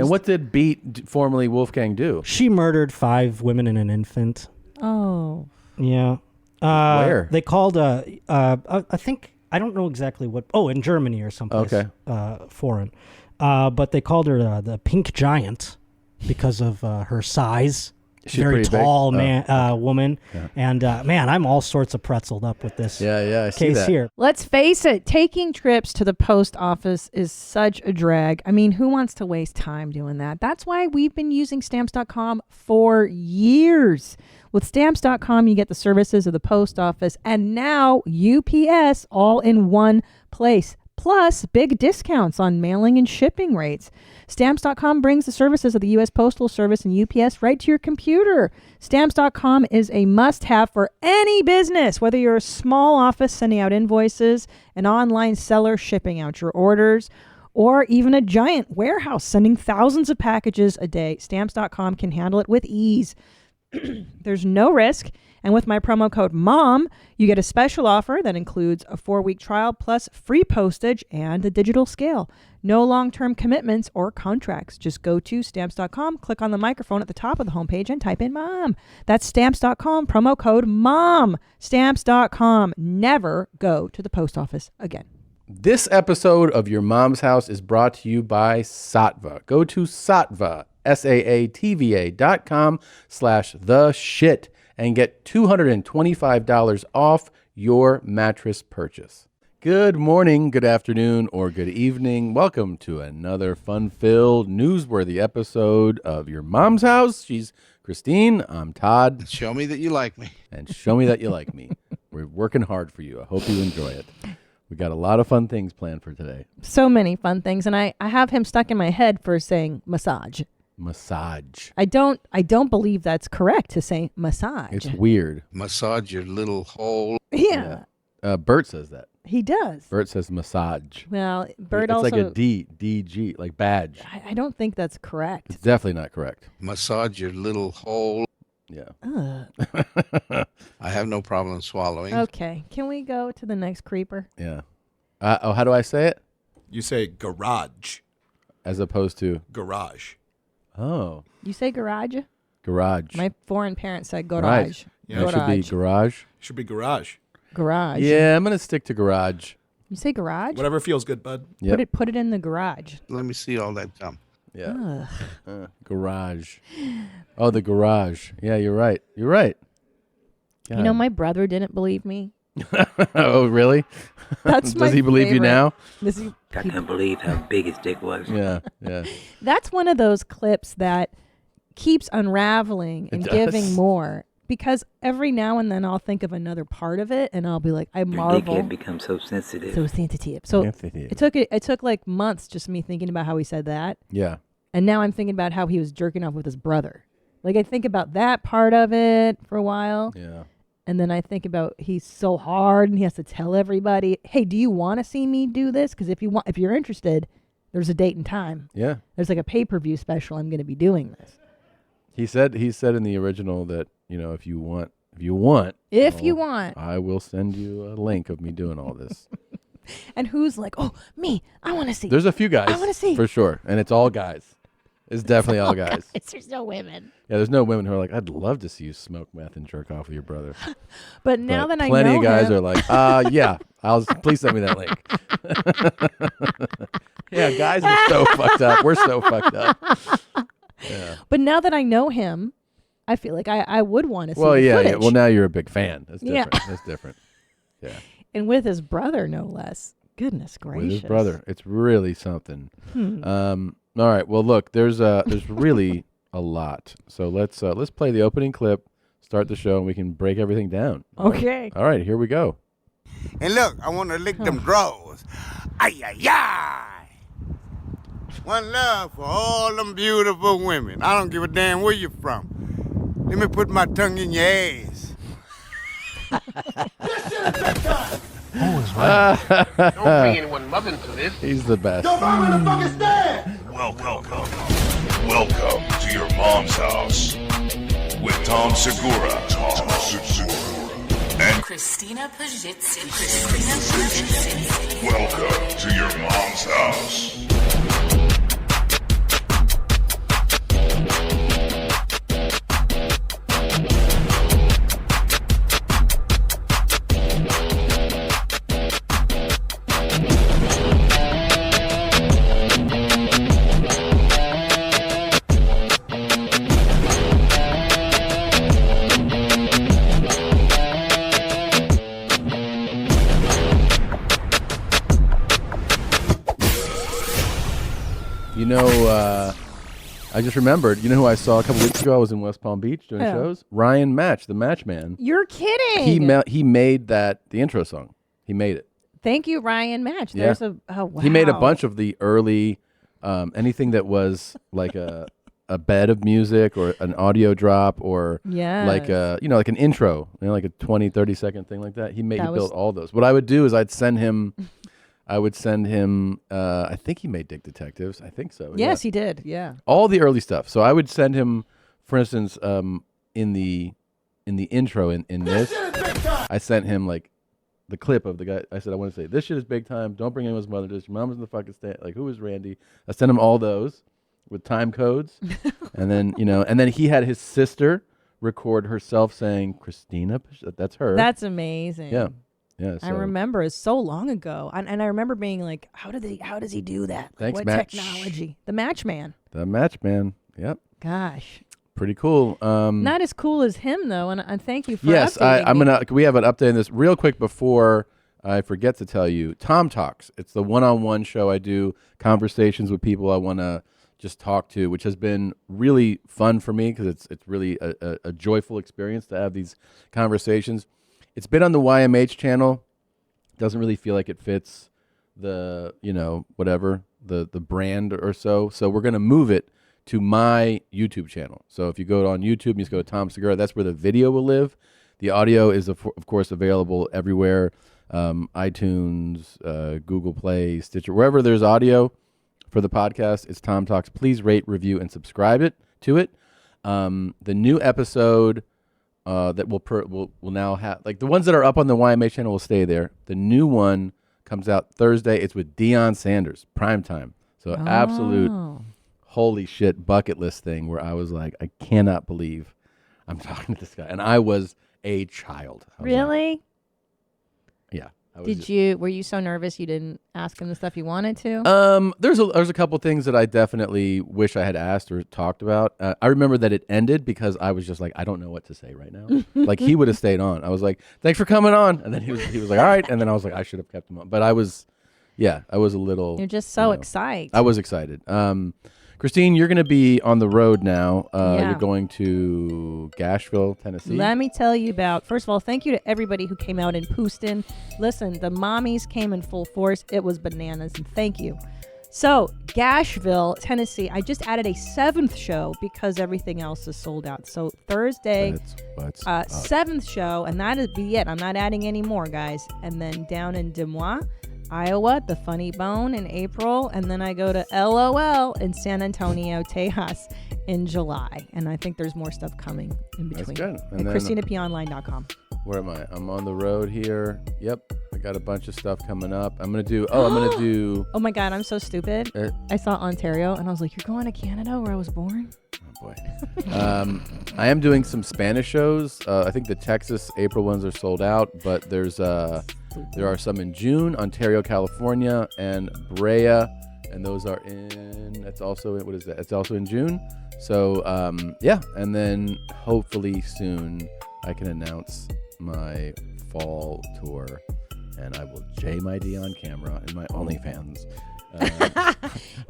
And what did Beat, formerly Wolfgang, do? She murdered 5 women and an infant. Oh. Yeah. Where? They called, I think, I don't know exactly what. Oh, in Germany or someplace foreign. But they called her the Pink Giant because of her size. She's very tall woman. Yeah. And man, I'm all sorts of pretzeled up with this I see case that. here. Let's face it, taking trips to the post office is such a drag. I mean, who wants to waste time doing that? That's why we've been using Stamps.com for years. With Stamps.com, you get the services of the post office and now UPS all in one place. Plus, big discounts on mailing and shipping rates. Stamps.com brings the services of the U.S. Postal Service and UPS right to your computer. Stamps.com is a must-have for any business, whether you're a small office sending out invoices, an online seller shipping out your orders, or even a giant warehouse sending thousands of packages a day. Stamps.com can handle it with ease. There's no risk. And with my promo code MOM, you get a special offer that includes a 4-week trial plus free postage and a digital scale. No long-term commitments or contracts. Just go to Stamps.com, click on the microphone at the top of the homepage and type in MOM. That's Stamps.com, promo code MOM. Stamps.com. Never go to the post office again. This episode of Your Mom's House is brought to you by Saatva. Go to Saatva, SAATVA.com/theshit and get $225 off your mattress purchase. Good morning, good afternoon, or good evening. Welcome to another fun-filled, newsworthy episode of Your Mom's House. She's Christine. I'm Todd. Show me that you like me. And show me that you like me. We're working hard for you. I hope you enjoy it. We got a lot of fun things planned for today. So many fun things. And I have him stuck in my head for saying massage. Massage. I don't believe that's correct to say massage. It's weird. Massage your little hole. Yeah. Bert says that. He does. Bert says massage. Well, Bert it's also... It's like a DG, like badge. I don't think that's correct. It's definitely not correct. Massage your little hole. Yeah. I have no problem swallowing. Okay. Can we go to the next creeper? Yeah. How do I say it? You say garage. As opposed to? Garage. Oh. You say garage? Garage. My foreign parents said garage. Right. Yeah. It should be garage. Should be garage. Garage. Yeah, I'm going to stick to garage. You say garage? Whatever feels good, bud. Yep. Put it in the garage. Let me see all that jump. Yeah. Garage. Oh, the garage. Yeah, you're right. You're right. God. You know, my brother didn't believe me. Oh, really? That's Does he believe you now? I can't believe how big his dick was. Yeah. That's one of those clips that keeps unraveling and giving more. Because every now and then I'll think of another part of it, and I'll be like, I marvel. Your dick had become so sensitive. So it took like months just me thinking about how he said that. Yeah. And now I'm thinking about how he was jerking off with his brother. Like I think about that part of it for a while. Yeah. And then I think about he's so hard and he has to tell everybody, hey, do you want to see me do this? Because if you're interested, there's a date and time. Yeah. There's like a pay-per-view special. I'm going to be doing this. He said in the original that, you know, if you want, I will send you a link of me doing all this. And who's like, oh, me, I want to see. There's a few guys. I want to see. For sure. And it's all guys. It's definitely all guys. There's no women. Yeah, there's no women who are like, I'd love to see you smoke meth and jerk off with your brother. But now that I know plenty of guys him, are like, yeah, please send me that link. Yeah, guys are so fucked up. We're so fucked up. Yeah. But now that I know him, I feel like I would want to see the footage. Yeah. Well, now you're a big fan. That's different. Yeah. That's different. Yeah. And with his brother, no less. Goodness gracious. With his brother. It's really something. All right. Well, look, there's really a lot. So let's play the opening clip, start the show, and we can break everything down. Okay. All right. Here we go. And look, I want to lick them drawers. Ayayay. One love for all them beautiful women. I don't give a damn where you're from. Let me put my tongue in your ass. This shit is big time. Who is right? Don't bring anyone mother into this. He's the best. Don't mom in the fucking stand. Welcome to Your Mom's House with Tom Segura. And Christina P. Welcome to Your Mom's House. I just remembered, you know who I saw a couple weeks ago? I was in West Palm Beach doing Who? shows. Ryan Match, the Matchman. You're kidding. He made the intro song. He made it. Thank you, Ryan Match. Yeah. There's wow. He made a bunch of the early, anything that was like a bed of music or an audio drop or like like an intro, like a 20, 30-second thing like that. He built all those. What I would do is I would send him, I think he made Dick Detectives. I think so. Yes, he did. Yeah. All the early stuff. So I would send him, for instance, in the intro in this, I sent him like the clip of the guy. I said, I want to say, this shit is big time. Don't bring anyone's mother to this. Your mom was in the fucking stand. Like, who is Randy? I sent him all those with time codes. And then, and then he had his sister record herself saying, Christina, that's her. That's amazing. Yeah. Yeah, I remember it's so long ago, and I remember being like, "How does he do that? Thanks, what Match. technology? The Matchman. The Matchman. Yep. Gosh, pretty cool. Not as cool as him though, and thank you for yes. updating me. We have an update on this real quick before I forget to tell you. Toks. It's the one-on-one show I do, conversations with people I want to just talk to, which has been really fun for me because it's really a joyful experience to have these conversations. It's been on the YMH channel. Doesn't really feel like it fits the, whatever, the brand or so. So we're going to move it to my YouTube channel. So if you go on YouTube, you just go to Tom Segura. That's where the video will live. The audio is, of course, available everywhere. iTunes, Google Play, Stitcher, wherever there's audio for the podcast. It's Tom Talks. Please rate, review, and subscribe to it. The new episode... that will now have, like, the ones that are up on the YMA channel will stay there. The new one comes out Thursday. It's with Deion Sanders, primetime. So absolute holy shit bucket list thing where I was like, I cannot believe I'm talking to this guy. And I was a child. Really? Like, yeah. Were you so nervous you didn't ask him the stuff you wanted to? There's a couple things that I definitely wish I had asked or talked about. I remember that it ended because I was just like, I don't know what to say right now. Like, he would have stayed on. I was like, thanks for coming on. And then he was like, all right. And then I was like, I should have kept him on. But I was a little. You're just so excited. I was excited. Christine, you're going to be on the road now. You're going to Gashville, Tennessee. Let me tell you first of all, thank you to everybody who came out in Houston. Listen, the mommies came in full force. It was bananas, and thank you. So, Gashville, Tennessee, I just added a 7th show because everything else is sold out. So, Thursday, 7th show, and that'll be it. I'm not adding any more, guys. And then down in Des Moines, Iowa, the Funny Bone in April, and then I go to LOL in San Antonio, Tejas in July. And I think there's more stuff coming in between. That's good. And at ChristinaPOnline.com. Where am I? I'm on the road here. Yep. I got a bunch of stuff coming up. I'm going to do... Oh my God, I'm so stupid. I saw Ontario, and I was like, you're going to Canada where I was born? Oh, boy. I am doing some Spanish shows. I think the Texas April ones are sold out, but there are some in June, Ontario, California, and Brea, and those are it's also in June. So, and then hopefully soon I can announce my fall tour, and I will J my D on camera in my OnlyFans.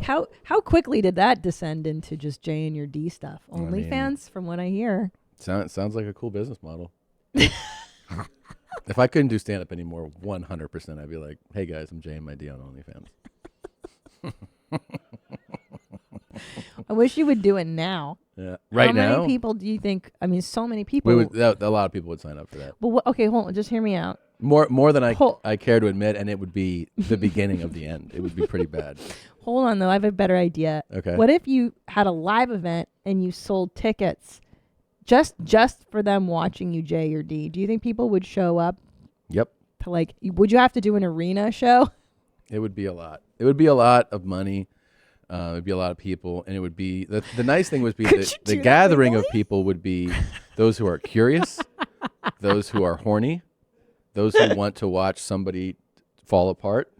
How quickly did that descend into just J and your D stuff? OnlyFans, from what I hear. Sounds like a cool business model. If I couldn't do stand-up anymore, 100%, I'd be like, hey, guys, I'm J and my D on OnlyFans. I wish you would do it now. Yeah. Right now? How many people do you think, so many people. A lot of people would sign up for that. But okay, hold on, just hear me out. More than I care to admit, and it would be the beginning of the end. It would be pretty bad. Hold on, though. I have a better idea. Okay. What if you had a live event and you sold tickets just for them watching you J or D? Do you think people would show up? Yep. To would you have to do an arena show? It would be a lot. It would be a lot of money. It would be a lot of people, and it would be the nice thing would be the gathering of people would be those who are curious, those who are horny, those who want to watch somebody fall apart.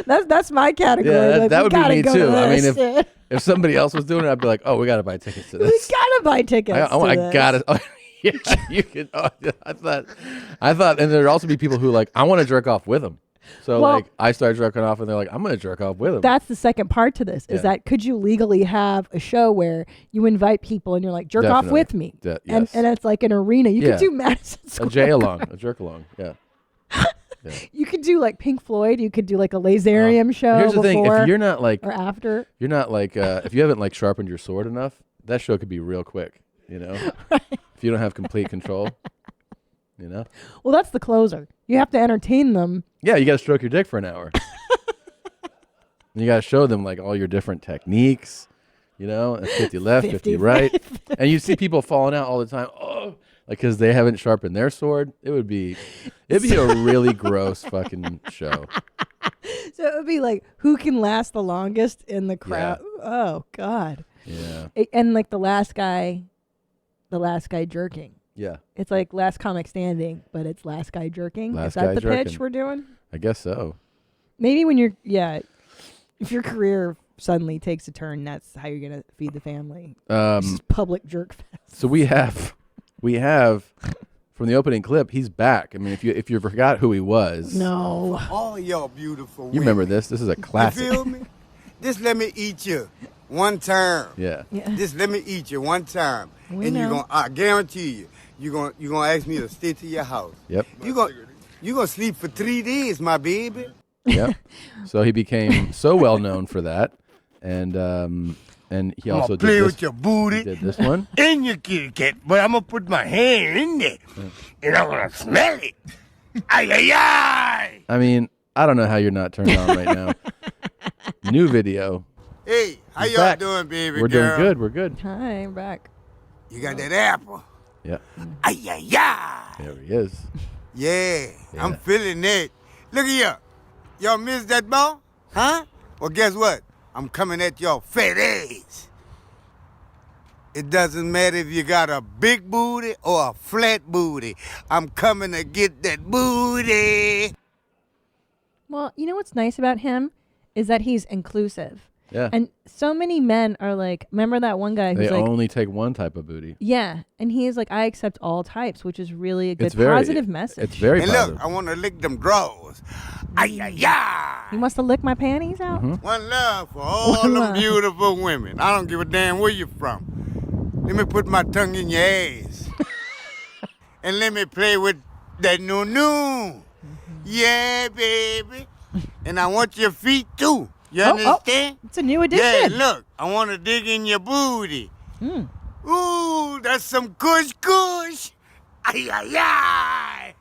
That's my category. Yeah, that would be me too. I mean, if somebody else was doing it, I'd be like, oh, we got to buy tickets to this. We got to buy tickets. I got it. Oh, yeah, you could. Oh, I thought, and there'd also be people who I want to jerk off with them. So Well- like I start jerking off, and they're like, "I'm gonna jerk off with him." That's the second part to this. Is Yeah. that could you legally have a show where you invite people and you're like, jerk off Definitely. with me, Yes. and it's like an arena. You Yeah. could do Madison a Square. J along, a jerk along. Yeah. You could do like Pink Floyd. You could do like a laserium show. Here's the thing: before if you're not like, or after. you're not like, if you haven't like sharpened your sword enough, that show could be real quick. You know, if you don't have complete control. You know. Well, that's the closer. You have to entertain them. Yeah, you got to stroke your dick for an hour. You got to show them like all your different techniques. You know, 50 left, 50 right, and you see people falling out all the time. Oh, like because they haven't sharpened their sword. It'd be a really gross fucking show. So it would be like, who can last the longest in the crowd? Oh God. Yeah. And like the last guy jerking. Yeah. It's like last comic standing, but it's last guy jerking. Last Is that guy the pitch jerking. we're doing? I guess so. Maybe when if your career suddenly takes a turn, that's how you're gonna feed the family. Just public jerk fest. So we have from the opening clip, he's back. I mean, if you forgot who he was, No. All y'all beautiful women. you remember this. This is a You classic. feel me? Just let me eat you one time. Yeah. Just let me eat you one time. We and know. you're gonna I guarantee you're gonna ask me to stay to your house. Yep. You gonna sleep for 3 days, my baby. Yep. So he became so well known for that, and he I'm also gonna play did with this. your booty. He did this one. In your kitty cat, but I'm gonna put my hand in there and I'm gonna smell it. Ayayay! I mean, I don't know how you're not turned on right now. New video. Hey, how He's y'all back. doing, baby We're girl? doing good. We're good. Hi, I'm back. You got that apple? Yeah. Ayayay! There he is. Yeah, I'm Yeah. feeling it. Look at you. Y'all missed that ball? Huh? Well, guess what? I'm coming at y'all fat ass. It doesn't matter if you got a big booty or a flat booty. I'm coming to get that booty. Well, you know what's nice about him is that he's inclusive. Yeah. And so many men are like, remember that one guy who's They like, only take one type of booty. yeah, and he is like, I accept all types, which is really a good It's very positive message. It's very And positive. look, I want to lick them drawers. Ayayay! He wants to lick my panties out. Mm-hmm. One love for all One them love. beautiful women. I don't give a damn where you're from. Let me put my tongue in your ass. And let me play with that new. Yeah, baby. And I want your feet too. You understand? It's a new Yeah, addition. look, I want to dig in your booty. Mm. Ooh, that's some kush. Ay, ay, ay.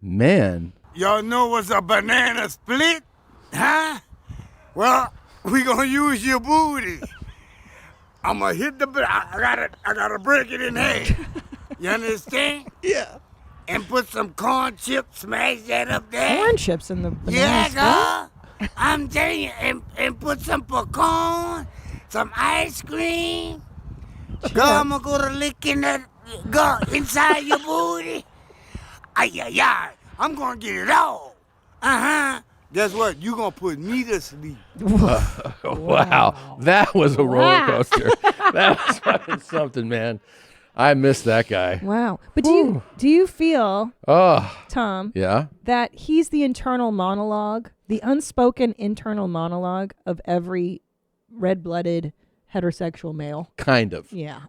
Man. Y'all know what's a banana split? Huh? Well, we gonna use your booty. I'm gonna hit the, I gotta break it in half. You understand? Yeah. And put some corn chips, smash that up there. Corn chips in the banana Yeah, split? girl. I'm telling you, and put some pecan, some ice cream. Girl, I'm gonna go to licking that, go inside your booty. Ay, ay, ay. I'm gonna get it all. Uh-huh. Guess what? You gonna put me to sleep. Wow. That was a roller coaster. That was fucking something, man. I missed that guy. Wow. But do you feel, Oh. Tom, Yeah. that he's the internal monologue, the unspoken internal monologue of every red-blooded heterosexual male? Kind of. Yeah.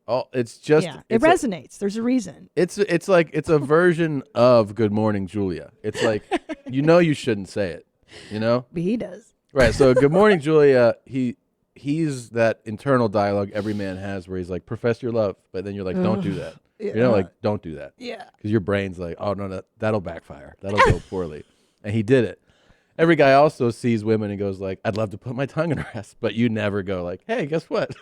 Oh, it's just Yeah. It it's a- resonates. There's a reason. It's like it's a version of Good Morning Julia. It's like you shouldn't say it, you know? But he does. Right. So Good Morning Julia, he's that internal dialogue every man has where he's like, profess your love, but then you're like, don't do that. You know, like don't do that. Yeah. Because your brain's like, oh no, that'll backfire. That'll go poorly. And he did it. Every guy also sees women and goes like, I'd love to put my tongue in her ass, but you never go like, hey, guess what?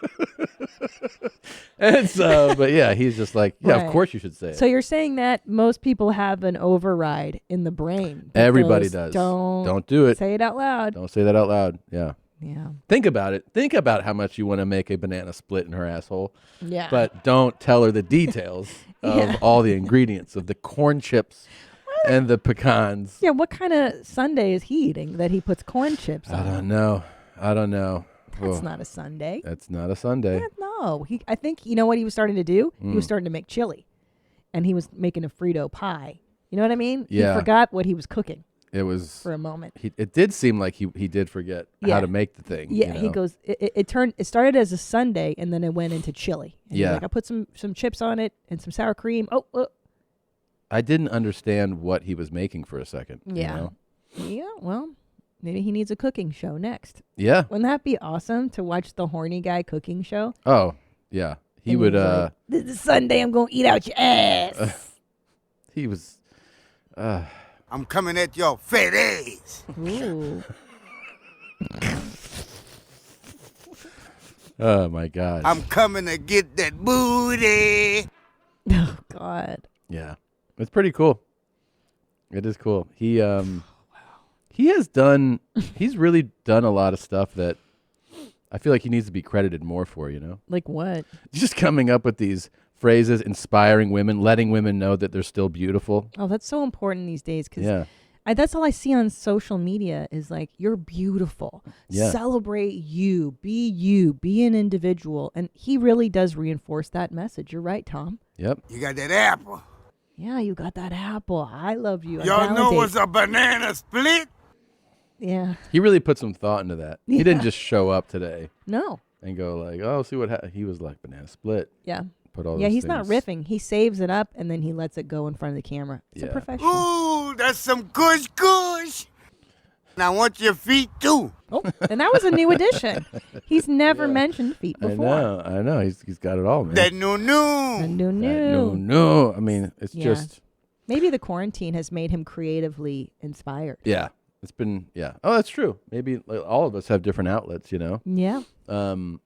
And so, but yeah, he's just like, yeah, Right. of course you should say it. So you're saying that most people have an override in the brain. that Everybody goes, does. Don't do it. say it out loud. Don't say that out loud. Yeah. Yeah. Think about it. Think about how much you want to make a banana split in her asshole. Yeah. But don't tell her the details of Yeah. all the ingredients of the corn chips and the pecans. Yeah, what kind of sundae is he eating that he puts corn chips on? I don't know. That's Oh, not a sundae. That's not a Sunday. No, I think you know what he was starting to do. He Mm. was starting to make chili, and he was making a Frito pie. You know what I mean? Yeah. He forgot what he was cooking. It was for a moment. It did seem like he did forget how to make the thing. Yeah, you know? he goes. It started as a sundae, and then it went into chili. And he's Yeah. like, I put some chips on it and some sour cream. Oh. I didn't understand what he was making for a second. Yeah. You know? Yeah. Well, maybe he needs a cooking show next. Yeah. Wouldn't that be awesome to watch the horny guy cooking show? Oh, yeah. He would. Like, this is Sunday. I'm gonna eat out your ass. He was. I'm coming at your fat ass. Ooh. Oh my God. I'm coming to get that booty. Oh God. Yeah, it's pretty cool. It is cool. He has done. He's really done a lot of stuff that I feel like he needs to be credited more for. You know, Like what? just coming up with these phrases, inspiring women, letting women know that they're still beautiful. Oh, that's so important these days because Yeah. that's all I see on social media is like, you're beautiful. Yeah. Celebrate you, be an individual. And he really does reinforce that message. You're right, Tom. Yep. You got that apple. Yeah, you got that apple. I love you. I Y'all know validate. what's a banana split? Yeah. He really put some thought into that. He didn't just show up today No. and go like, "Oh, see what he was like banana split." Yeah. Put all Yeah, those he's not things- riffing. He saves it up and then he lets it go in front of the camera. It's a Yeah. professional. Ooh, that's some kush kush. And I want your feet too. Oh, and that was a new addition. He's never mentioned feet before. I know. He's got it all, man. That new. No. I mean, it's Yeah. just. Maybe the quarantine has made him creatively inspired. Yeah. It's been, yeah. Oh, that's true. Maybe like, all of us have different outlets, you know? Yeah. From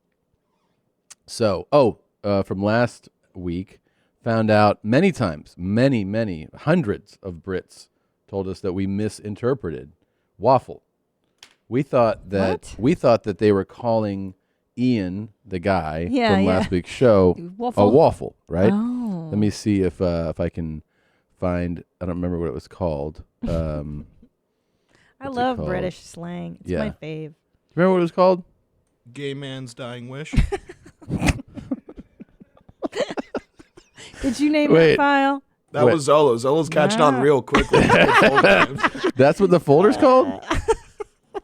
last week, found out many times, many, hundreds of Brits told us that we misinterpreted waffle. We thought that they were calling Ian, the guy from last week's show, a waffle, right? Oh. Let me see if I can find, I don't remember what it was called. I love British slang. It's my fave. Do you remember what it was called? Gay man's dying wish. Did you name that file? That was Zolo. Zolo's catching on real quickly. That's what the folder's called?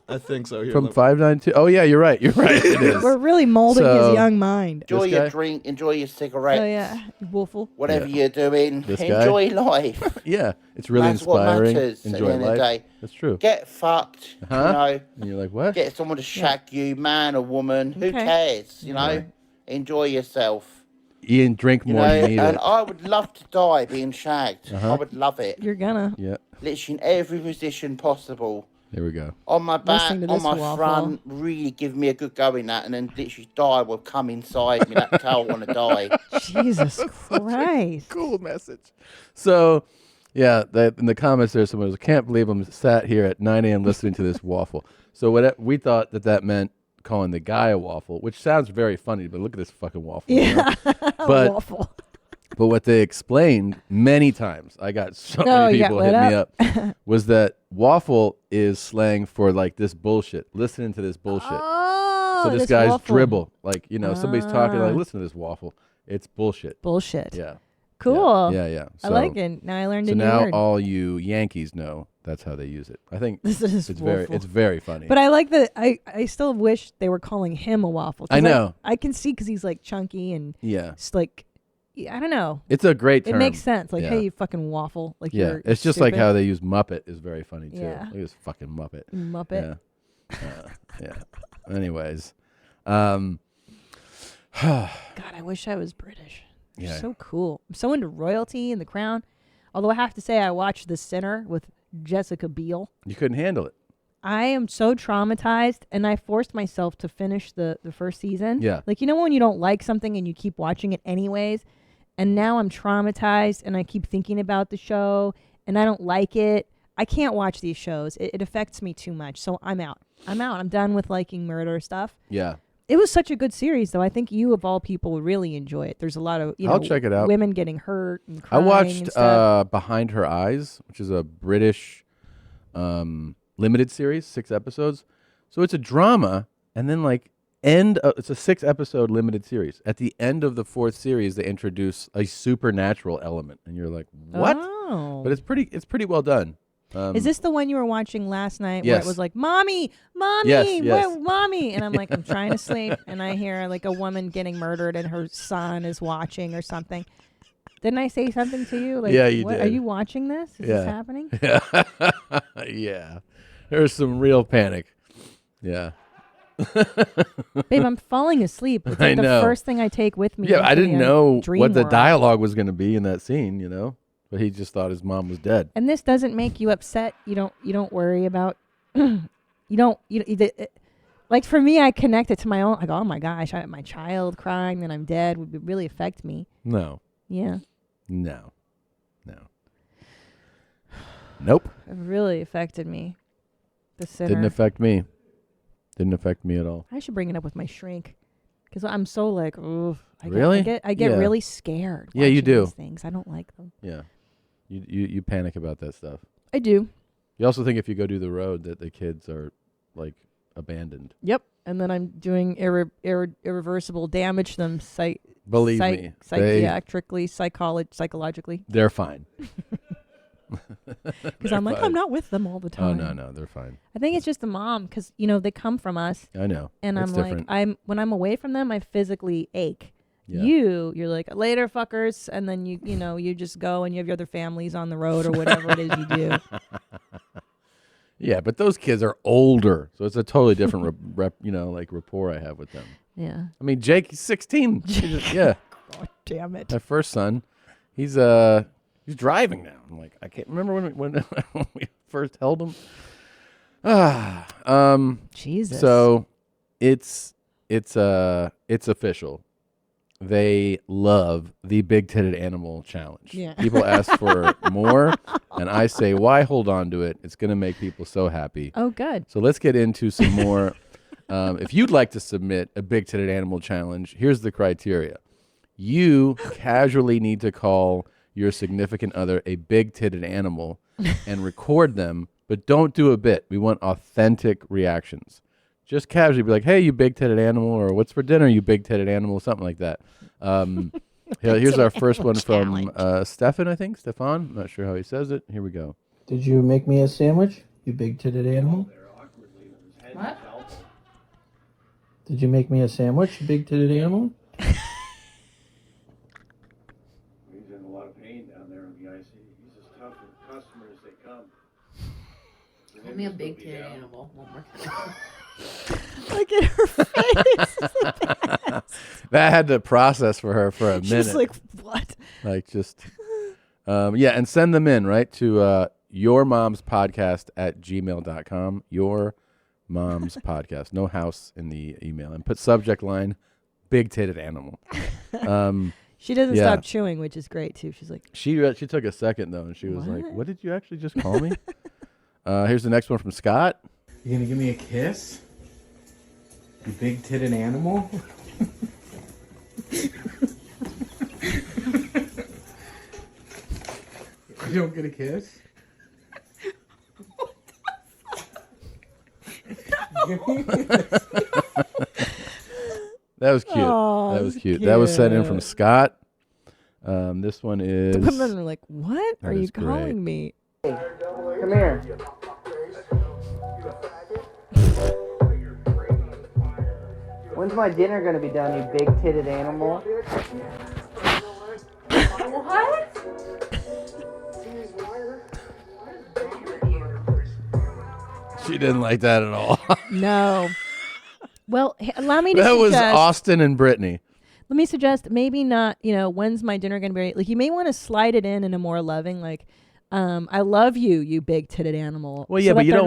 I think so. Here, From 592. Oh, yeah, you're right. You're right. It is. We're really molding his young mind. Enjoy your drink, enjoy your cigarette. Oh, yeah. Waffle. Whatever you're doing, This guy? enjoy life. Yeah, it's really That's what inspiring. matters Enjoy at the end life. of the day. That's true. Get fucked, you know. And you're like, what? Get someone to shag you, man or woman. Who Okay. cares, you know? Enjoy yourself. Ian, drink You more know, than you need and it. I would love to die being shagged. I would love it. You're gonna. Yeah, Literally in every position possible. there we go. On my back, Listening to on this my waffle. front, really give me a good go in that, and then literally die will come inside me. That's how I want to die. Jesus Christ. Cool message. So, yeah, in the comments there, someone was, can't believe I'm sat here at 9 a.m. listening to this waffle. So we thought that meant calling the guy a waffle, which sounds very funny, but look at this fucking waffle. You know? Waffle. But what they explained many times, I got so many people hit me up, was that waffle is slang for like this bullshit. Listening to this bullshit. Oh, So this this guy's waffle. dribble. Like, somebody's talking like, listen to this waffle. It's bullshit. Bullshit. Yeah. Cool. Yeah. I like it. Now I learned So a new now word. all you Yankees know that's how they use it. I think This is it's waffle. very funny. But I like that. I still wish they were calling him a waffle. 'Cause I know. I can see because he's like chunky and yeah. just like, I don't know. It's a great term. It makes sense. Like, Yeah. hey, you fucking waffle. Like, Yeah. you're It's just like stupid. how they use Muppet is very funny too. Yeah. Look at this fucking Muppet. Muppet. Yeah. Anyways. God, I wish I was British. They're Yeah. so cool. I'm so into royalty and the crown. Although I have to say, I watched The Sinner with Jessica Biel. You couldn't handle it. I am so traumatized, and I forced myself to finish the first season. Yeah. Like, when you don't like something and you keep watching it anyways, and now I'm traumatized, and I keep thinking about the show, and I don't like it. I can't watch these shows. It affects me too much, so I'm out. I'm done with liking murder stuff. Yeah. It was such a good series, though. I think you, of all people, would really enjoy it. There's a lot of, I'll check it out. women getting hurt and I crying watched and stuff. Behind Her Eyes, which is a British limited series, 6 episodes. So it's a drama, and then it's a 6-episode limited series. At the end of the 4th series, they introduce a supernatural element, and you're like, what? Oh. But it's pretty well done. Is this the one you were watching last night Yes. where it was like, Mommy, Yes. where, Mommy? And I'm like, I'm trying to sleep. And I hear like a woman getting murdered and her son is watching or something. Didn't I say something to you? Like, Yeah, you what, did. Are you watching this? Is this happening? Yeah. Yeah. There's some real panic. Yeah. Babe, I'm falling asleep. It's like I know. the first thing I take with me. Yeah, I into didn't the know dream what the world. dialogue was going to be in that scene, you know? But he just thought his mom was dead. And this doesn't make you upset. You don't worry about like for me, I connect it to my own, like, oh my gosh, my child crying and I'm dead would really affect me. No. Yeah. No. Nope. It really affected me. The sinner. Didn't affect me. Didn't affect me at all. I should bring it up with my shrink. Because I'm so like, ooh. Really? I get Yeah. really scared. Yeah, you watching do. These things. I don't like them. Yeah. You panic about that stuff. I do. You also think if you go do the road that the kids are like abandoned. Yep. And then I'm doing irreversible damage to them Believe me. psychiatrically, psychologically. They're fine. Because I'm like, I'm not with them all the time. Oh, no, they're fine. I think it's just the mom because, they come from us. I know. And It's I'm different. like, when I'm away from them, I physically ache. Yeah. You're like, later, fuckers. And then you just go and you have your other families on the road or whatever it is you do. Yeah, but those kids are older. So it's a totally different rapport I have with them. Yeah. I mean, Jake, he's 16. Yeah. God damn it. My first son, he's driving now. I'm like, I can't remember when we first held him. Jesus. So it's official. They love the big-titted animal challenge. Yeah. People ask for more, and I say, why hold on to it? It's going to make people so happy. Oh, good. So let's get into some more. If you'd like to submit a big-titted animal challenge, here's the criteria. You casually need to call your significant other a big-titted animal and record them, but don't do a bit. We want authentic reactions. Just casually be like, hey, you big-titted animal, or what's for dinner, you big-titted animal, something like that. Here's our first one from Stefan, I think. Stefan, I'm not sure how he says it. Here we go. Did you make me a sandwich, you big-titted animal? What? Did you make me a sandwich, you big-titted animal? He's in a lot of pain down there on the IC. He's as tough with customers as they come. Call me a big-titted animal one more time. Look at her face. That had to process for her for a minute. She's like, what? Like just, yeah, and send them in, right, to yourmomspodcast@gmail.com. Your mom's podcast. No house in the email. And put subject line, big-titted animal. She doesn't yeah. stop chewing, which is great, too. She's like... She took a second, though, and she was like, what did you actually just call me? Here's the next one from Scott. You gonna give me a kiss? You big-titted animal? You don't get a kiss? That was cute. Aw, that was that's cute. That was sent in from cute. Scott. This one is... The women are like, what That are you is great. calling me? Come here. When's my dinner gonna be done, you big-titted animal? What? She didn't like that at all. No. Well, allow me to That was suggest... Austin and Brittany. Let me suggest maybe not, when's my dinner going to be? Like, you may want to slide it in a more loving, like, I love you, you big-titted animal. Well, yeah, so but that you they're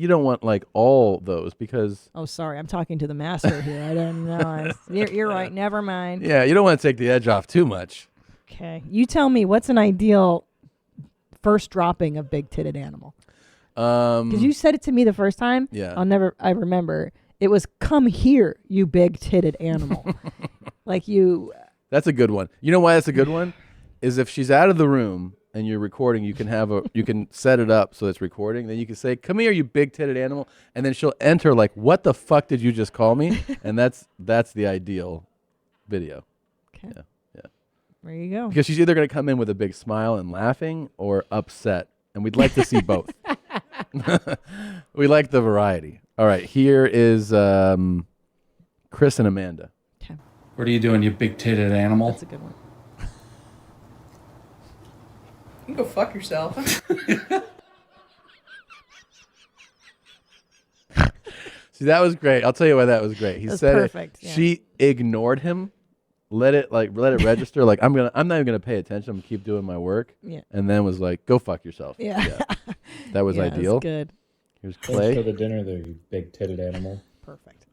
don't want like all those because... Oh, sorry. I'm talking to the master here. I don't know. You're right. Never mind. Yeah, you don't want to take the edge off too much. Okay. You tell me, what's an ideal first dropping of big-titted animal? Because you said it to me the first time. Yeah. I remember. It was, come here, you big-titted animal. Like you... That's a good one. You know why that's a good one? Is if she's out of the room and you're recording, you can set it up so it's recording. Then you can say, come here, you big-titted animal. And then she'll enter like, what the fuck did you just call me? And that's the ideal video. Okay. Yeah. There you go. Because she's either going to come in with a big smile and laughing or upset and we'd like to see both. We like the variety. All right, here is Chris and Amanda. What are you doing, you big-titted animal? That's a good one. You can go fuck yourself. See, that was great. I'll tell you why that was great. He said perfect. it. Yeah. She ignored him. Let it register. Like I'm not even gonna pay attention. I'm gonna keep doing my work. Yeah. And then was like, go fuck yourself. Yeah. That was Yeah, ideal. that's good. Here's Thanks Clay. for the dinner there, you big-titted animal. Perfect.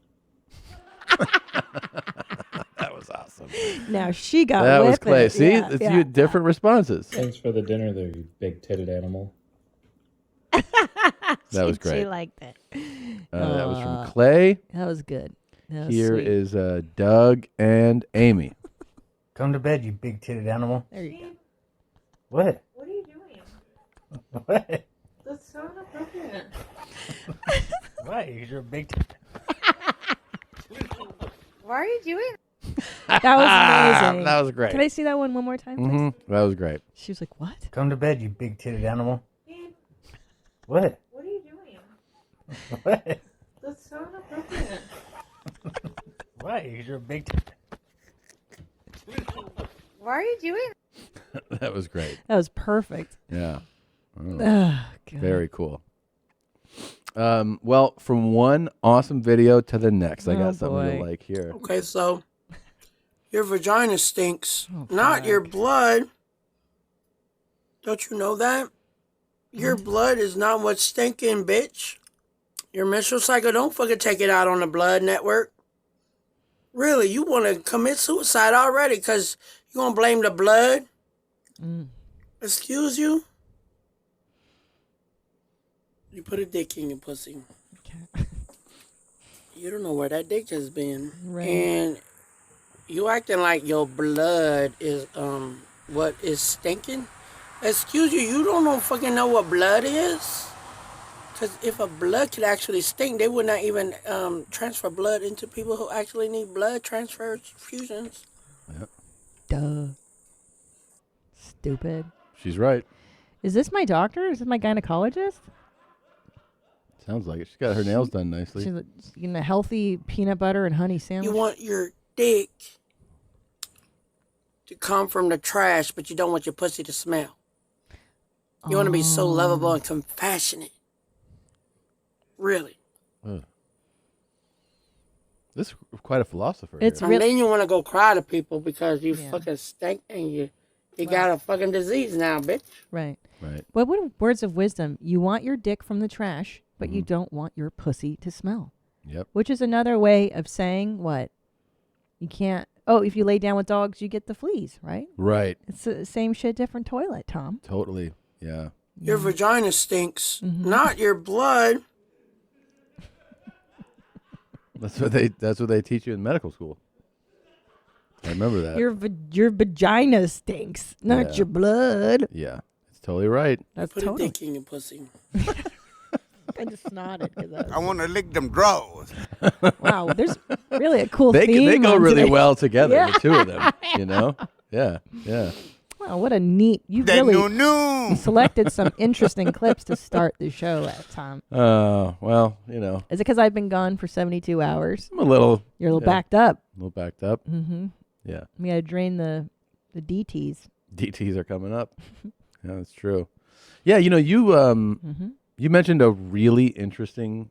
That was awesome. Now she got That was with Clay. it. See, Yeah, it's yeah. you different responses. Thanks for the dinner there, you big-titted animal. That was great. She liked it. That was from Clay. That was good. That was Here sweet. is Doug and Amy. Come to bed, you big-titted animal. There you go. What? What are you doing? What? That's so inappropriate. Why? You're a big. Why are you doing? That was amazing. That was great. Can I see that one more time, please? Mm-hmm. That was great. She was like, "What? Come to bed, you big-titted animal. What? What are you doing? What? That's so inappropriate. Why? You're a big. Why are you doing? That was great. That was perfect." Yeah. Oh, Oh, God. very cool. Well, from one awesome video to the next, I got something to like here. Okay, so your vagina stinks, not your blood. Don't you know that? Your blood is not what's stinking, bitch. Your menstrual cycle, don't fucking take it out on the blood network. Really, you want to commit suicide already because you going to blame the blood? Excuse you? You put a dick in your pussy. Okay. You don't know where that dick has been. Right. And you acting like your blood is what is stinking? Excuse you don't fucking know what blood is? Because if a blood could actually stink, they would not even transfer blood into people who actually need blood transfusions. Yep. Duh. Stupid. She's right. Is this my doctor? Is this my gynecologist? Sounds like it. She's got her nails done nicely. She's eating a healthy peanut butter and honey sandwich. You want your dick to come from the trash, but you don't want your pussy to smell. You want to be so lovable and compassionate. Really. This is quite a philosopher. It's here. And then you want to go cry to people because you fucking stink and you got a fucking disease now, bitch. Right. Right. What words of wisdom? You want your dick from the trash, but you don't want your pussy to smell. Yep. Which is another way of saying what? You can't. Oh, if you lay down with dogs, you get the fleas, right? Right. It's the same shit, different toilet, Tom. Totally. Yeah. Your vagina stinks, not your blood. That's what they teach you in medical school. I remember that. Your vagina stinks, not Yeah. your blood. Yeah. It's totally right. That's Put totally. a dick in your pussy. I just nodded. I want to lick them drawers. Wow, there's really a cool They theme go on really today. well together, Yeah. the two of them. You know? Yeah. Yeah. Wow, what a neat. You That really no. selected some interesting clips to start the show at, Tom. Well, you know. Is it because I've been gone for 72 hours? I'm a little. You're a little yeah, backed up. A little backed up. Mm-hmm. Yeah. We got to drain the DTs. DTs are coming up. Yeah, that's true. Yeah, you know, you mentioned a really interesting.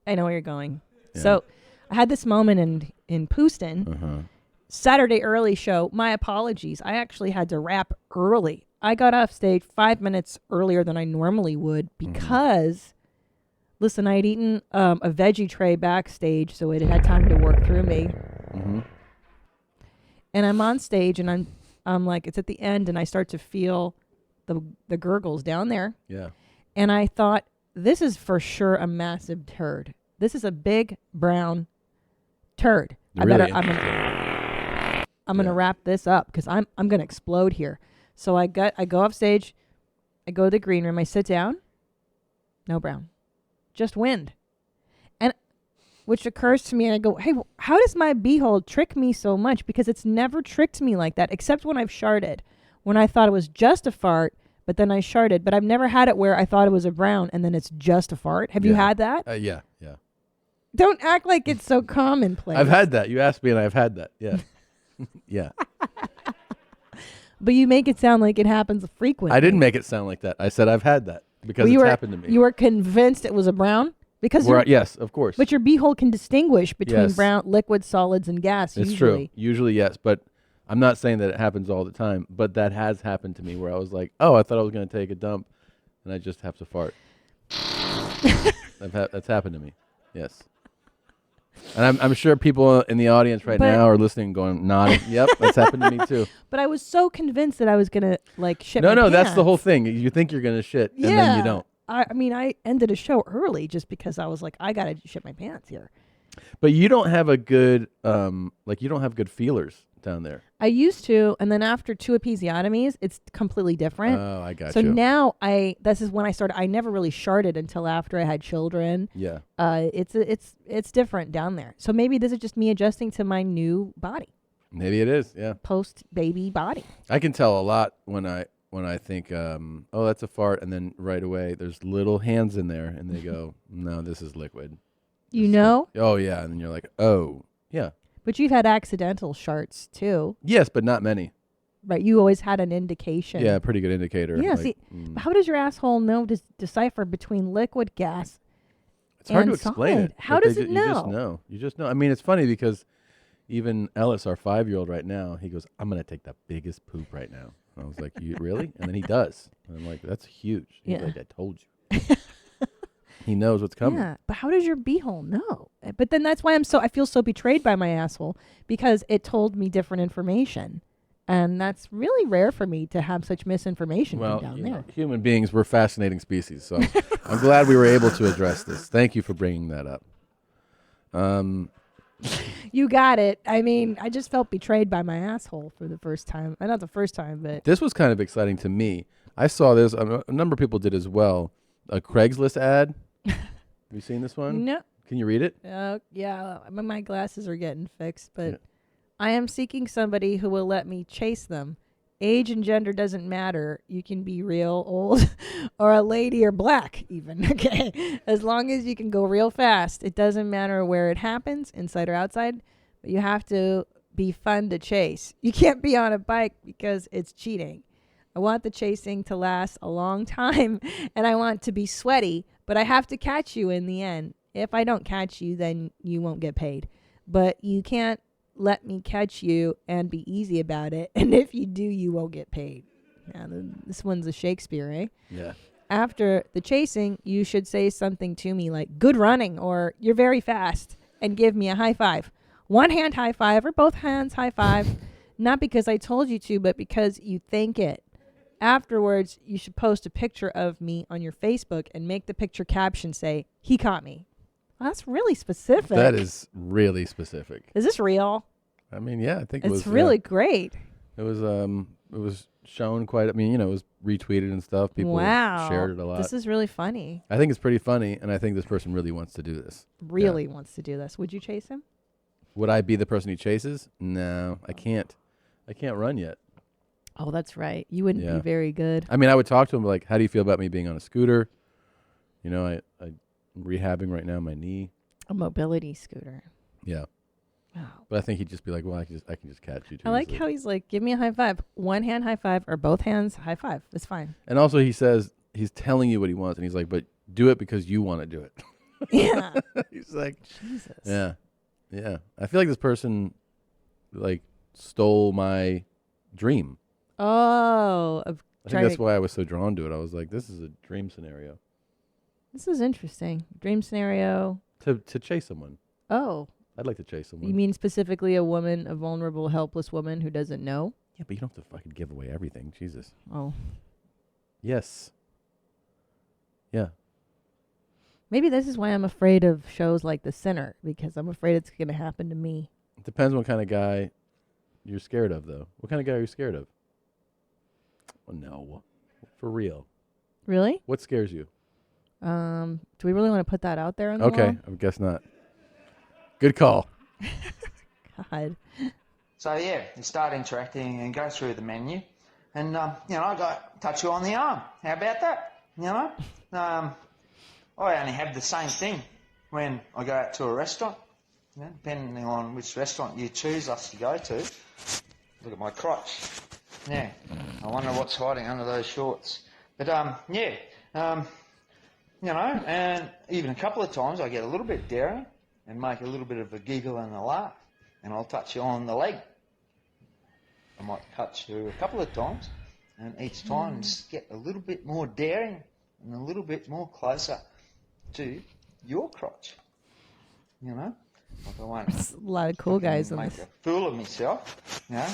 I know where you're going. Yeah. So I had this moment in Pouston. Saturday early show. My apologies. I actually had to wrap early. I got off stage 5 minutes earlier than I normally would because, listen, I had eaten a veggie tray backstage, so it had time to work through me. And I'm on stage, and I'm like, it's at the end, and I start to feel the gurgles down there. Yeah. And I thought, this is for sure a massive turd. This is a big brown turd. Really? I'm gonna wrap this up because I'm gonna explode here. So I go off stage, I go to the green room, I sit down, no brown, just wind, and which occurs to me, and I go, hey, how does my beehole trick me so much? Because it's never tricked me like that, except when I've sharted. When I thought it was just a fart, but then I sharted. But I've never had it where I thought it was a brown and then it's just a fart. Have you had that? Yeah. Don't act like it's so commonplace. I've had that. You asked me, and I've had that. Yeah. Yeah. But you make it sound like it happens frequently. I didn't make it sound like that. I said I've had that because it's happened to me. You were convinced it was a brown? Because yes, of course. But your beehole can distinguish between Yes. brown, liquid, solids, and gas. It's usually. true. Usually, yes. But I'm not saying that it happens all the time. But that has happened to me where I was like, oh, I thought I was going to take a dump, and I just have to fart. That's happened to me. Yes. And I'm sure people in the audience right now are listening going, nodding. Yep, that's happened to me too. But I was so convinced that I was going to shit my No, pants. that's the whole thing. You think you're going to shit, and then you don't. I mean, I ended a show early just because I was like, I got to shit my pants here. But you don't have a good, you don't have good feelers down there. I used to, and then after 2 episiotomies, it's completely different. Oh, I got so you. So now this is when I started. I never really sharted until after I had children. Yeah. It's different down there. So maybe this is just me adjusting to my new body. Maybe it is. Yeah. Post baby body. I can tell a lot when I think, oh, that's a fart, and then right away there's little hands in there, and they go, no, this is liquid. You know? Oh yeah, and then you're like, oh yeah. But you've had accidental sharts too. Yes, but not many. Right, you always had an indication. Yeah, pretty good indicator. Yeah, see, how does your asshole know to decipher between liquid, gas, It's hard and to explain solid? it. How does it know? You just know. I mean, it's funny because even Ellis, our 5-year-old right now, he goes, I'm going to take the biggest poop right now. And I was like, you really? And then he does. And I'm like, that's huge. He's like, I told you. He knows what's coming. Yeah, but how does your beehole know? But then that's why I feel so betrayed by my asshole, because it told me different information. And that's really rare for me to have such misinformation come down there. Human beings, we're fascinating species. So I'm glad we were able to address this. Thank you for bringing that up. You got it. I mean, I just felt betrayed by my asshole for the first time. Not the first time, but... This was kind of exciting to me. I saw this. A number of people did as well. A Craigslist ad. Have you seen this one? No. Can you read it? Yeah, my glasses are getting fixed, but I am seeking somebody who will let me chase them. Age and gender doesn't matter. You can be real old or a lady or black even, okay? As long as you can go real fast. It doesn't matter where it happens, inside or outside, but you have to be fun to chase. You can't be on a bike because it's cheating. I want the chasing to last a long time, and I want to be sweaty, but I have to catch you in the end. If I don't catch you, then you won't get paid. But you can't let me catch you and be easy about it. And if you do, you won't get paid. Now, this one's a Shakespeare, eh? Yeah. After the chasing, you should say something to me like, good running, or you're very fast, and give me a high five. One hand high five, or both hands high five. Not because I told you to, but because you think it. Afterwards, you should post a picture of me on your Facebook and make the picture caption say, he caught me. Well, that's really specific. That is really specific. Is this real? I mean, yeah, I think it was. It's really great. It was shown quite. I mean, it was retweeted and stuff. People shared it a lot. This is really funny. I think it's pretty funny, and I think this person really wants to do this. Really wants to do this. Would you chase him? Would I be the person he chases? No, I can't. I can't run yet. Oh, that's right. You wouldn't be very good. I mean, I would talk to him like, how do you feel about me being on a scooter? You know, I'm rehabbing right now my knee. A mobility scooter. Yeah. Wow. But I think he'd just be like, well, I can just catch you too. I like how he's like, give me a high five. One hand high five or both hands high five. It's fine. And also he says, he's telling you what he wants. And he's like, but do it because you want to do it. Yeah. He's like, Jesus. Yeah. Yeah. I feel like this person like stole my dream. Oh. I think that's why I was so drawn to it. I was like, this is a dream scenario. This is interesting. Dream scenario. To chase someone. Oh. I'd like to chase someone. You mean specifically a woman, a vulnerable, helpless woman who doesn't know? Yeah, but you don't have to fucking give away everything. Jesus. Oh. Yes. Yeah. Maybe this is why I'm afraid of shows like The Sinner, because I'm afraid it's going to happen to me. It depends what kind of guy you're scared of, though. What kind of guy are you scared of? Oh, no. For real. Really? What scares you? Do we really want to put that out there on the Okay, wall? I guess not. Good call. God. So yeah, you start interacting and go through the menu. and you know, I got touch you on the arm. How about that? You know, I only have the same thing when I go out to a restaurant. You know, depending on which restaurant you choose us to go to. Look at my crotch. Yeah, I wonder what's hiding under those shorts. But you know, and even a couple of times I get a little bit daring and make a little bit of a giggle and a laugh, and I'll touch you on the leg. I might touch you a couple of times, and each time just get a little bit more daring and a little bit more closer to your crotch. You know, like I won't. There's a lot of cool guys in make this. a fool of myself. You know,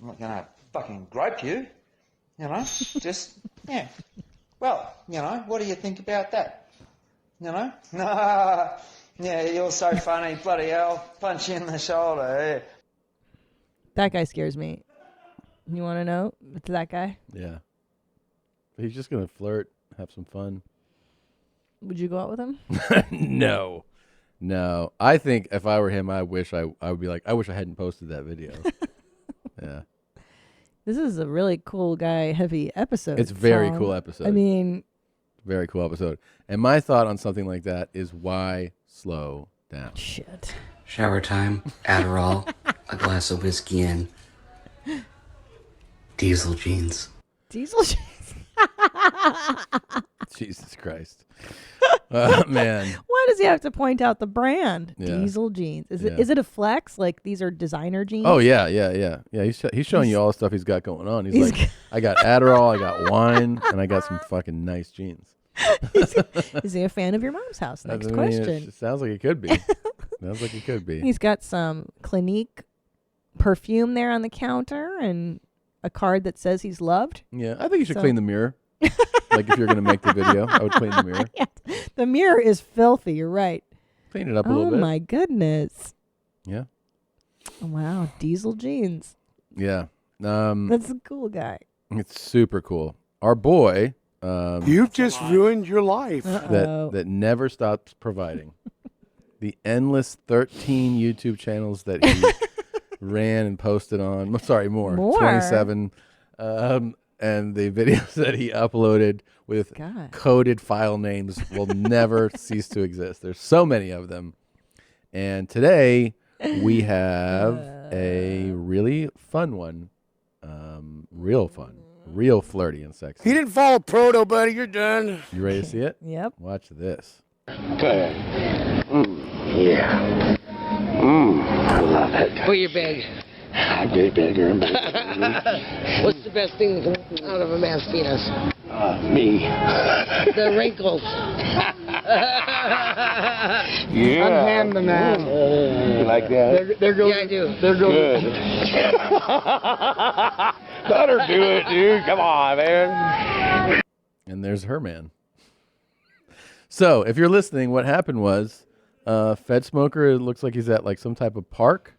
I'm not gonna fucking grope you. You know, just yeah. Well, you know, what do you think about that? You know, yeah, you're so funny, bloody hell, punch you in the shoulder. Yeah. That guy scares me. You want to know? It's that guy. Yeah. He's just going to flirt, have some fun. Would you go out with him? No. I think if I were him, I would be like, I wish I hadn't posted that video. Yeah. This is a really cool guy heavy episode. It's a very cool episode. I mean, very cool episode. And my thought on something like that is why slow down? Shit. Shower time, Adderall, a glass of whiskey, and diesel jeans. Diesel jeans. Jesus Christ. Man. Why does he have to point out the brand? Yeah. Diesel jeans. Is it a flex? Like these are designer jeans? Oh yeah. He's showing you all the stuff he's got going on. He's like, I got Adderall, I got wine, and I got some fucking nice jeans. Is he a fan of your mom's house? Next I mean, question. It sounds like it could be. Sounds like it could be. He's got some Clinique perfume there on the counter and a card that says he's loved. Yeah, I think you should clean the mirror. Like if you're going to make the video, I would clean the mirror. Yeah. The mirror is filthy. You're right. Clean it up a little bit. Oh my goodness. Yeah. Wow, diesel jeans. Yeah. That's a cool guy. It's super cool. Our boy. You've just ruined your life. That never stops providing. The endless 13 YouTube channels that he ran and posted on. Sorry, more. 27. And the videos that he uploaded with coded file names will never cease to exist. There's so many of them. And today we have a really fun one. Real fun. Real flirty and sexy. He didn't follow proto, buddy. You're done. You ready to see it? Yep. Watch this. Okay. Yeah. I love it. Well, you're big. I get bigger and bigger. What's the best thing that comes out of a man's penis? Me. The wrinkles. Yeah. Unhand the man. You like that? There goes. Yeah, I do. There goes. Good. Let her do it, dude. Come on, man. And there's her man. So, if you're listening, what happened was Fedsmoker, it looks like he's at like some type of park,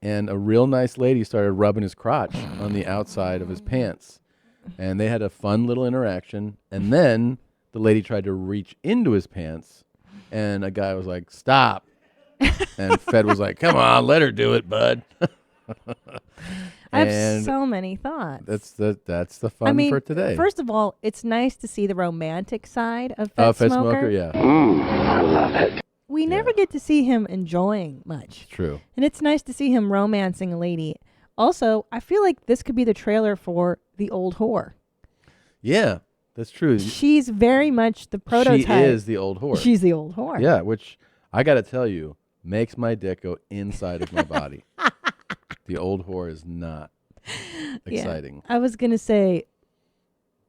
and a real nice lady started rubbing his crotch on the outside of his pants. And they had a fun little interaction. And then the lady tried to reach into his pants, and a guy was like, "Stop." And Fed was like, "Come on, let her do it, bud." I have so many thoughts. That's the fun for today. First of all, it's nice to see the romantic side of Fedsmoker. Yeah. I love it. We never get to see him enjoying much. True. And it's nice to see him romancing a lady. Also, I feel like this could be the trailer for The Old Whore. Yeah, that's true. She's very much the prototype. She is the old whore. She's the old whore. Yeah, which I got to tell you, makes my dick go inside of my body. The old whore is not exciting. Yeah. I was going to say,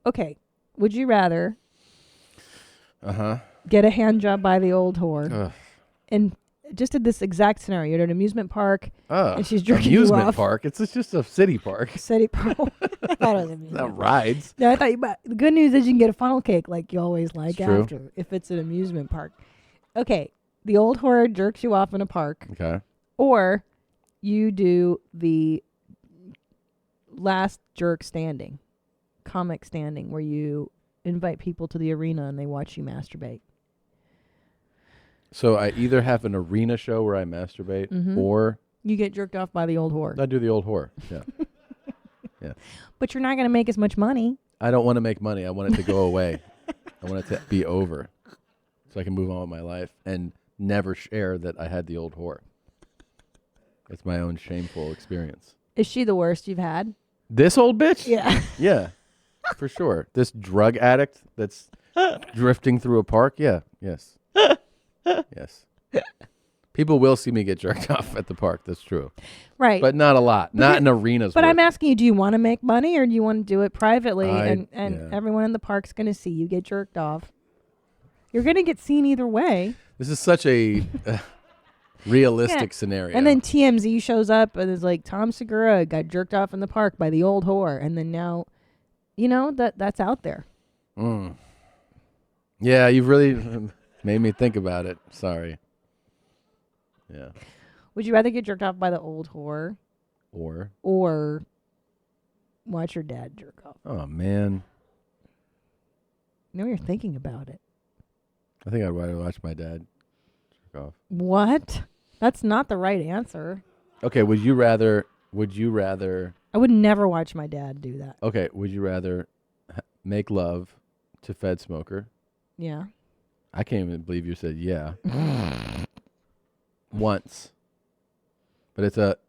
okay, would you rather get a hand job by the old whore and just in this exact scenario, you're at an amusement park and she's jerking you off. Amusement park? It's just a city park. City park. I thought it was amusement not rides. No, I thought but the good news is you can get a funnel cake like you always like It's after true. if it's an amusement park. Okay, the old whore jerks you off in a park. Okay. Or you do the last jerk standing, comic standing, where you invite people to the arena and they watch you masturbate. So I either have an arena show where I masturbate, Mhm. or You get jerked off by the old whore. I do the old whore. Yeah. Yeah. But you're not going to make as much money. I don't want to make money. I want it to go away. I want it to be over so I can move on with my life and never share that I had the old whore. It's my own shameful experience. Is she the worst you've had? This old bitch? Yeah. Yeah, for sure. This drug addict that's drifting through a park? Yeah, yes. Yes. People will see me get jerked off at the park. That's true. Right. But not a lot. Not in arenas. But worth. I'm asking you, do you want to make money or do you want to do it privately and yeah. everyone in the park's going to see you get jerked off? You're going to get seen either way. This is such a realistic scenario. And then TMZ shows up and is like, Tom Segura got jerked off in the park by the old whore. And then now, that's out there. Mm. Yeah, you've really made me think about it. Sorry. Yeah. Would you rather get jerked off by the old whore? Or watch your dad jerk off? Oh, man. No, you're thinking about it. I think I'd rather watch my dad jerk off. What? That's not the right answer. Okay, would you rather... I would never watch my dad do that. Okay, would you rather make love to Fedsmoker? Yeah. I can't even believe you said yeah. Once. But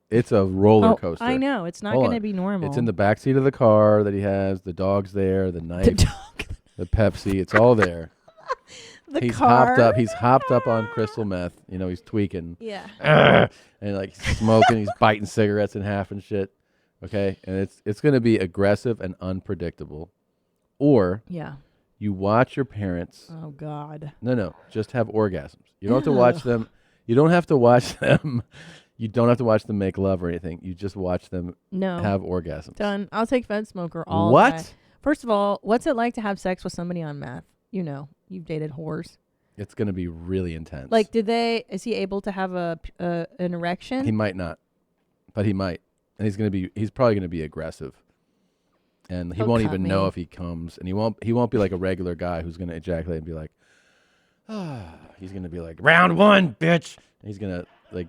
it's a roller coaster. I know. It's not going to be normal. It's in the backseat of the car that he has. The dog's there. The knife. The Pepsi. It's all there. He's hopped up on crystal meth. He's tweaking. Yeah. And like smoking. He's biting cigarettes in half and shit. Okay? And it's going to be aggressive and unpredictable. Or you watch your parents. Oh, God. No. Just have orgasms. You don't have to watch them. You don't have to watch them. You don't have to watch them make love or anything. You just watch them have orgasms. Done. I'll take Fedsmoker all What? day. First of all, what's it like to have sex with somebody on meth? You've dated whores. It's going to be really intense. Like, is he able to have an erection? He might not, but he might. And he's probably going to be aggressive. And he won't even know if he comes. And he won't be like a regular guy who's going to ejaculate and be like, he's going to be like, round one, bitch. And he's going to like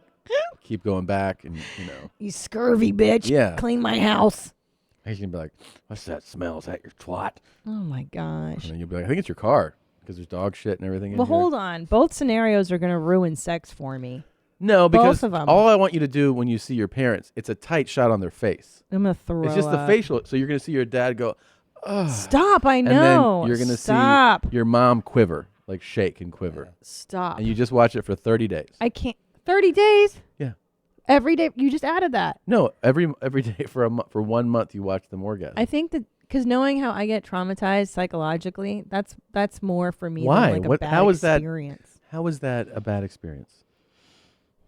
keep going back and, You scurvy bitch. Yeah. Clean my house. He's going to be like, what's that smell? Is that your twat? Oh, my gosh. And then you'll be like, I think it's your car because there's dog shit and everything in Well, here. hold on. Both scenarios are going to ruin sex for me. No, because Both of them. all I want you to do when you see your parents, it's a tight shot on their face. I'm going to throw It's just the up. facial. So you're going to see your dad go, ugh. Stop, I know. And then you're going to Stop. see your mom quiver, like shake and quiver. Stop. And you just watch it for 30 days. I can't. 30 days? Yeah. Every day? You just added that. No, every day for 1 month you watch them orgasm. I think that because knowing how I get traumatized psychologically, that's more for me Why? than like a bad experience. How is that a bad experience?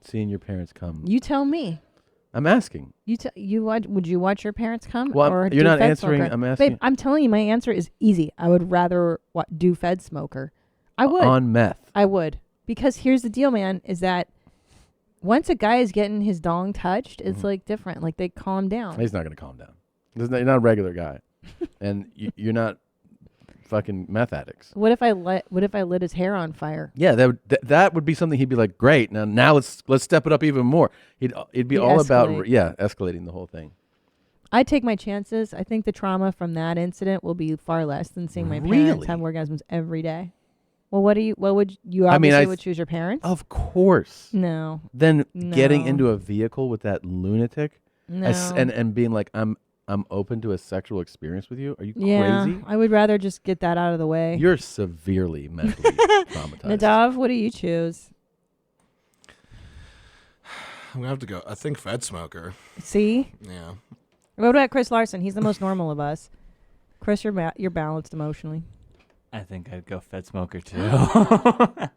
Seeing your parents come. You tell me. I'm asking. Would you watch your parents come? Well, or you're do not Fedsmoker? answering. I'm asking. Babe, I'm telling you, my answer is easy. I would rather do Fedsmoker. I would. On meth. I would. Because here's the deal, man, is that once a guy is getting his dong touched, it's like different. Like they calm down. He's not going to calm down. You're not a regular guy. And you're not fucking meth addicts. What if I lit his hair on fire? Yeah, that would be something he'd be like, great. Now let's step it up even more. It'd be all about escalating the whole thing. I take my chances. I think the trauma from that incident will be far less than seeing my parents have orgasms every day. Well, what would you obviously would choose your parents? Of course. No. Then getting into a vehicle with that lunatic No. and being like, I'm open to a sexual experience with you. Are you Yeah, crazy? I would rather just get that out of the way. You're severely mentally traumatized. Nadav, what do you choose? I'm going to have to go. I think Fedsmoker. See? Yeah. What about Chris Larson? He's the most normal of us. Chris, you're balanced emotionally. I think I'd go Fedsmoker too.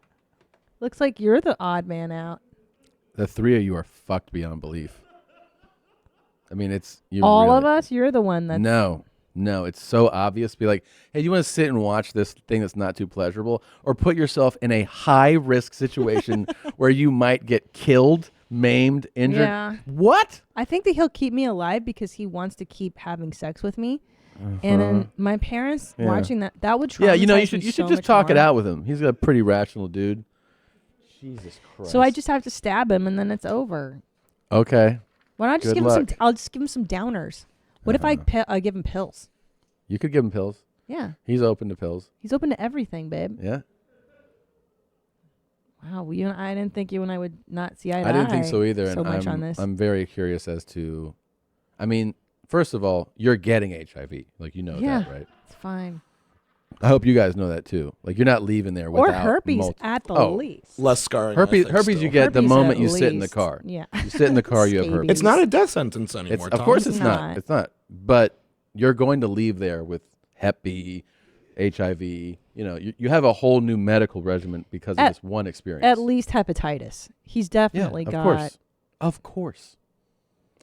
Looks like you're the odd man out. The three of you are fucked beyond belief. I mean, all of us. You're the one that's no. It's so obvious. Be like, hey, do you want to sit and watch this thing that's not too pleasurable, or put yourself in a high risk situation where you might get killed, maimed, injured? Yeah. What? I think that he'll keep me alive because he wants to keep having sex with me. And then my parents watching that would traumatize you me should so just much talk it more. out with him. He's a pretty rational dude. Jesus Christ. So I just have to stab him and then it's over. Okay. Why not just Good give luck. him some? I'll just give him some downers. What if I give him pills? You could give him pills. Yeah. He's open to pills. He's open to everything, babe. Yeah. Wow. I didn't think you and I would not see eye to eye. I didn't think so either. So and much on this. I'm very curious as to, I mean, first of all, you're getting HIV. Like, you know that, right? It's fine. I hope you guys know that too. Like, you're not leaving there without Or herpes at the least. Less scarring. Herpes I think, you get the Herpes moment at you sit in the least. car. Yeah. You sit in the car, you have herpes. It's not a death sentence anymore. Of course it's not. It's not. But you're going to leave there with Hep B, HIV. You know, you have a whole new medical regimen because of this one experience. At least hepatitis. He's definitely of got. course. Of course.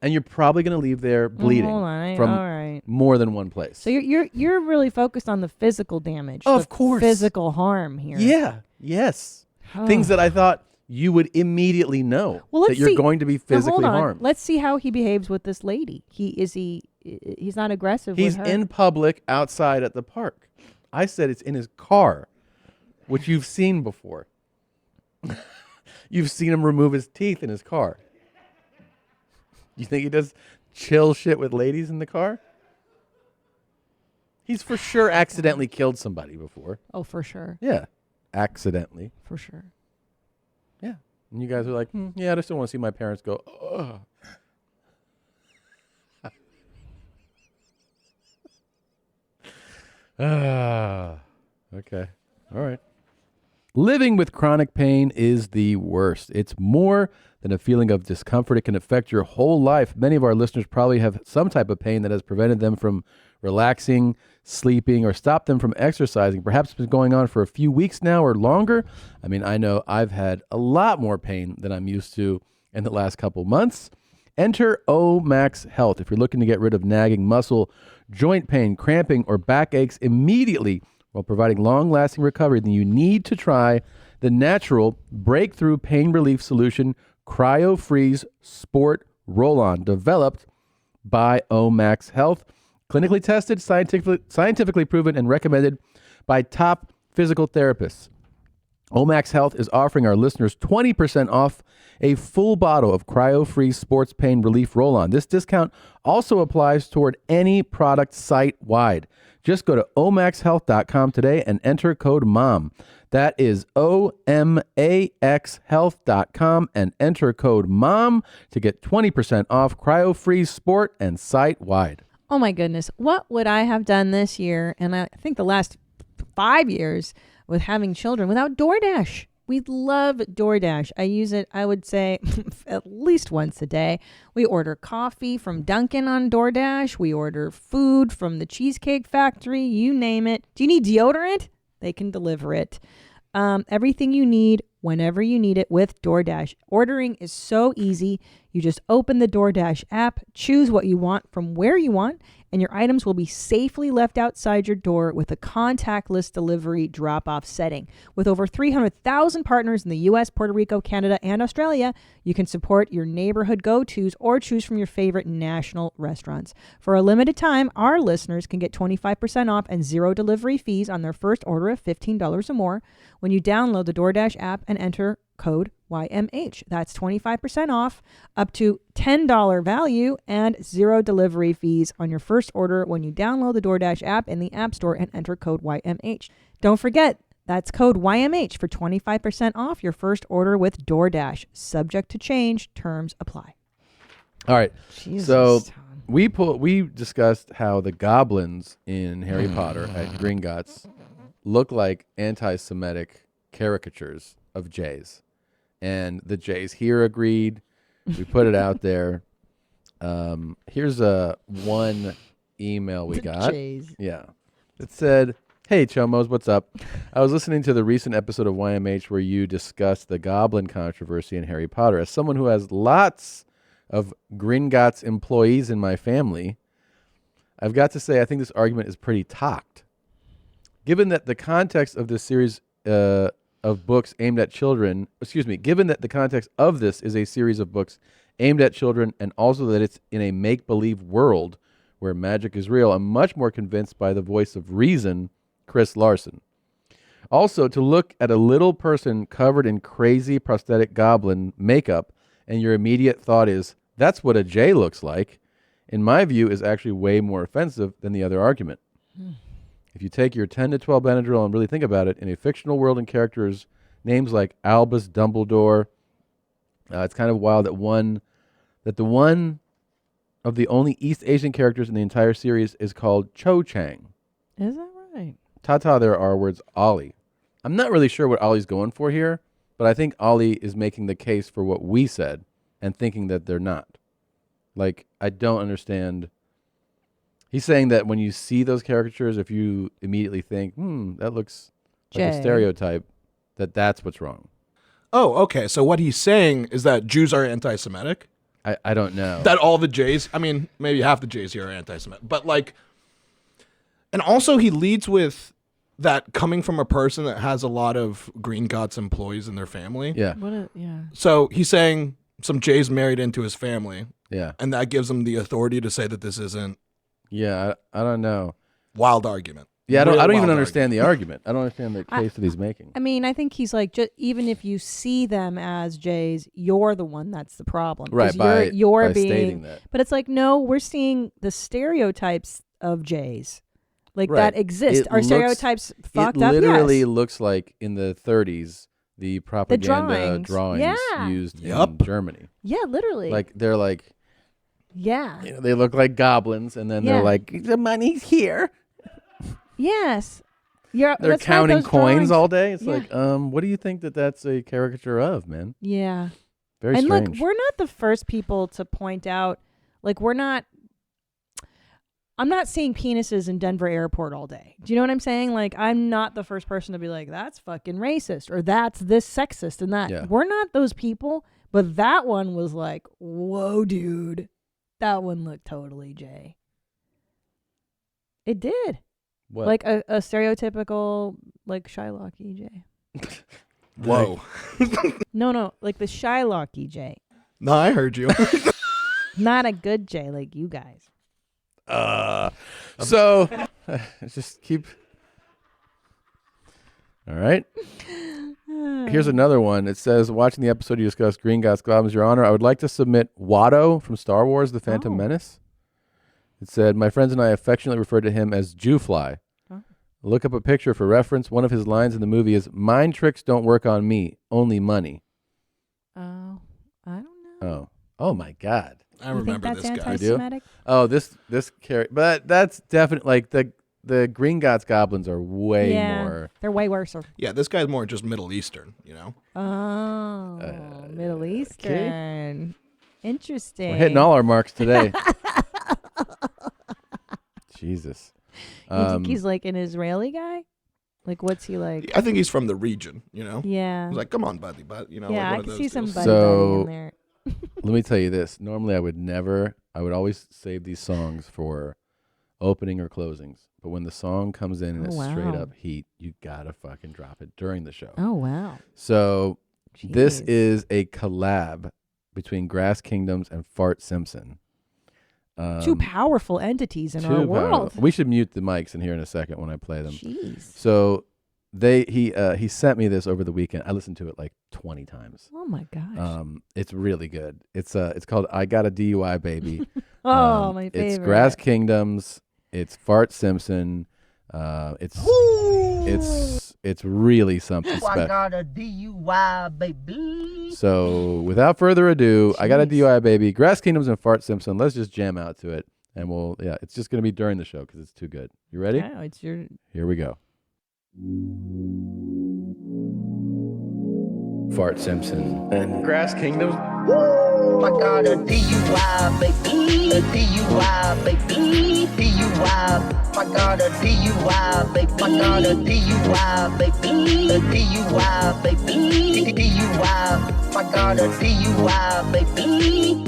And you're probably going to leave there bleeding hold on. from All right. more than one place. So you're really focused on the physical damage. Of the course. Physical harm here. Yeah. Yes. Things that I thought you would immediately know that you're going to be physically harmed. Let's see how he behaves with this lady. He's not aggressive He's with her. in public outside at the park. I said it's in his car, which you've seen before. You've seen him remove his teeth in his car. You think he does chill shit with ladies in the car? He's for sure accidentally killed somebody before. Oh, for sure. Yeah. Accidentally. For sure. Yeah. And you guys are like, yeah, I just don't want to see my parents go, ugh. Okay. All right. Living with chronic pain is the worst. It's more than a feeling of discomfort. It can affect your whole life. Many of our listeners probably have some type of pain that has prevented them from relaxing, sleeping, or stopped them from exercising. Perhaps it's been going on for a few weeks now or longer. I mean, I know I've had a lot more pain than I'm used to in the last couple months. Enter Omax Health if you're looking to get rid of nagging muscle, joint pain, cramping, or backaches immediately while providing long-lasting recovery. Then you need to try the natural breakthrough pain relief solution, Cryo Freeze Sport Roll-On, developed by Omax Health. Clinically tested, scientifically proven, and recommended by top physical therapists. Omax Health is offering our listeners 20% off a full bottle of Cryo Freeze Sports Pain Relief Roll-On. This discount also applies toward any product site-wide. Just go to omaxhealth.com today and enter code MOM. That is omaxhealth.com and enter code MOM to get 20% off Cryo Freeze Sport and site-wide. Oh my goodness. What would I have done this year, and I think the last 5 years, with having children without DoorDash? We love DoorDash. I use it, I would say, at least once a day. We order coffee from Dunkin' on DoorDash. We order food from the Cheesecake Factory. You name it. Do you need deodorant? They can deliver it. Everything you need, whenever you need it with DoorDash. Ordering is so easy. You just open the DoorDash app, choose what you want from where you want, and your items will be safely left outside your door with a contactless delivery drop-off setting. With over 300,000 partners in the U.S., Puerto Rico, Canada, and Australia, you can support your neighborhood go-tos or choose from your favorite national restaurants. For a limited time, our listeners can get 25% off and zero delivery fees on their first order of $15 or more when you download the DoorDash app and enter code YMH. That's 25% off, up to $10 value, and zero delivery fees on your first order when you download the DoorDash app in the App Store and enter code YMH. Don't forget, that's code YMH for 25% off your first order with DoorDash. Subject to change. Terms apply. All right. Jesus, so Tom. we discussed how the goblins in Harry Potter at Gringotts look like anti-Semitic caricatures of Jays. And the Jays here agreed. We put it out there. Here's one email we got. Jays. Yeah. It said, "Hey, Chomos, what's up? I was listening to the recent episode of YMH where you discussed the goblin controversy in Harry Potter. As someone who has lots of Gringotts employees in my family, I've got to say I think this argument is pretty talked. Given that the context of this series of books aimed at children, given that the context of this is a series of books aimed at children and also that it's in a make-believe world where magic is real, I'm much more convinced by the voice of reason, Chris Larson. Also, to look at a little person covered in crazy prosthetic goblin makeup and your immediate thought is, that's what a J looks like, in my view, is actually way more offensive than the other argument. If you take your 10 to 12 Benadryl and really think about it, in a fictional world and characters, names like Albus Dumbledore, it's kind of wild that the one of the only East Asian characters in the entire series is called Cho Chang. Is that right? Tata, there are words Ollie. I'm not really sure what Ollie's going for here, but I think Ollie is making the case for what we said and thinking that they're not. Like, I don't understand. He's saying that when you see those caricatures, if you immediately think, that looks like a stereotype, that's what's wrong. Oh, okay. So what he's saying is that Jews are anti-Semitic? I don't know. That all the Jays, I mean, maybe half the Jays here are anti-Semitic. But like, and also he leads with that coming from a person that has a lot of Green Gods employees in their family. Yeah. So he's saying some Jays married into his family. Yeah. And that gives him the authority to say that this isn't. Yeah, I don't know. Wild argument. Yeah, I don't even understand the argument. I don't understand the case that he's making. I mean, I think he's like, even if you see them as Jays, you're the one that's the problem. Right, you're by being, stating that. But it's like, no, we're seeing the stereotypes of Jays. Like, that exist. Are stereotypes fucked up? It literally Yes. looks like in the 30s, the propaganda drawings used in Germany. Yeah, literally. Like, they're like, yeah. you know, they look like goblins, and then they're like, the money's here. Yes. They're counting coins all day. It's like, what do you think that's a caricature of, man? Yeah. Very and strange. look, we're not the first people to point out, like, I'm not seeing penises in Denver airport all day. Do you know what I'm saying? Like, I'm not the first person to be like, that's fucking racist or that's this sexist and that. Yeah. We're not those people, but that one was like, whoa, dude. That one looked totally Jay. It did. What? Like a stereotypical, like, Shylock EJ. Whoa. No, like the Shylock EJ. No, I heard you. Not a good J like you guys. So just keep. All right. Here's another one. It says, watching the episode you discussed, Green Gods, Goblins, Your Honor, I would like to submit Watto from Star Wars, The Phantom Menace. It said, my friends and I affectionately refer to him as Jewfly. Look up a picture for reference. One of his lines in the movie is, mind tricks don't work on me, only money. Oh, I don't know. Oh my God. I remember this guy. You do? Oh, this character, but that's definitely like the Green Gods goblins are way more. They're way worse. Yeah, this guy's more just Middle Eastern, you know? Oh, Middle Eastern. Interesting. We're hitting all our marks today. Jesus. You think he's like an Israeli guy? Like, what's he like? I think he's from the region, you know? Yeah. He's like, come on, buddy, but you know, yeah, like I one can of see those some deals. buddy in there. Let me tell you this. Normally I would always save these songs for opening or closings. But when the song comes in and it's straight up heat, you gotta fucking drop it during the show. Oh, wow. So this is a collab between Grass Kingdoms and Fart Simpson. Two powerful entities in our world. We should mute the mics in here in a second when I play them. Jeez. So he sent me this over the weekend. I listened to it like 20 times. Oh my gosh. It's really good. It's called I Got a DUI Baby. My favorite. It's Grass Kingdoms. It's Fart Simpson. It's really something I special. got a DUI, baby. So without further ado, I Got a DUI Baby, Grass Kingdoms and Fart Simpson. Let's just jam out to it. And it's just going to be during the show because it's too good. You ready? Oh, it's your... Here we go. Fart Simpson and Grass Kingdoms. I got a DUI, baby. A DUI, baby. DUI. I got a DUI, baby. I got a DUI, baby. A DUI, baby. DUI. I got a DUI, baby.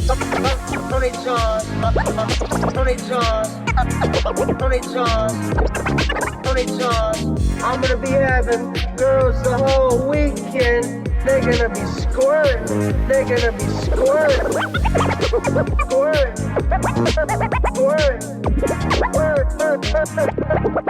Tony John. Tony John. Tony John. Tony John. I'm gonna be having girls the whole weekend. They're gonna be squirting. They're gonna be squirting. Squirting. Squirting.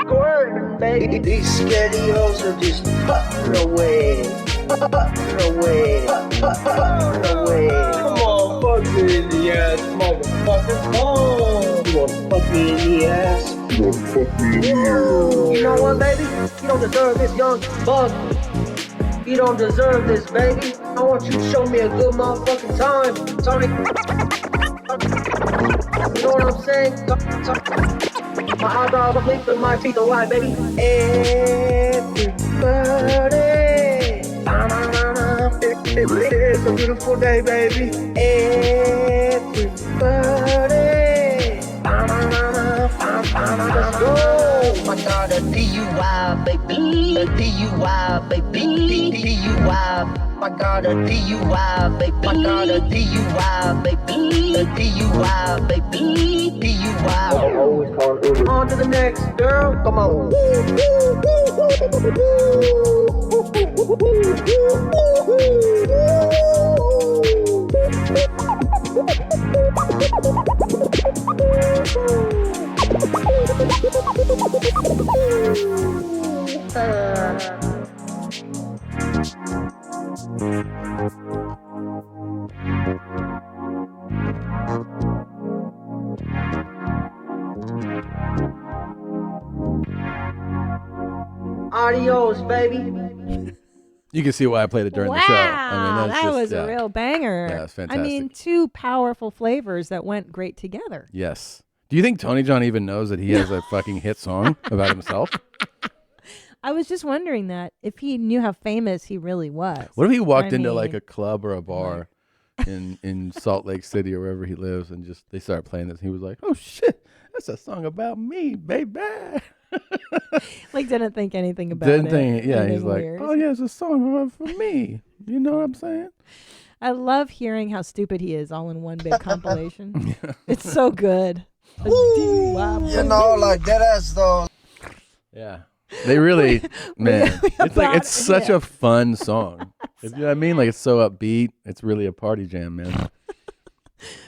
Squirting, baby. These scaredy hoes are just putting away. Putting away. Putting away. Come on, fuck this ass motherfucker. Come on. wanna fuck me in the ass? You wanna fuck me in the ass? You know what, baby? You don't deserve this, young bug. You don't deserve this, baby. I want you to show me a good motherfucking time. Sorry. You know what I'm saying? My eyebrows are bleak, but my feet are white, baby. Everybody. It's a beautiful day, baby. Everybody. Let's go. I got a DUI, baby. A DUI, baby. DUI. I got a DUI, baby. I got a DUI, baby. A DUI, baby. DUI. On to the next, girl. Come on. Adios, baby. You can see why I played it during the show. I mean, that was a real banger. Yeah, it's fantastic. I mean, two powerful flavors that went great together. Yes. Do you think Tony John even knows that he has a fucking hit song about himself? I was just wondering that if he knew how famous he really was. What if he walked into like a club or a bar in Salt Lake City or wherever he lives and just they started playing this and he was like, oh shit, that's a song about me, baby. Like didn't think anything about Didn't it. think, yeah, he's like, weird. oh yeah, it's a song for me. You know what I'm saying? I love hearing how stupid he is all in one big compilation. It's so good. You know, like that ass though. Yeah. They really, man, it's such a fun song. You know what I mean? Like it's so upbeat. It's really a party jam, man.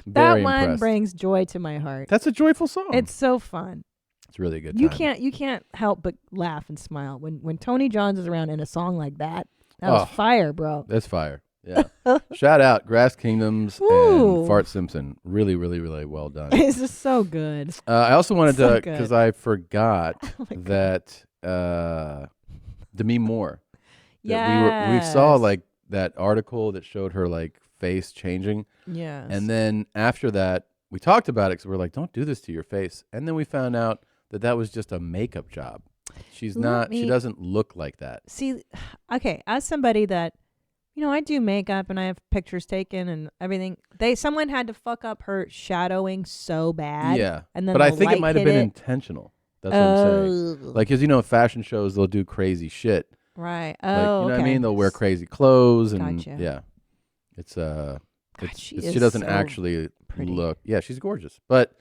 That one brings joy to my heart. That's a joyful song. It's so fun. It's really a good. You time. can't help but laugh and smile when Tony Johns is around in a song like that. That was fire, bro. That's fire. Yeah. Shout out Grass Kingdoms and Fart Simpson. Really, really, really well done. This is so good. I also wanted So to, because I forgot that Demi Moore. Yeah. We saw like that article that showed her like face changing. Yes. And then after that, we talked about it because we're like, don't do this to your face. And then we found out that was just a makeup job. She's not. She doesn't look like that. See, okay, as somebody that, I do makeup and I have pictures taken and everything. Someone had to fuck up her shadowing so bad. Yeah. And then but I think it might have been intentional. That's what I'm saying. Like, because fashion shows, they'll do crazy shit. Right. Like, you know what I mean? They'll wear crazy clothes and Gotcha. yeah. It's she doesn't so actually look. Yeah, she's gorgeous. But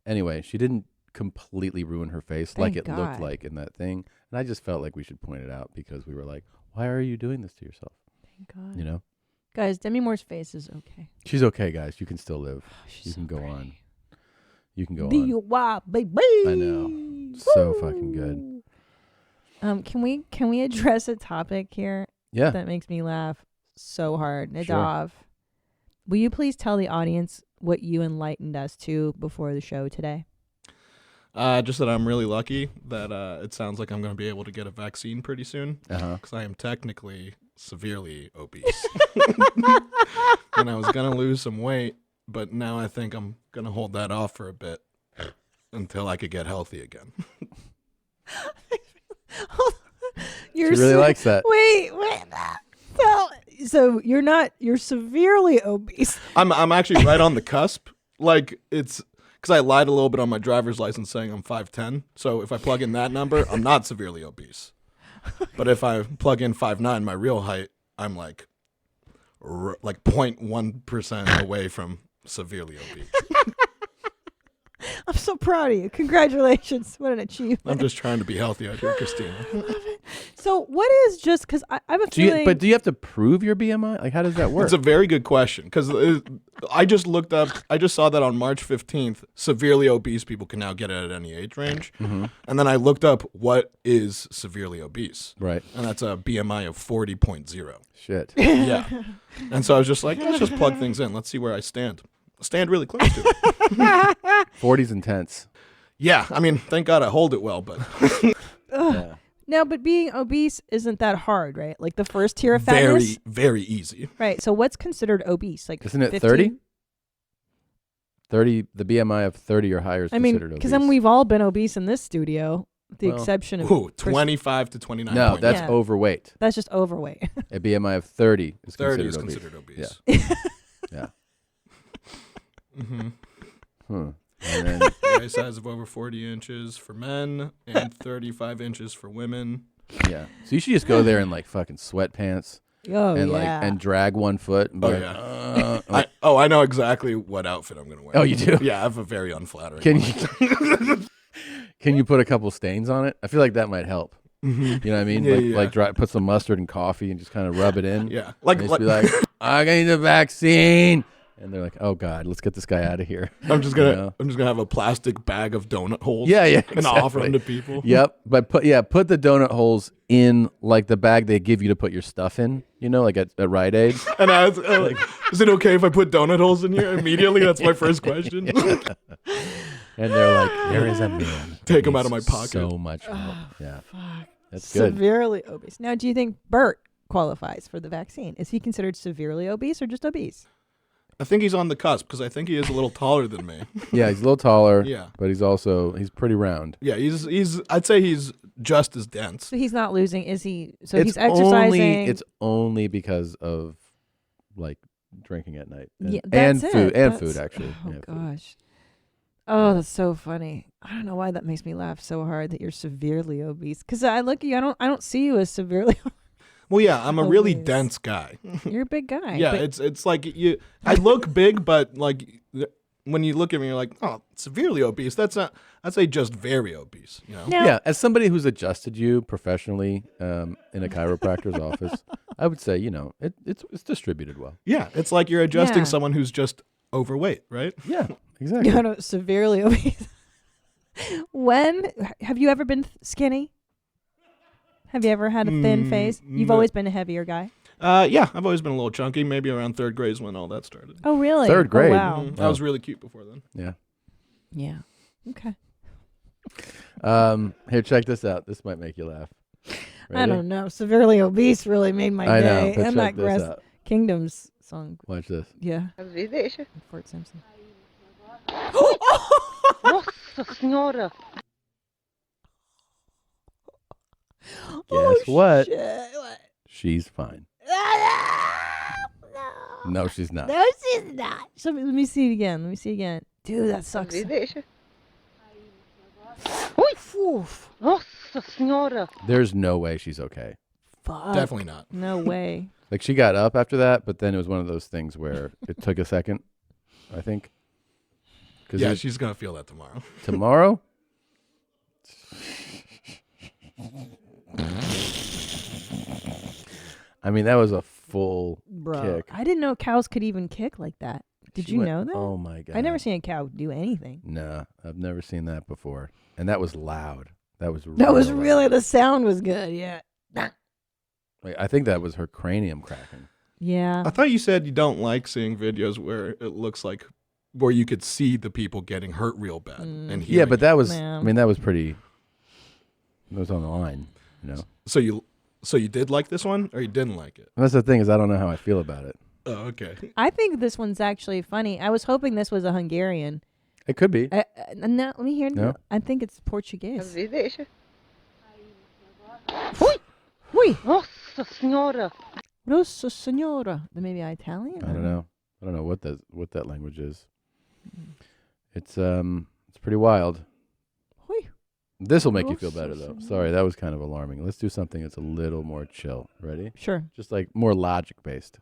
anyway, she didn't completely ruin her face like it looked like in that thing. And I just felt like we should point it out because we were like, why are you doing this to yourself? Thank God. You know? Guys, Demi Moore's face is okay. She's okay, guys. You can still live. You can go on. You can go on. DUI, baby. I know. So fucking good. Can we address a topic here? Yeah. That makes me laugh so hard. Nadav, will you please tell the audience what you enlightened us to before the show today? Just that I'm really lucky that it sounds like I'm going to be able to get a vaccine pretty soon because I am technically severely obese. And I was going to lose some weight, but now I think I'm going to hold that off for a bit until I could get healthy again. She really likes that. Wait. So you're severely obese. I'm actually right on the cusp. Like it's because I lied a little bit on my driver's license saying I'm 5'10". So if I plug in that number, I'm not severely obese. But if I plug in 5'9", my real height, I'm like 0.1% away from severely obese. I'm so proud of you. Congratulations. What an achievement. I'm just trying to be healthy out here, Christina. So what is just because I have a feeling. But do you have to prove your BMI? Like, how does that work? It's a very good question because I just looked up. I just saw that on March 15th, severely obese people can now get it at any age range. Mm-hmm. And then I looked up what is severely obese. Right. And that's a BMI of 40.0. Shit. Yeah. And so I was just like, let's just plug things in. Let's see where I stand. stand really close to it. 40's intense. Yeah, I mean, thank God I hold it well, but Yeah. No, but being obese isn't that hard, right? Like the first tier of fatness. very, very easy. Right. So what's considered obese? Like Isn't it 15? 30? 30, the BMI of 30 or higher is I mean, considered obese. because then we've all been obese in this studio, with the Well, exception of 25 to 29. No, that's Yeah. overweight. That's just overweight. A BMI of 30 is 30 considered is obese. considered obese. Yeah. Mm-hmm. Hmm. And then, Waist size of over 40 inches for men and 35 inches for women. yeah. So you should just go there in like fucking sweatpants. Oh, and yeah. and drag one foot. And be Oh, like, yeah. like, I know exactly what outfit I'm going to wear. Oh, you do? Yeah, I have a very unflattering Can one. can you put a couple stains on it? I feel like that might help. Mhm. You know what I mean? Yeah, like yeah. put some mustard and coffee and just kind of rub it in. Yeah. And just be like, I need the vaccine. And they're like, oh God, let's get this guy out of here. I'm just gonna You know? have a plastic bag of donut holes. Yeah, yeah, and offer them to exactly. people. Yep, but put the donut holes in like the bag they give you to put your stuff in. You know, like at Rite Aid. And I was like, is it okay if I put donut holes in here immediately? That's my first question. And they're like, there is a man. Take that them out of my needs pocket. So much help. Oh, Yeah, fuck. that's good. Severely obese. Now, do you think Bert qualifies for the vaccine? Is he considered severely obese or just obese? I think he's on the cusp because I think he is a little taller than me. Yeah, he's a little taller. Yeah. But he's pretty round. Yeah, he's I'd say he's just as dense. So he's not losing, is he? So It's he's exercising. It's only because of like drinking at night. And, Yeah, and that's food it. and That's- food actually. Oh Yeah, food. gosh. Oh, that's so funny. I don't know why that makes me laugh so hard that you're severely obese. Because I look at you, I don't see you as severely. Well, yeah, I'm a really Obese. dense guy. You're a big guy. Yeah, but it's like you. I look big, but like when you look at me, you're like, oh, severely obese. That's not. I'd say just very obese. You know. Yeah, as somebody who's adjusted you professionally in a chiropractor's office, I would say it's distributed well. Yeah, it's like you're adjusting Yeah. someone who's just overweight, right? Yeah, exactly. No, severely obese. When have you ever been skinny? Have you ever had a thin phase? You've no. always been a heavier guy. Yeah, I've always been a little chunky. Maybe around third grade is when all that started. Oh, really? Third grade? Oh, wow. Mhm. I was really cute before then. Yeah. Yeah. Okay. Here, check this out. This might make you laugh. I Ready? don't know. Severely obese really made my I know, day. but And check that this Grass out. Kingdom's song. Watch this. Yeah. Veja. Fort Simpson. Nossa senhora. Guess what? Shit. What? She's fine. No, she's not. No, she's not. So let me see it again. Let me see it again. Dude, that sucks. Veja. Ui. Nossa senhora. There's no way she's okay. Fuck. Definitely not. No way. Like she got up after that, but then it was one of those things where it took a second, I think. Yeah, she's gonna feel that tomorrow. Tomorrow? I mean, that was a full Bro, kick. I didn't know cows could even kick like that. Did She you went- know that? Oh my god! I never seen a cow do anything. No, I've never seen that before, and that was loud. That was That was real really loud. the sound was good. Yeah. Wait, I think that was her cranium cracking. Yeah. I thought you said you don't like seeing videos where it looks like where you could see the people getting hurt real bad and Yeah, but that was. Yeah. I mean, that was pretty. It was on the line, you know. So you did like this one, or you didn't like it? And that's the thing is, I don't know how I feel about it. Oh, okay. I think this one's actually funny. I was hoping this was a Hungarian. It could be. No, let me hear. No? I think it's Portuguese. Veja. Ui. Nossa senhora. Rosso Signora. Maybe Italian? I don't know. I don't know what that language is. It's pretty wild. Hui. This will make you feel better though. Sorry, that was kind of alarming. Let's do something that's a little more chill. Ready? Sure. Just like more logic based.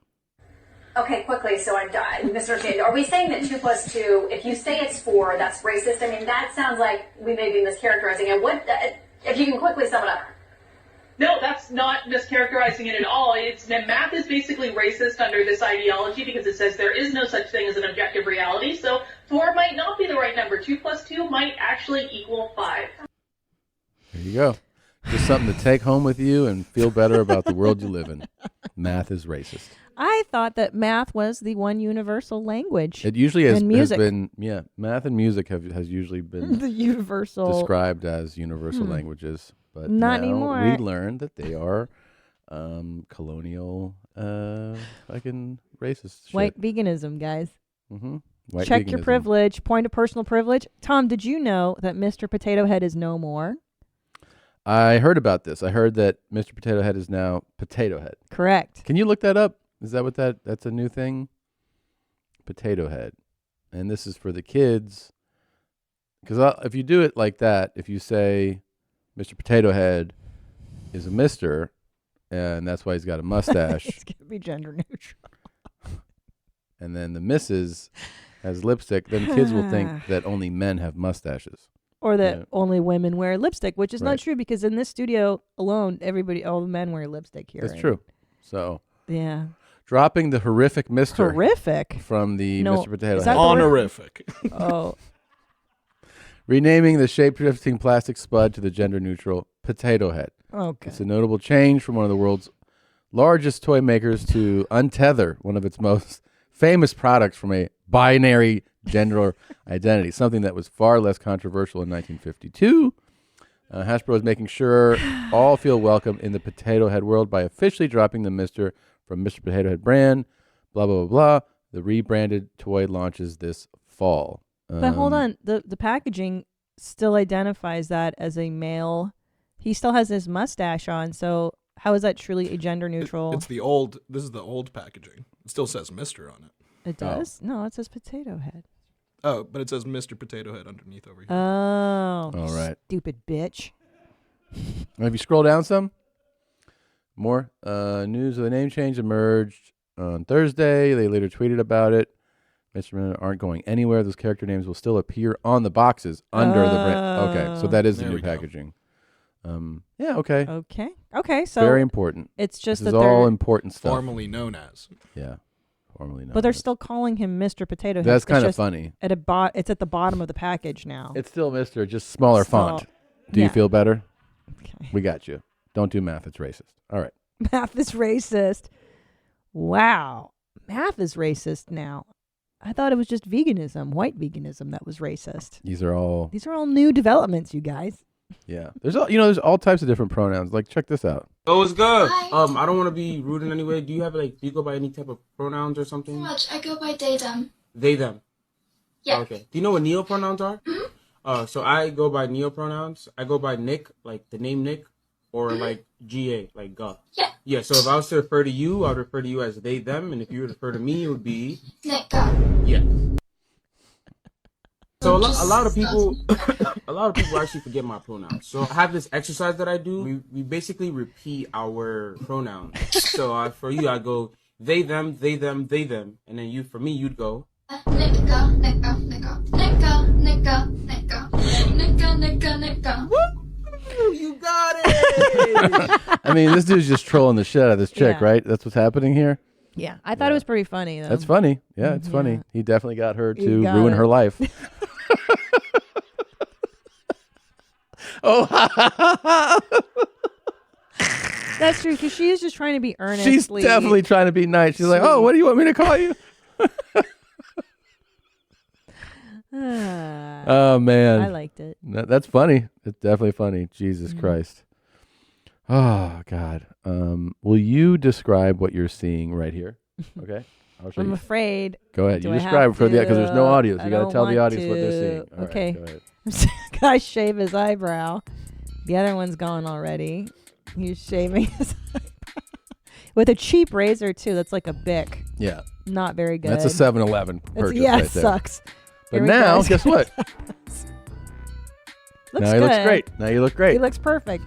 Okay, quickly, so I'm misunderstanding. Are we saying that 2 + 2, if you say it's 4, that's racist? I mean, that sounds like we may be mischaracterizing it. What, if you can quickly sum it up? No, that's not mischaracterizing it at all. Math is basically racist under this ideology because it says there is no such thing as an objective reality. So 4 might not be the right number. 2 + 2 might actually equal 5. There you go. Just something to take home with you and feel better about the world you live in. Math is racist. I thought that math was the one universal language. It usually has music. been, math and music has usually been the universal described as universal languages. But Not now anymore. we learned that they are colonial, fucking racist shit. White veganism, guys. Mm-hmm. Check your privilege. Point of personal privilege. Tom, did you know that Mr. Potato Head is no more? I heard about this. I heard that Mr. Potato Head is now Potato Head. Correct. Can you look that up? Is that what that's a new thing? Potato Head. And this is for the kids. Because if you do it like that, if you say Mr. Potato Head is a Mr., and that's why he's got a mustache. It's going to be gender neutral. And then the Mrs. has lipstick, then kids will think that only men have mustaches. Or that only women wear lipstick, which is Right. not true because in this studio alone, all the men wear lipstick here. That's true. So, yeah. Dropping the horrific Mr. Horrific? From the No, Mr. Potato is Head. that the word? Honorific. Oh. Renaming the shape-shifting plastic spud to the gender-neutral Potato Head. Okay. It's a notable change from one of the world's largest toy makers to untether one of its most famous products from a binary gender identity, something that was far less controversial in 1952. Hasbro is making sure all feel welcome in the Potato Head world by officially dropping the Mr. from Mr. Potato Head brand, blah, blah, blah, blah. The rebranded toy launches this fall. But hold on. The packaging still identifies that as a male. He still has his mustache on, so how is that truly a gender neutral? This is the old packaging. It still says Mr. on it. It does? No, it says Potato Head. Oh, but it says Mr. Potato Head underneath over here. Oh. All right. Stupid bitch. If you scroll down some, more news of the name change emerged on Thursday. They later tweeted about it. Mr. Men aren't going anywhere. Those character names will still appear on the boxes under the brand. Okay, so that is the There new we go. packaging. Yeah, okay. Okay, so very important. It's just this that is all they're important stuff. Formerly known as. Yeah, formerly known. But they're as. still calling him Mr. Potato Head. That's It's kind of just funny. It's at the bottom of the package now. It's still Mr. Just smaller font. Do you yeah. feel better? Okay. We got you. Don't do math. It's racist. All right. Math is racist. Wow. Math is racist now. I thought it was just veganism, white veganism, that was racist. These are all new developments, you guys. Yeah. There's all types of different pronouns. Like, check this out. Oh, it's good. I don't want to be rude in any way. Do you go by any type of pronouns or something? Much. I go by they, them. They, them. Yeah. Okay. Do you know what neopronouns are? So I go by neopronouns. I go by Nick, like the name Nick, or like GA, like Guh. Yeah. Yeah. So if I was to refer to you, I would refer to you as they, them, and if you were to refer to me, it would be Nick. Yeah. So a lot of people, actually forget my pronouns. So I have this exercise that I do. We basically repeat our pronouns. So for you, I go they, them, they, them, they, them, and then for me, you'd go. Nicka, nicka, nicka, nicka, nicka, nicka, nicka, nicka, nicka. Woo! You got it. I mean, this dude's just trolling the shit out of this chick, Yeah. right? That's what's happening here. Yeah, I thought it was pretty funny, though. That's funny. Yeah, it's funny. He definitely got her He to got ruin it. her life. Oh, That's true, because she is just trying to be earnest. she's definitely trying to be nice. She's like, oh, what do you want me to call you? Oh, man. I liked it. That's funny. It's definitely funny. Jesus Christ. Oh, God. Will you describe what you're seeing right here? Okay. I'll show I'm you. afraid. Go ahead. Do You I describe have it because there's no to? audio. So I you got to don't tell the want audience what they're to. seeing. All right, Okay. go ahead. Guy shave his eyebrow. The other one's gone already. He's shaving his eyebrow. With a cheap razor, too. That's like a Bic. Yeah. Not very good. That's a 7-Eleven purchase yeah, right it there. sucks. But Here he now, goes. guess what? Looks Now he looks good. great. Now you look great. He looks perfect.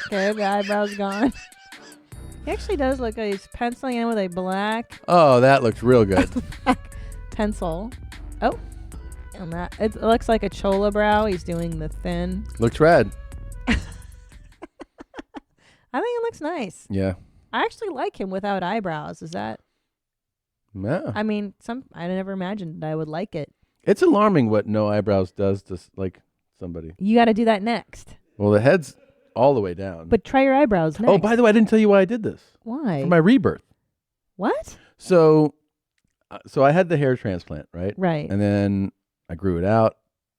Okay, the eyebrow's gone. He actually does look like he's penciling in with a black Oh, that looks real good. pencil. Oh, and that it looks like a chola brow. He's doing the thin. Looks rad. I think it looks nice. Yeah. I actually like him without eyebrows. Is that? Yeah. I mean, I never imagined that I would like it. It's alarming what no eyebrows does to like somebody. You got to do that next. Well, the head's all the way down. But try your eyebrows next. Oh, by the way, I didn't tell you why I did this. Why? For my rebirth. What? So I had the hair transplant, right? Right. And then I grew it out,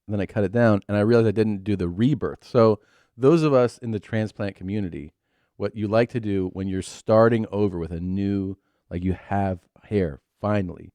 and then I cut it down, and I realized I didn't do the rebirth. So those of us in the transplant community, what you like to do when you're starting over with a new, like you have hair finally,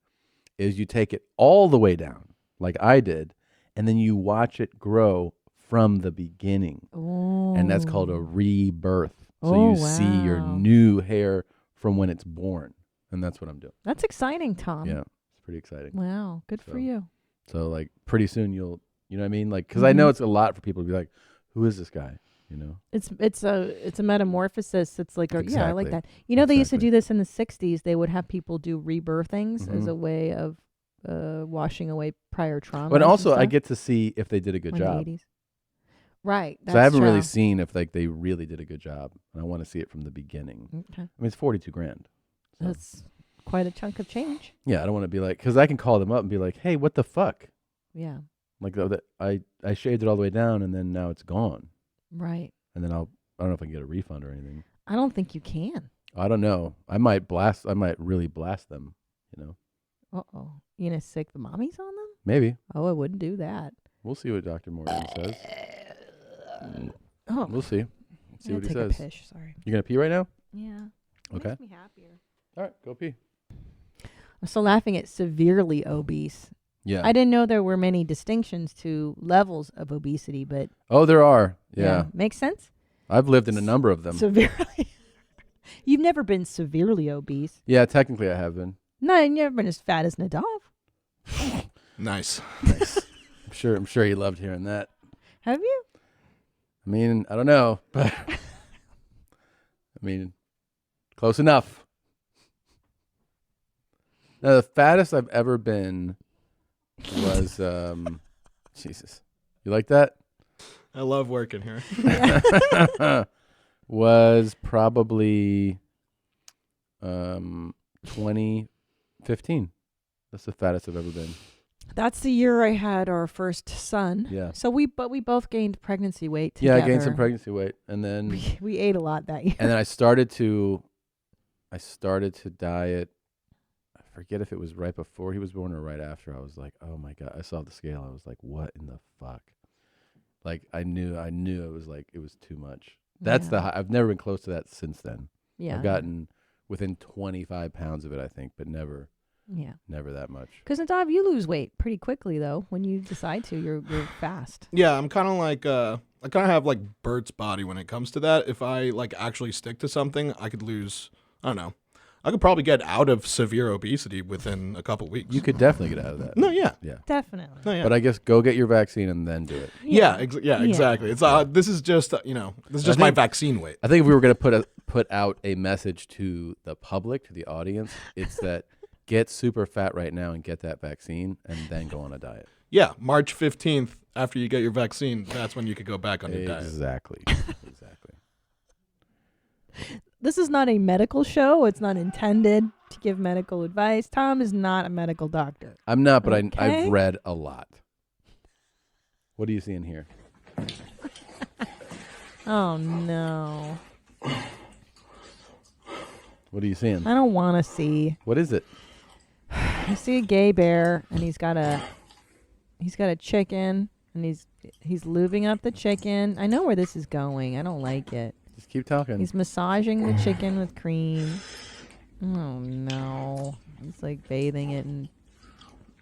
is you take it all the way down, like I did, and then you watch it grow from the beginning. Oh. And that's called a rebirth. So you see your new hair from when it's born. And that's what I'm doing. That's exciting, Tom. Yeah, it's pretty exciting. Wow, good for you. So like pretty soon you'll, you know what I mean? Like, because I know it's a lot for people to be like, who is this guy? You know? It's a metamorphosis. It's like, Exactly. yeah, I like that. You know, they used to do this in the 60s. They would have people do rebirthings as a way of washing away prior trauma. But also I get to see if they did a good job. 80s. Right. So I haven't really seen if like they really did a good job. And I want to see it from the beginning. Okay. I mean, it's $42,000. So. That's quite a chunk of change. Yeah, I don't want to be like, because I can call them up and be like, hey, what the fuck? Yeah. Like I shaved it all the way down and then now it's gone. Right. And then I don't know if I can get a refund or anything. I don't think you can. I don't know. I might really blast them, you know. Uh-oh. You gonna sick the mommies on them? Maybe. Oh, I wouldn't do that. We'll see what Dr. Morgan says. Oh. We'll see. See what he take says. A pish, sorry. You're gonna pee right now? Yeah. Okay. Makes me happier. All right, go pee. I'm still laughing at severely obese. Yeah. I didn't know there were many distinctions to levels of obesity, but Oh, there are. Yeah. Makes sense. I've lived in a number of them. Severely. You've never been severely obese. Yeah, technically I have been. No, you've never been as fat as Nadav. Nice. Nice. I'm sure he loved hearing that. Have you? I mean, I don't know, but I mean, close enough. Now, the fattest I've ever been was, Jesus. You like that? I love working here. Was probably 2015. That's the fattest I've ever been. That's the year I had our first son. Yeah. So we both gained pregnancy weight together. Yeah, I gained some pregnancy weight, and then we ate a lot that year. And then I started to diet. I forget if it was right before he was born or right after. I was like, oh my God. I saw the scale. I was like, what in the fuck? Like I knew it was like, it was too much. That's the high. I've never been close to that since then. Yeah. I've gotten within 25 pounds of it, I think, but never that much. Because Nadav, you lose weight pretty quickly though. When you decide to, you're fast. Yeah, I'm kind of like I kind of have like Bert's body when it comes to that. If I like actually stick to something, I could lose. I don't know. I could probably get out of severe obesity within a couple weeks. You could definitely get out of that. No, yeah. Definitely. No, yeah. But I guess go get your vaccine and then do it. Yeah, exactly. It's this is just this is just my vaccine weight. I think if we were going to put out a message to the public, to the audience, it's that get super fat right now and get that vaccine and then go on a diet. Yeah, March 15th after you get your vaccine, that's when you could go back on your diet. Exactly. This is not a medical show. It's not intended to give medical advice. Tom is not a medical doctor. I'm not, but Okay? I've read a lot. What do you see in here? Oh no. What are you seeing? I don't want to see. What is it? I see a gay bear, and he's got a chicken, and he's lubing up the chicken. I know where this is going. I don't like it. Just keep talking. He's massaging the chicken with cream. Oh no! He's like bathing it and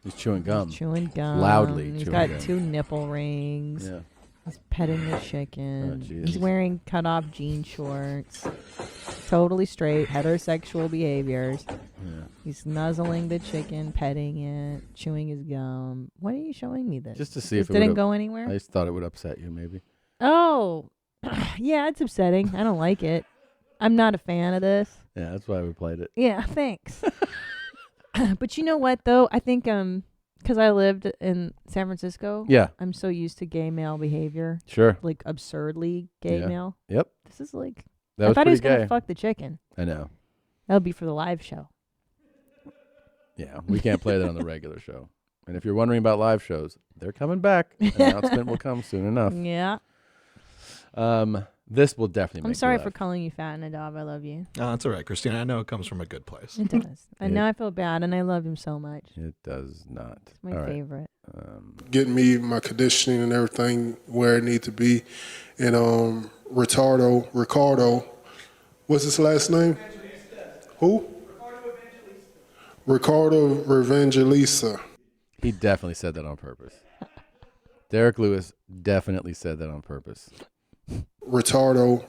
He's chewing gum. chewing gum. Loudly He's chewing got gum. 2 nipple rings. Yeah. He's petting the chicken. Oh, jeez. He's wearing cut-off jean shorts. Totally straight, heterosexual behaviors. Yeah. He's nuzzling the chicken, petting it, chewing his gum. Why are you showing me this? Just to see This if it didn't would've- go anywhere. I just thought it would upset you, maybe. Oh, yeah, it's upsetting. I don't like it. I'm not a fan of this. Yeah, that's why we played it. Yeah, thanks. But you know what, though? I think because I lived in San Francisco. Yeah. I'm so used to gay male behavior. Sure. Like absurdly gay Yeah. male. Yep. This is like. That I was thought he was pretty gonna gay. fuck the chicken. I know. That would be for the live show. Yeah, we can't play that on the regular show. And if you're wondering about live shows, they're coming back. Announcement will come soon enough. Yeah. This will definitely make I'm sorry you for laugh. calling you fat, Nadav. I love you. Oh, that's all right, Christina. I know it comes from a good place. It does. And now I feel bad, and I love him so much. It does not. It's my All right. favorite. Getting me my conditioning and everything where it needs to be. And Ricardo, what's his last name? Who? Ricardo Revangelista. He definitely said that on purpose. Derek Lewis definitely said that on purpose. Retardo.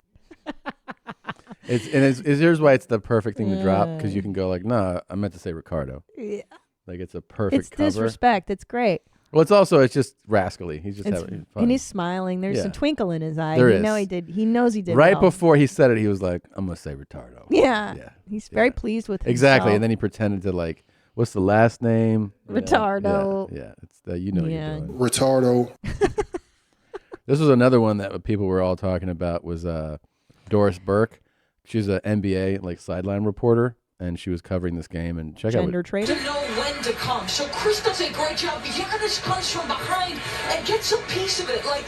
Here's why it's the perfect thing to drop, because you can go like, nah, I meant to say Ricardo. Yeah. Like it's a perfect It's cover. disrespect. It's great. Well, it's just rascally. He's just having fun. And he's smiling. There's some twinkle in his eye. There you is. know he knows he did Right well. before he said it, he was like, I'm going to say retardo. Yeah. He's very pleased with himself. Exactly. And then he pretended to like, what's the last name? Retardo. Yeah. It's you know what you're doing. Retardo. This was another one that people were all talking about was Doris Burke. She's an NBA like sideline reporter, and she was covering this game. And check Gender out trader. To know when to come. So Chris does a great job. Giannis comes from behind and gets a piece of it. Like,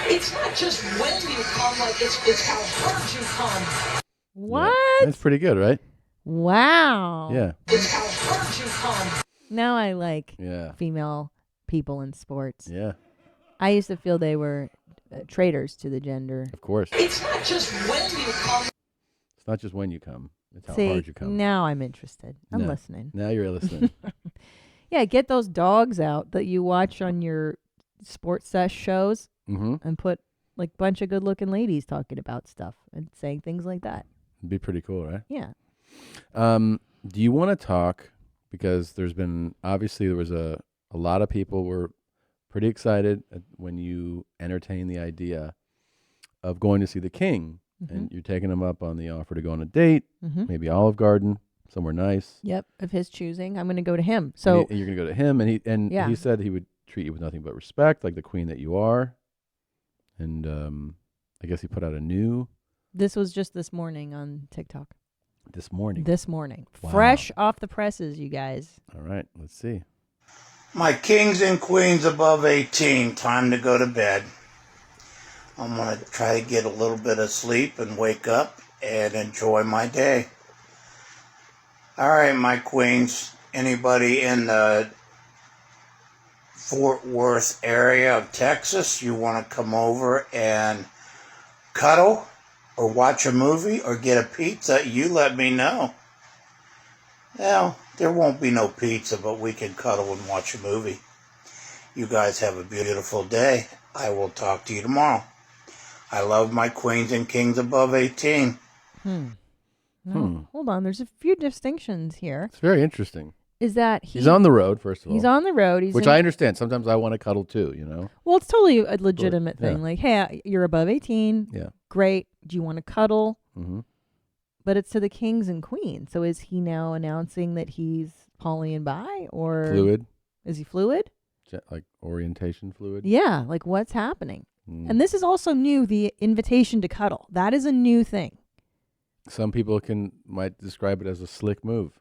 it's not just when you come, like it's how hard you come. What? That's pretty good, right? Wow. Yeah. It's how hard you come. Now I like Yeah. female people in sports. Yeah. I used to feel they were traitors to the gender. Of course. It's not just when you come. It's not just when you come. It's how See, hard you come. now I'm interested. I'm No. listening. Now you're listening. Yeah, get those dogs out that you watch on your sports sesh shows and put like a bunch of good-looking ladies talking about stuff and saying things like that. It'd be pretty cool, right? Yeah. Do you want to talk, because there was a lot of people were pretty excited when you entertained the idea of going to see the King, and you're taking him up on the offer to go on a date, maybe Olive Garden, somewhere nice. Yep, of his choosing. I'm going to go to him. So and you're going to go to him, and Yeah. he said he would treat you with nothing but respect, like the queen that you are. And I guess he put out a new this was just this morning on TikTok. this morning. This morning. Wow. Fresh off the presses, you guys. All right, let's see. My kings and queens above 18, time to go to bed. I'm going to try to get a little bit of sleep and wake up and enjoy my day. All right, my queens, anybody in the Fort Worth area of Texas, you want to come over and cuddle or watch a movie or get a pizza, you let me know. Well, there won't be no pizza, but we can cuddle and watch a movie. You guys have a beautiful day. I will talk to you tomorrow. I love my queens and kings above 18. No, hold on. There's a few distinctions here. It's very interesting. Is that He's on the road, first of all. He's on the road. He's which in- I understand. Sometimes I want to cuddle too, you know? Well, it's totally a legitimate Yeah. thing. Like, hey, you're above 18. Yeah. Great. Do you want to cuddle? Mm-hmm. But it's to the kings and queens. So is he now announcing that he's poly and bi, or Fluid. Is he fluid? Like orientation fluid? Yeah. Like, what's happening? Mm. And this is also new. The invitation to cuddle. That is a new thing. Some people might describe it as a slick move.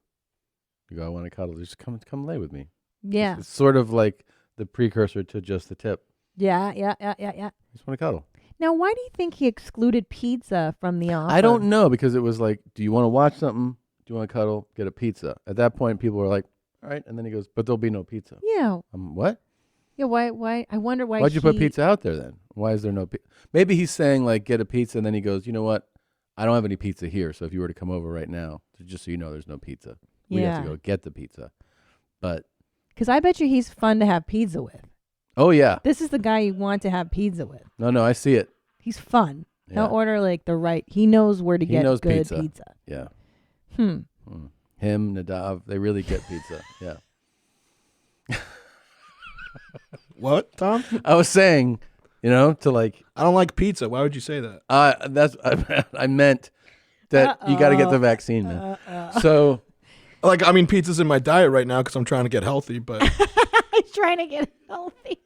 You go, I want to cuddle. Just come lay with me. Yeah. It's sort of like the precursor to just the tip. Yeah. Just want to cuddle. Now, why do you think he excluded pizza from the offer? I don't know, because it was like, do you want to watch something? Do you want to cuddle? Get a pizza. At that point, people were like, all right. And then he goes, but there'll be no pizza. Yeah. What? Yeah. Why? I wonder why. Why'd you put pizza out there then? Why is there no pizza? Maybe he's saying like, get a pizza. And then he goes, you know what? I don't have any pizza here. So if you were to come over right now, just so you know, there's no pizza. We have to Yeah. go get the pizza. But Because I bet you he's fun to have pizza with. oh yeah, This is the guy you want to have pizza with. no, I see it. He's fun. Yeah. He'll order like the right. He knows where to He get knows good pizza. Yeah. Hmm. Him, Nadav, they really get pizza. Yeah. What, Tom? I was saying, to like. I don't like pizza. Why would you say that? I meant that you got to get the vaccine, man. So, pizza's in my diet right now because I'm trying to get healthy, but He's trying to get healthy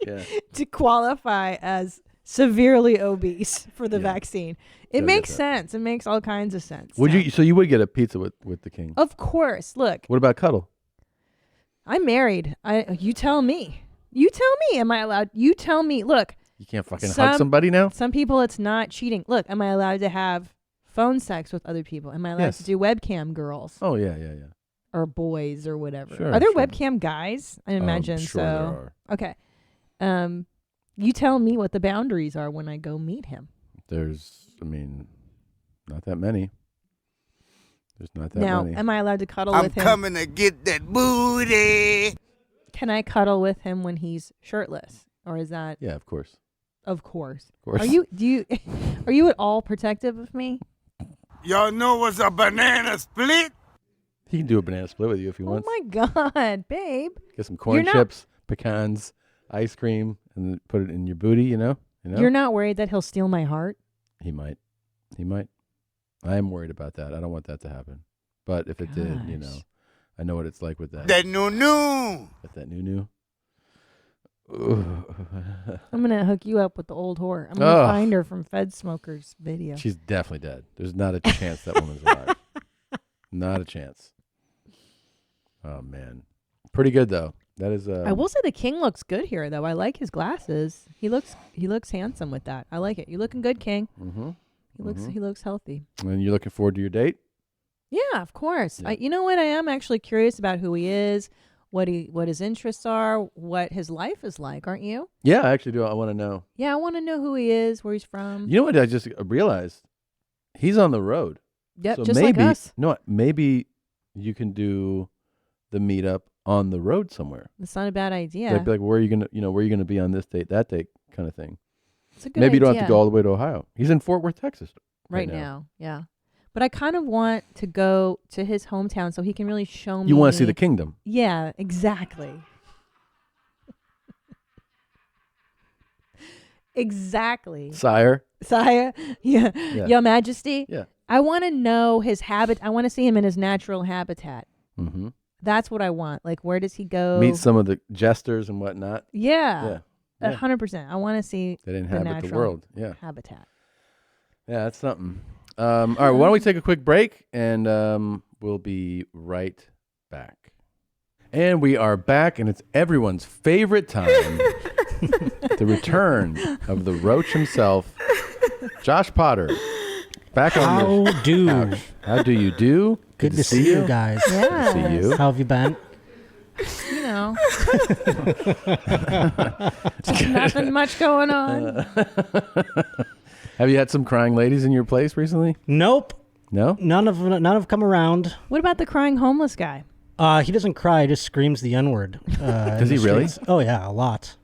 to qualify as severely obese for the vaccine. It So I makes get sense. It makes all kinds of sense. would you? So you would get a pizza with the king? Of course. Look, What about cuddle? I'm married. You tell me. You tell me. Am I allowed? You tell me. Look, You can't fucking hug somebody now? Some people, it's not cheating. Look, am I allowed to have phone sex with other people? Am I allowed to do webcam girls? Oh, yeah. Or boys or whatever. Sure, are there sure. webcam guys? I imagine sure so. there Okay. You tell me what the boundaries are when I go meet him. Not that many. There's not that Now, many. am I allowed to cuddle I'm with him? coming to get that booty. Can I cuddle with him when he's shirtless? Or is that... Yeah, of course. Of course. Of course. Are you at all protective of me? Y'all know what's a banana split? He can do a banana split with you if he Oh wants. my God, babe. Get some corn chips, pecans, ice cream, and then put it in your booty, you know? You're not worried that he'll steal my heart? He might. I am worried about that. I don't want that to happen. But if it did, I know what it's like with that. That new. With that new. I'm going to hook you up with the old whore. I'm going to find her from Fedsmoker's video. She's definitely dead. There's not a chance that woman's alive. Not a chance. Oh, man. Pretty good, though. That is. I will say the king looks good here, though. I like his glasses. He looks handsome with that. I like it. You're looking good, king. Mm-hmm. He looks healthy. And you're looking forward to your date? Yeah, of course. Yeah. You know what? I am actually curious about who he is, what his interests are, what his life is like. Aren't you? Yeah, I actually do. I want to know. Yeah, I want to know who he is, where he's from. You know what I just realized? He's on the road. Yep, so just maybe, like us. No, maybe you can do the meetup on the road somewhere. It's not a bad idea. Like where are you gonna be on this date, that date, kind of thing. It's a good Maybe you don't idea. have to go all the way to Ohio. He's in Fort Worth, Texas, right now. Yeah, but I kind of want to go to his hometown so he can really show me. You want to see the kingdom? Yeah, exactly. Exactly. Sire. Yeah. Your Majesty. Yeah. I want to know his habit. I want to see him in his natural habitat. Mm-hmm. That's what I want. Like, where does he go? Meet some of the jesters and whatnot. Yeah. Yeah. 100%. I want to see that the inhabit natural the world. Yeah. habitat. Yeah, that's something. All right, why don't we take a quick break and we'll be right back. And we are back, and it's everyone's favorite time. The return of the roach himself, Josh Potter. Back on the couch. How do you do? Good to see you guys. Yes. Good to see you. How have you been? You know. Nothing much going on. Have you had some crying ladies in your place recently? Nope. No? None have come around. What about the crying homeless guy? He doesn't cry. He just screams the N-word. Does he really? Oh, yeah, a lot.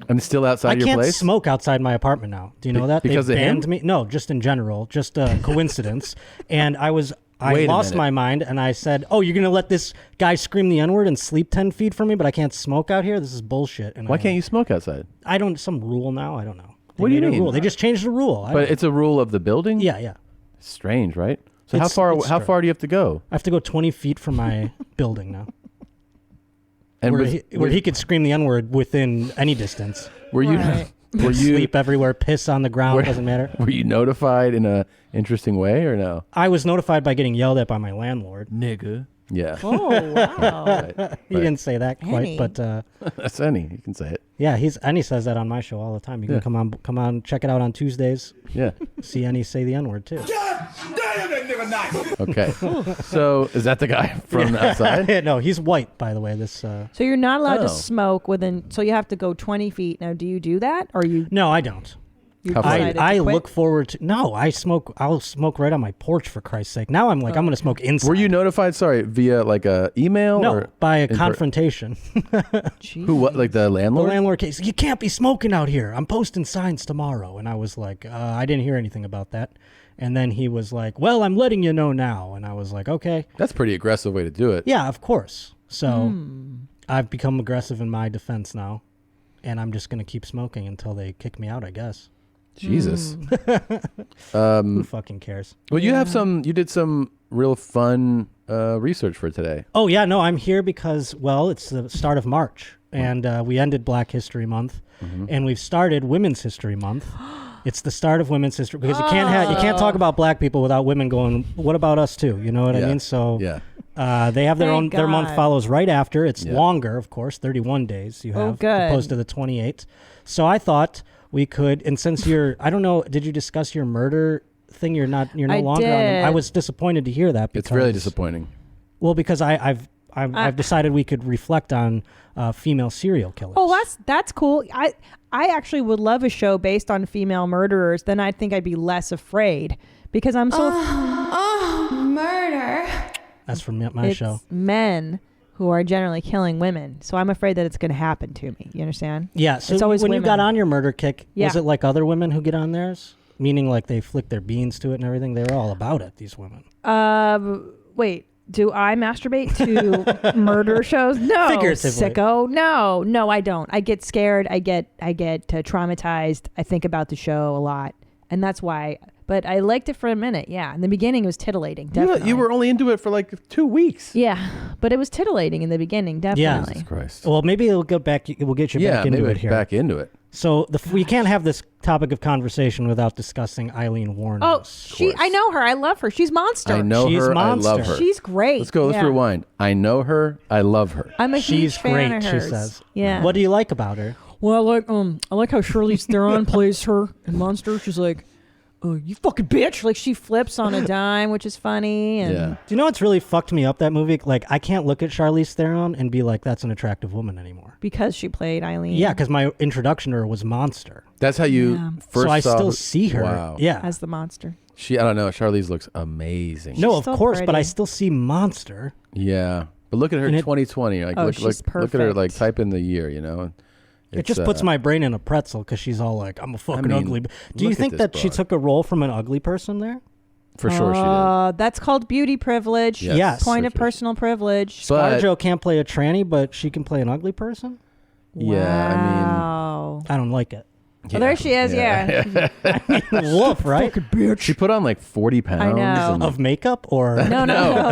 And still outside your I place? can't smoke outside my apartment now. Do you know that? Because they of him? banned me. No, just in general. Just a coincidence. And I Wait a lost minute. my mind, and I said, "Oh, you're gonna let this guy scream the N-word and sleep 10 feet from me, but I can't smoke out here? This is bullshit." And Why can't you smoke outside? I don't. Some rule now. I don't know. They What do you made a mean? Rule. They just changed the rule. But it's a rule of the building? Yeah, yeah. Strange, right? So It's how strange. far do you have to go? I have to go 20 feet from my building now. And where he could scream the N-word within any distance. Were you were you sleep everywhere, piss on the ground, doesn't matter. Were you notified in a interesting way or no? I was notified by getting yelled at by my landlord. Nigga. Yeah. Oh, wow. He didn't say that Annie. quite, but that's Annie. You can say it. yeah, Annie says that on my show all the time. You Yeah. can come on, check it out on Tuesdays. Yeah. See Annie say the N-word too. Okay. So is that the guy from outside? No, he's white, by the way. This. So you're not allowed Oh. to smoke within. So you have to go 20 feet. Now, do you do that, or you? No, I don't. You How far? decided to I quit? look forward to. No, I smoke. I'll smoke right on my porch for Christ's sake. Now I'm like, I'm going to smoke inside. Were you notified? Sorry, via like a email No, or by a in per- confrontation. Who? What? Like the The landlord? landlord case. You can't be smoking out here. I'm posting signs tomorrow. And I was like, I didn't hear anything about that. And then he was like, well, I'm letting you know now. And I was like, okay. That's a pretty aggressive way to do it. Yeah, of course. So I've become aggressive in my defense now. And I'm just going to keep smoking until they kick me out, I guess. Jesus. Who fucking cares? Well, you did some real fun research for today. Oh, yeah, no, I'm here because, well, it's the start of March. And we ended Black History Month. And we've started Women's History Month. It's the start of Women's History because you can't talk about black people without women going, what about us too? You know what I mean? So Yeah. they have their Thank their month God. follows right after. It's Yeah. longer, of course, 31 days you Oh, have good. opposed to the 28. So I thought, we could. And since I don't know, did you discuss your murder thing? You're no longer on them. I was disappointed to hear that. Because, it's really disappointing. Well, because I've decided we could reflect on female serial killers. Oh, that's cool. I actually would love a show based on female murderers. Then I think I'd be less afraid because I'm so. Murder. That's from my show. It's men who are generally killing women, so I'm afraid that it's going to happen to me. You understand? Yeah. So it's always when women. you got on your murder kick, Yeah. was it like other women who get on theirs? Meaning like they flick their beans to it and everything? They were all about it, these women. Wait. Do I masturbate to murder shows? No, Figuratively. sicko. No, I don't. I get scared. I get traumatized. I think about the show a lot, and that's why. But I liked it for a minute. Yeah, in the beginning it was titillating. Definitely. You were only into it for like 2 weeks. Yeah, but it was titillating in the beginning. Definitely. Yeah. Jesus Christ. Well, maybe we'll get you back into it here. Back into it. So we can't have this topic of conversation without discussing Eileen Warren. Oh, I know her. I love her. She's monster. I know She's her. monster. I love her. She's great. Let's go. Let's rewind. I know her. I love her. I'm a huge She's fan great, of she hers. says. Yeah. What do you like about her? Well, I like how Charlize Theron plays her in Monster. She's like, "Oh, you fucking bitch!" Like she flips on a dime, which is funny. And Do you know what's really fucked me up, that movie? Like, I can't look at Charlize Theron and be like, that's an attractive woman anymore. because she played Eileen. Yeah, because my introduction to her was Monster. That's how you first So I saw still her. see her. Wow. Yeah. as the monster. I don't know. Charlize looks amazing. No, of still course, but I pretty. still see Monster. Yeah. But look at her And 2020. Like, Oh, look she's at her. perfect. Like, type in the year. You know. It just puts my brain in a pretzel because she's all like, I'm a fucking mean, ugly. Do you look at think this that she broad. took a role from an ugly person there? For sure she did. That's called beauty privilege. Yes. Point of personal privilege. But- ScarJo can't play a tranny, but she can play an ugly person? Yeah, Wow. I don't like it. Oh, there she is. Yeah. Wolf, right? She put on like 40 pounds. I know. and- Of makeup or? No.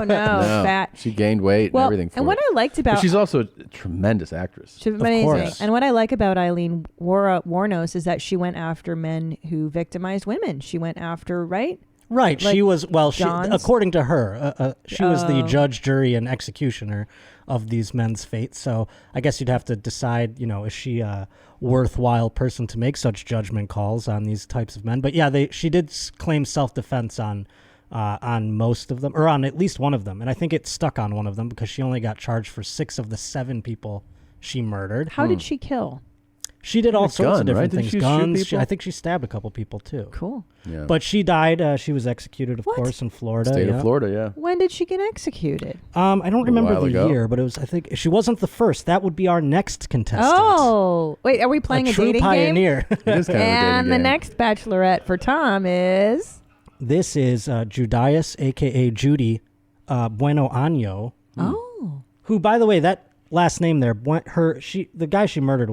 Fat. She gained weight Well, and everything for and what it. I liked about But she's also a tremendous actress. She's amazing. course. And what I like about Eileen Warnos is that she went after men who victimized women. She went after, right? Right. Like she was, John's? according to her, she was the Oh. judge, jury, and executioner of these men's fates. So I guess you'd have to decide, is she a worthwhile person to make such judgment calls on these types of men? But yeah, she did claim self-defense on most of them, or on at least one of them. And I think it stuck on one of them because she only got charged for 6 of the 7 people she murdered. How did she kill? She did all A sorts gun, of different right? Didn't things. she shoot Guns. people? I think she stabbed a couple people too. Cool. Yeah. But she died. She was executed, of course, in Florida. State yeah. of Florida, yeah. When did she get executed? I don't remember while the ago. year, but it was. I think she wasn't the first. That would be our next contestant. Oh, wait, are we playing a true dating pioneer. It is kind of a and dating the game. next bachelorette for Tom is This is Judias, a.k.a. Judy Bueno Año. Oh. Who, by the way, that last name there, the guy she murdered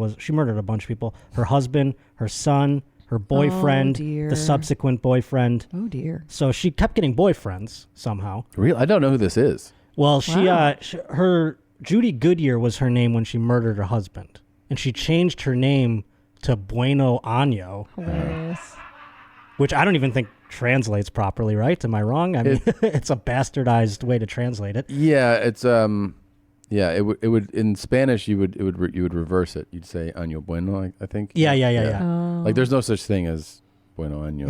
a bunch of people. Her husband, her son, her boyfriend, dear. the subsequent boyfriend. Oh dear. So she kept getting boyfriends somehow. Real? I don't know who this is. Well, Wow. her Judy Goodyear was her name when she murdered her husband, and she changed her name to Bueno Año, Hilarious. which I don't even think translates properly. Right? Am I wrong? I mean, it's a bastardized way to translate it. Yeah, it's yeah, it would in Spanish you would reverse it. You'd say año bueno, I think. Yeah. Oh. Like there's no such thing as bueno año.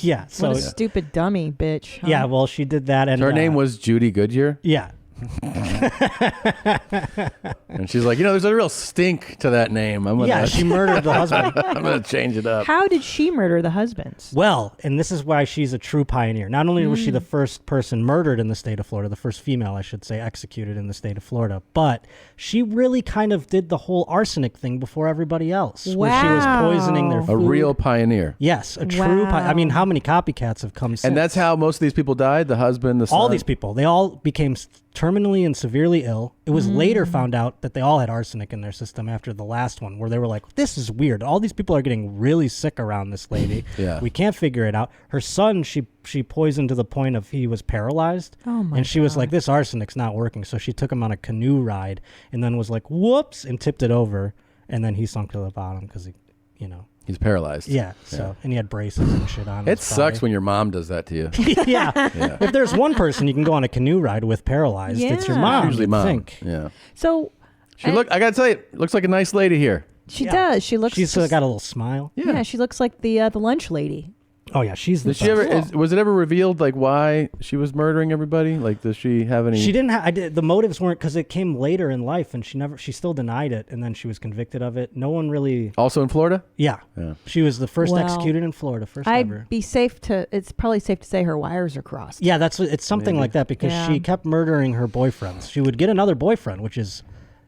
Yeah. So What a stupid dummy, bitch. huh? yeah, well, she did that, and So her name was Judy Goodyear, yeah. and she's like, there's a real stink to that name. I'm gonna, Yeah, she murdered the husband. I'm gonna change it up. How did she murder the husbands? Well, and this is why she's a true pioneer. Not only was she the first person murdered in the state of Florida, the first female, I should say, executed in the state of Florida, but she really kind of did the whole arsenic thing before everybody else. Where she was poisoning their Wow. food. A real pioneer. Yes, a true I mean, how many copycats have come since? And that's how most of these people died. The husband, the son. all these people. They all became terminally and severely ill. It was later found out that they all had arsenic in their system after the last one, where they were like, this is weird. All these people are getting really sick around this lady. Yeah. We can't figure it out. Her son, she poisoned to the point of he was paralyzed. Oh my And she was like, this arsenic's not working. So she took him on a canoe ride and then was like, whoops, and tipped it over. And then he sunk to the bottom because he, He's paralyzed. yeah. So, and he had braces and shit on. It his sucks body. when your mom does that to you. yeah. Yeah. If there's one person you can go on a canoe ride with paralyzed, it's your Yeah. mom. Usually you'd mom. think. Yeah. So I gotta tell you, looks like a nice lady here. She does. She looks. She's got a little smile. Yeah, she looks like the lunch lady. Oh yeah, she's the Did she ever? Was it ever revealed like why she was murdering everybody? Like, does she have any? She didn't. The motives weren't because it came later in life, and she still denied it, and then she was convicted of it. No one really. Also in Florida. Yeah. She was the first Well, executed in Florida. First I'd ever. be safe to. It's probably safe to say her wires are crossed. Yeah, it's something like that because she kept murdering her boyfriends. She would get another boyfriend, which is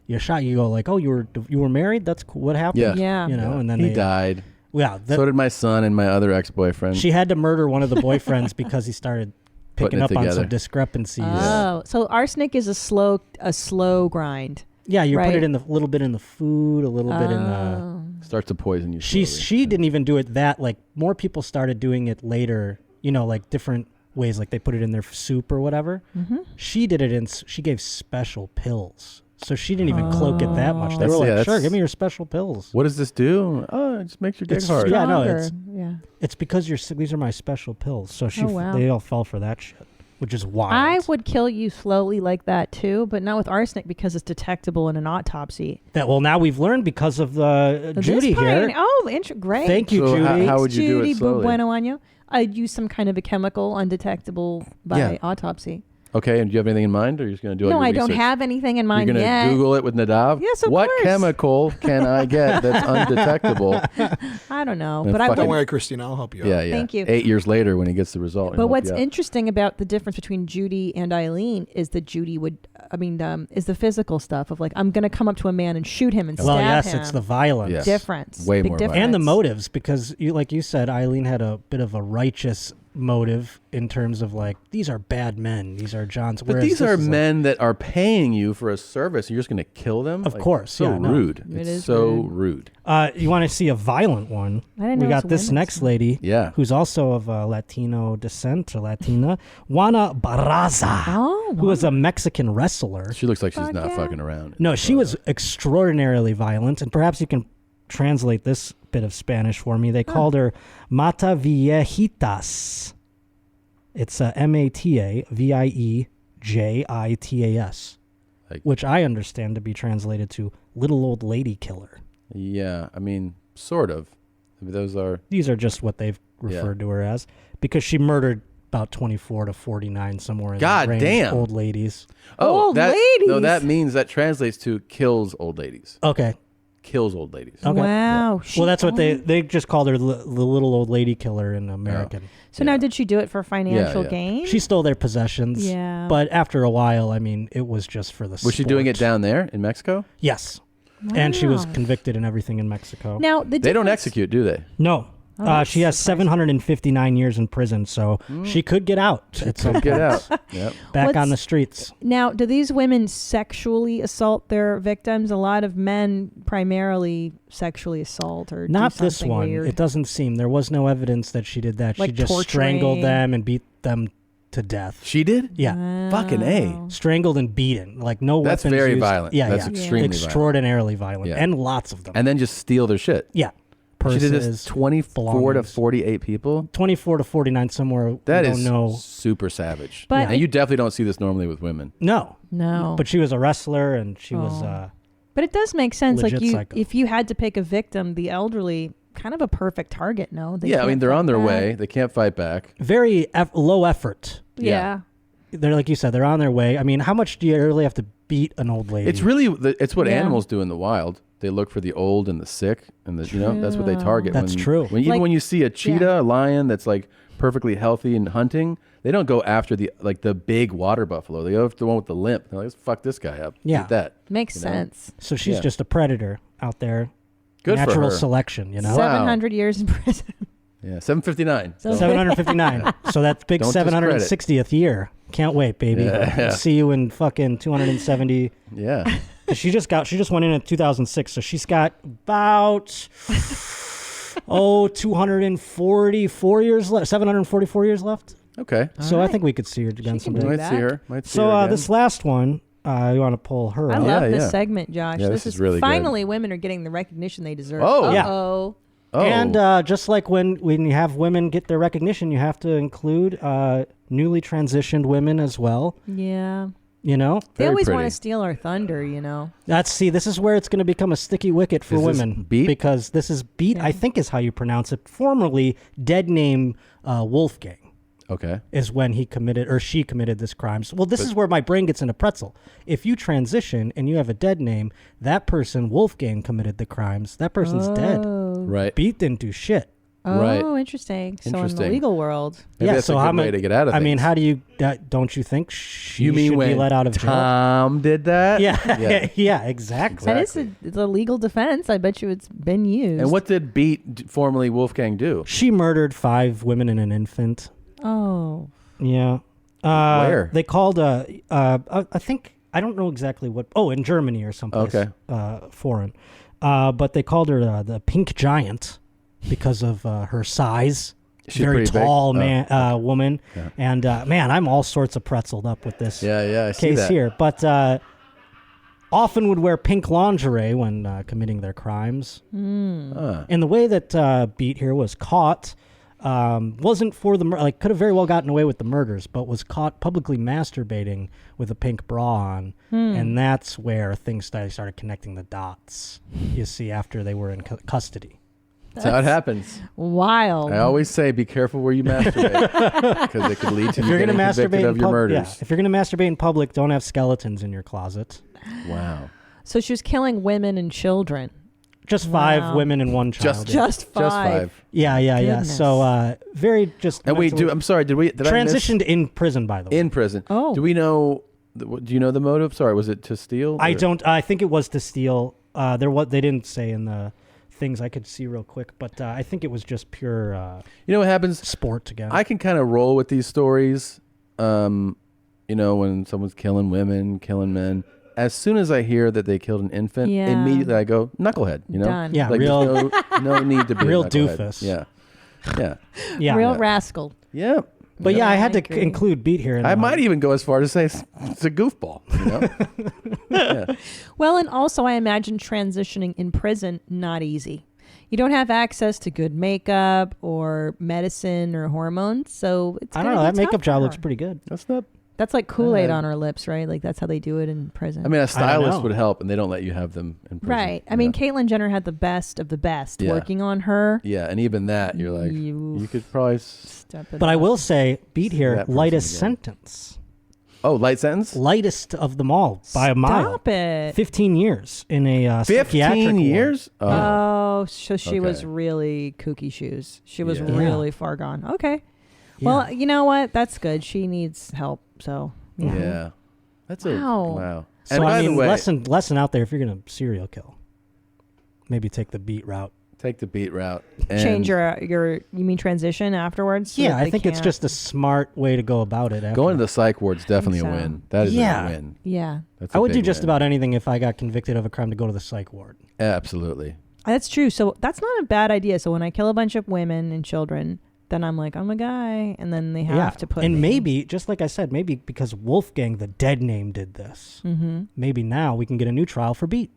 you go like, oh, you were married. That's cool. What happened? Yeah. You know, and then he died. Yeah. So did my son and my other ex-boyfriend. She had to murder one of the boyfriends because he started picking up on some discrepancies. Oh, so arsenic is a slow grind. Yeah, you right? put it in the little bit in the food, a little bit in the. Starts to poison you. She didn't even do it that like more people started doing it later. You know, like different ways, like they put it in their soup or whatever. Mhm. She did it in. She gave special pills. So she didn't even cloak it that much. They were like, sure, give me your special pills. What does this do? Oh, it just makes your dick hard. Yeah, no, it's because these are my special pills. So they all fell for that shit, which is wild. I would kill you slowly like that too, but not with arsenic because it's detectable in an autopsy. Now we've learned because of Judy here. Oh, great. Thank you, Judy. How would you do it slowly? Bueno año. I'd use some kind of a chemical undetectable by autopsy. Okay, and do you have anything in mind, or you're just going to do all No, your I research? don't have anything in mind You're going yet. to Google it with Nadav? Yes, of what course. chemical can I get that's undetectable? I don't know, And but I fucking- Don't worry, Christina. I'll help you out. Yeah, yeah. Thank you. 8 years later, when he gets the result. he'll But help what's you out. interesting about the difference between Judy and Eileen is that Judy is the physical stuff of like, I'm going to come up to a man and shoot him and stab him. Well, yes, it's the violence. Yes. Difference. Way Big more difference. And the motives, because like you said, Eileen had a bit of a righteous motive in terms of like, these are bad men. These are John's. But these are men that are paying you for a service, and you're just going to kill them? Of course. So yeah, no. rude. It It's is so rude. You want to see a violent one? I didn't know we it's got this women's. next lady, who's also of Latino descent or Latina, Juana Barraza, who is a Mexican wrestler. She looks like she's not fucking around. No, she was extraordinarily violent, and perhaps you can translate this bit of Spanish for me. They called her Mata Viejitas. It's Mata-Viejitas, which I understand to be translated to little old lady killer. Yeah, I mean, sort of. I mean, These are just what they've referred to her as, because she murdered about 24 to 49 somewhere in God the range, damn. old ladies. Oh, Old that, ladies. No, that means that translates to kills old ladies. Okay. Kills old ladies. Okay. Wow. Well, that's what they just called her the little old lady killer in American. So now, did she do it for financial yeah. gain? She stole their possessions. Yeah. But after a while, I mean, it was just for the Was she doing it sport. down there in Mexico? Yes. And she was Wow. convicted and everything in Mexico. Now, They don't execute, do they? No. Oh, that's She has 759 years in prison, so she could get out. At some Could get point. out. Yep. Back on the What's- streets. Now, do these women sexually assault their victims? A lot of men primarily sexually assault or Not do this something one. weird. It doesn't seem. There was no evidence that she did that. She Like just strangled torturing. them and beat them to death. She did? Yeah. Fucking A. Strangled and beaten. Like no That's weapons very used. violent. Yeah, That's yeah. extremely violent. Extraordinarily violent. Yeah. And lots of them. And then just steal their shit. Yeah. She did this Purses, 24 to belongings. 48 people. 24 to 49 somewhere. That we is don't know. super savage. But- and you definitely don't see this normally with women. No. No. But she was a wrestler and she was But it does make sense. Like legit psycho. if you had to pick a victim, the elderly, kind of a perfect target. No, they Yeah, I can't mean, they're fight on their back. way. They can't fight back. very low effort. Yeah. They're like you said, they're on their way. I mean, how much do you really have to beat an old lady? It's really, it's what Yeah. animals do in the wild. They look for the old and the sick, and that's what they target. That's when, true. Even Like- when you see a cheetah, a lion that's like perfectly healthy and hunting, they don't go after the big water buffalo. They go after the one with the limp. They're like, let's fuck this guy up. Yeah. Eat that. Makes You know? sense. So she's Yeah. just a predator out there. Good for Natural her. selection, you know? 700 years in prison. Yeah, 759. So- 759. So that's big Don't 760th year. Can't wait, baby. Yeah. See you in fucking 270. Yeah. She just went in 2006, so she's got about 244 years left, 744 years left. Okay. So I think we could see her again someday. Might see her. Might see So her again. this last one, you want to pull her I up. love this yeah. segment, Josh. Yeah, this this is really good. finally women are getting the recognition they deserve. Oh. Yeah. Uh-oh. Oh. And just like when you have women get their recognition, you have to include newly transitioned women as well. Yeah. You know, They always want to steal our thunder, you know. This is where it's going to become a sticky wicket for Is this women. Beat? Because this is Beat, I think is how you pronounce it. Formerly dead name Wolfgang. Okay. Is when he committed or she committed this crime. So, well, this is where my brain gets in a pretzel. If you transition and you have a dead name, that person, Wolfgang, committed the crimes. That person's dead. Right. Beat didn't do shit. Oh, interesting. So in the legal world. Maybe that's a good way to get out of I mean, things. how do you, don't you think she You mean should when be let out of jail? Tom did that? Yeah. Yeah, exactly. That is it's a legal defense. I bet you it's been used. And what did Beat, formerly Wolfgang, do? She murdered 5 women and an infant. Oh. Yeah. Where? They called, I think, I don't know exactly what, in Germany or someplace foreign. But they called her the Pink Giant because of her size. She's very pretty big? tall Oh, woman. Yeah. And man, I'm all sorts of pretzeled up with this I see case that. here. But often would wear pink lingerie when committing their crimes. And the way that Beat here was caught wasn't for the could have very well gotten away with the murders, but was caught publicly masturbating with a pink bra on, and that's where things started connecting the dots. You see, after they were in custody. That's how it happens. Wild. I always say, be careful where you masturbate, because it could lead to If you you're getting gonna convicted masturbate of your murders. if you're gonna masturbate in public, don't have skeletons in your closet. Wow. So she was killing women and children. Just 5 women and 1 child. Just 5. Yeah. Goodness. So very just. And wait, I'm sorry. Did I transitioned in prison? By the way, in prison. Oh. Do we know? Do you know the motive? Sorry, was it to steal? I or- don't. I think it was to steal. They didn't say in the things I could see real quick, but I think it was just pure. You know what happens? Sport again. I can kind of roll with these stories. You know, when someone's killing women, killing men. As soon as I hear that they killed an infant, Yeah. immediately I go knucklehead. You know, Done. Yeah, like, real- there's no need to be real a knucklehead. doofus. Yeah. Yeah. Real rascal. Yeah. But yeah, I had to agree. include Beat here. I might even go as far as to say it's a goofball. You know? Well, and also I imagine transitioning in prison not easy. You don't have access to good makeup or medicine or hormones, so it's. I don't know. That makeup job looks pretty good. That's like Kool-Aid on her lips, right? Like that's how they do it in prison. I mean, a stylist would help, and they don't let you have them in prison. Right. I mean, Caitlyn Jenner had the best of the best Yeah. working on her. Yeah, and even that, you're like, you could probably step it But I up. will say, Beat here, that person lightest again. sentence. Oh, light sentence? Lightest of them all by a mile. Stop it. 15 years in a 15 psychiatric ward. years? Oh, so she was Okay. really kooky shoes. She was Yeah. really far gone. Okay. Well, you know what? That's good. She needs help. So Yeah. That's Wow. wow. So And by I the mean, way, lesson out there if you're gonna serial kill, maybe take the Beat route. take the Beat route. And change your you mean transition afterwards? so Yeah, that I they think it's can't- just a smart way to go about it. After. Going to the psych ward's definitely so. a win. That is Yeah. a win. Yeah. That's I a would do big just win. about anything if I got convicted of a crime to go to the psych ward. Absolutely. That's true. So that's not a bad idea. So when I kill a bunch of women and children, then I'm like, I'm a guy, and then they have to put and me. maybe just like I said, maybe because Wolfgang, the dead name, did this. Mhm. Maybe now we can get a new trial for Beat.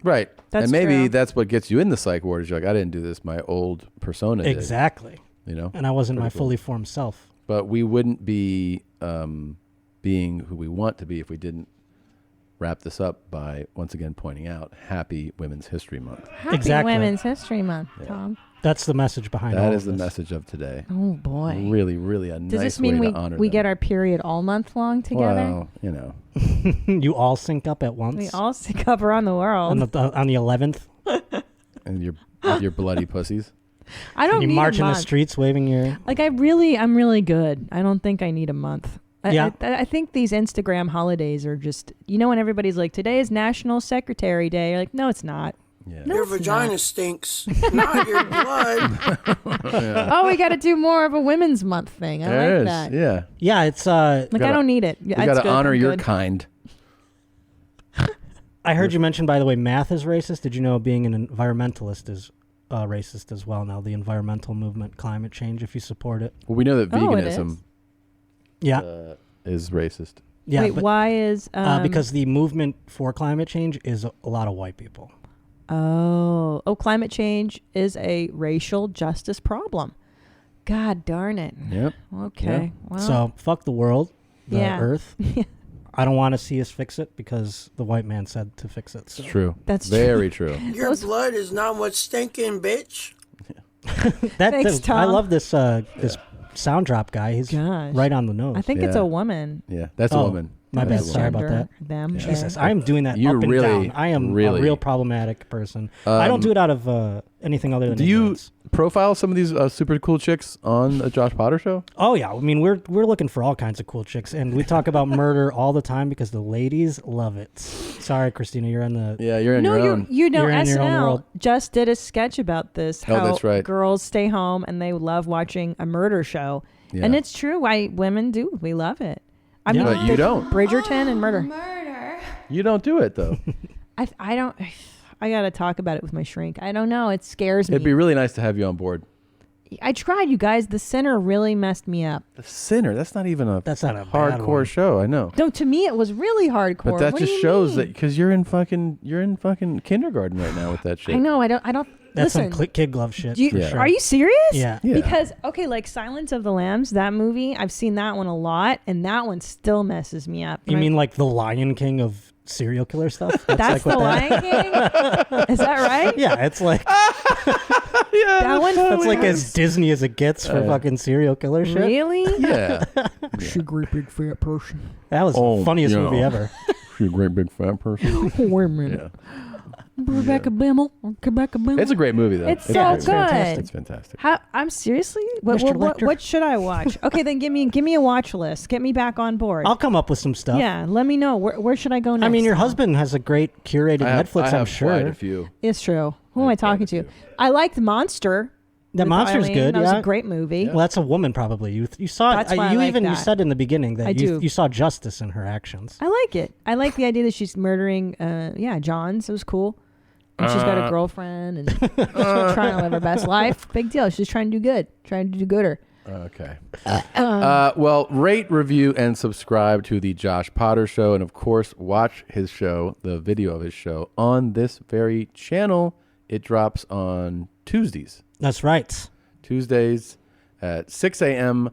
Right. That's and maybe true. that's what gets you in the psych ward. Is you're like, I didn't do this. My old persona did. Exactly. You know? And I wasn't my Pretty cool. fully formed self. But we wouldn't be being who we want to be if we didn't wrap this up by once again pointing out Happy Women's History Month. Happy Exactly. Women's History Month, Tom. That's the message behind That all is of the this. message of today. Oh boy. Really, really a Does nice this mean way we to honor we them. get our period all month long together? Well, you know. You all sync up at once We all sync up around the world. on the 11th. And with your bloody pussies. I don't You need march a in the month. streets waving your. Like I'm really good. I don't think I need a month. Yeah. I think these Instagram holidays are just, you know, when everybody's like, today is National Secretary Day. You're like, no, it's not. Yeah. No, Your it's vagina stinks, not your blood. Oh, we got to do more of a Women's Month thing. I There like is, that. yeah. Yeah, it's Like, I gotta- don't need it. You It's got to good. honor I'm your good. kind. I heard you mention, by the way, math is racist. Did you know being an environmentalist is racist as well now? The environmental movement, climate change, if you support it. Well, we know that Oh, it veganism is racist. Yeah, Wait, but, why is... because the movement for climate change is a lot of white people. Oh, climate change is a racial justice problem. God darn it. Yep. Okay. Well, So fuck the world, the yeah. earth. I don't want to see us fix it because the white man said to fix it. So. It's true. That's very true. Your blood is not much stinking, bitch. Thanks, I Tom. love this this sound drop guy. He's right on the nose. I think it's a woman. Yeah, that's a woman. My bad. That's a Sorry woman. about that. Them. Jesus, I am doing that You're up and really, down. I am really- a real problematic person. I don't do it out of anything other than Do you ignorance. profile some of these super cool chicks on the Josh Potter show? Oh yeah, I mean we're looking for all kinds of cool chicks, and we talk about murder all the time because the ladies love it. Sorry, Christina, you're in the you're in No, your you own. you know You're in your own SNL world. just did a sketch about this. Oh, How that's right. girls stay home and they love watching a murder show, Yeah. and it's true. Why women do? We love it. I Yeah, mean, but you don't. Bridgerton and murder. You don't do it though. I don't. I gotta talk about it with my shrink. I don't know. It scares me. It'd be really nice to have you on board. I tried, you guys. The Sinner really messed me up. The Sinner. That's not even a. That's not a bad hardcore one. show. I know. No, to me it was really hardcore. But that What do just you shows mean? that because you're in fucking kindergarten right now with that shit. I know. I don't. That's listen. some kid glove shit. Do you, for sure. Are you serious? Yeah. Because like Silence of the Lambs, that movie, I've seen that one a lot, and that one still messes me up. You mean like the Lion King of serial killer stuff? That's like the what Lion King? Is that right? Yeah, it's like that one. that's like as Disney as it gets for fucking serial killer shit. Really? Yeah. She's a great big fat person. That was the funniest movie ever. She's a great big fat person. Wait a minute. Rebecca Bimmel. Rebecca Bimmel. It's a great movie though. It's so good. Fantastic. It's fantastic. I'm seriously. What, Mr. what Lecter. what should I watch? Okay, then give me a watch list. Get me back on board. I'll come up with some stuff. Yeah, let me know. Where should I go next? I mean, your husband has a great curated Netflix, I have I'm sure. quite a few. It's true. Who am I talking to? I liked Monster. That with Monster's Eileen. good. That was yeah. a great movie. Well, that's a woman probably. You saw That's it. why I You like even you that. said in the beginning that I do. you saw justice in her actions. I like it. I like the idea that she's murdering. Johns. It was cool. And she's got a girlfriend and she's trying to live her best life. Big deal. She's trying to do good. Trying to do gooder. Okay. Well, rate, review, and subscribe to the Josh Potter Show, and of course, watch his show, the video of his show, on this very channel. It drops on Tuesdays. That's right. Tuesdays at 6 a.m.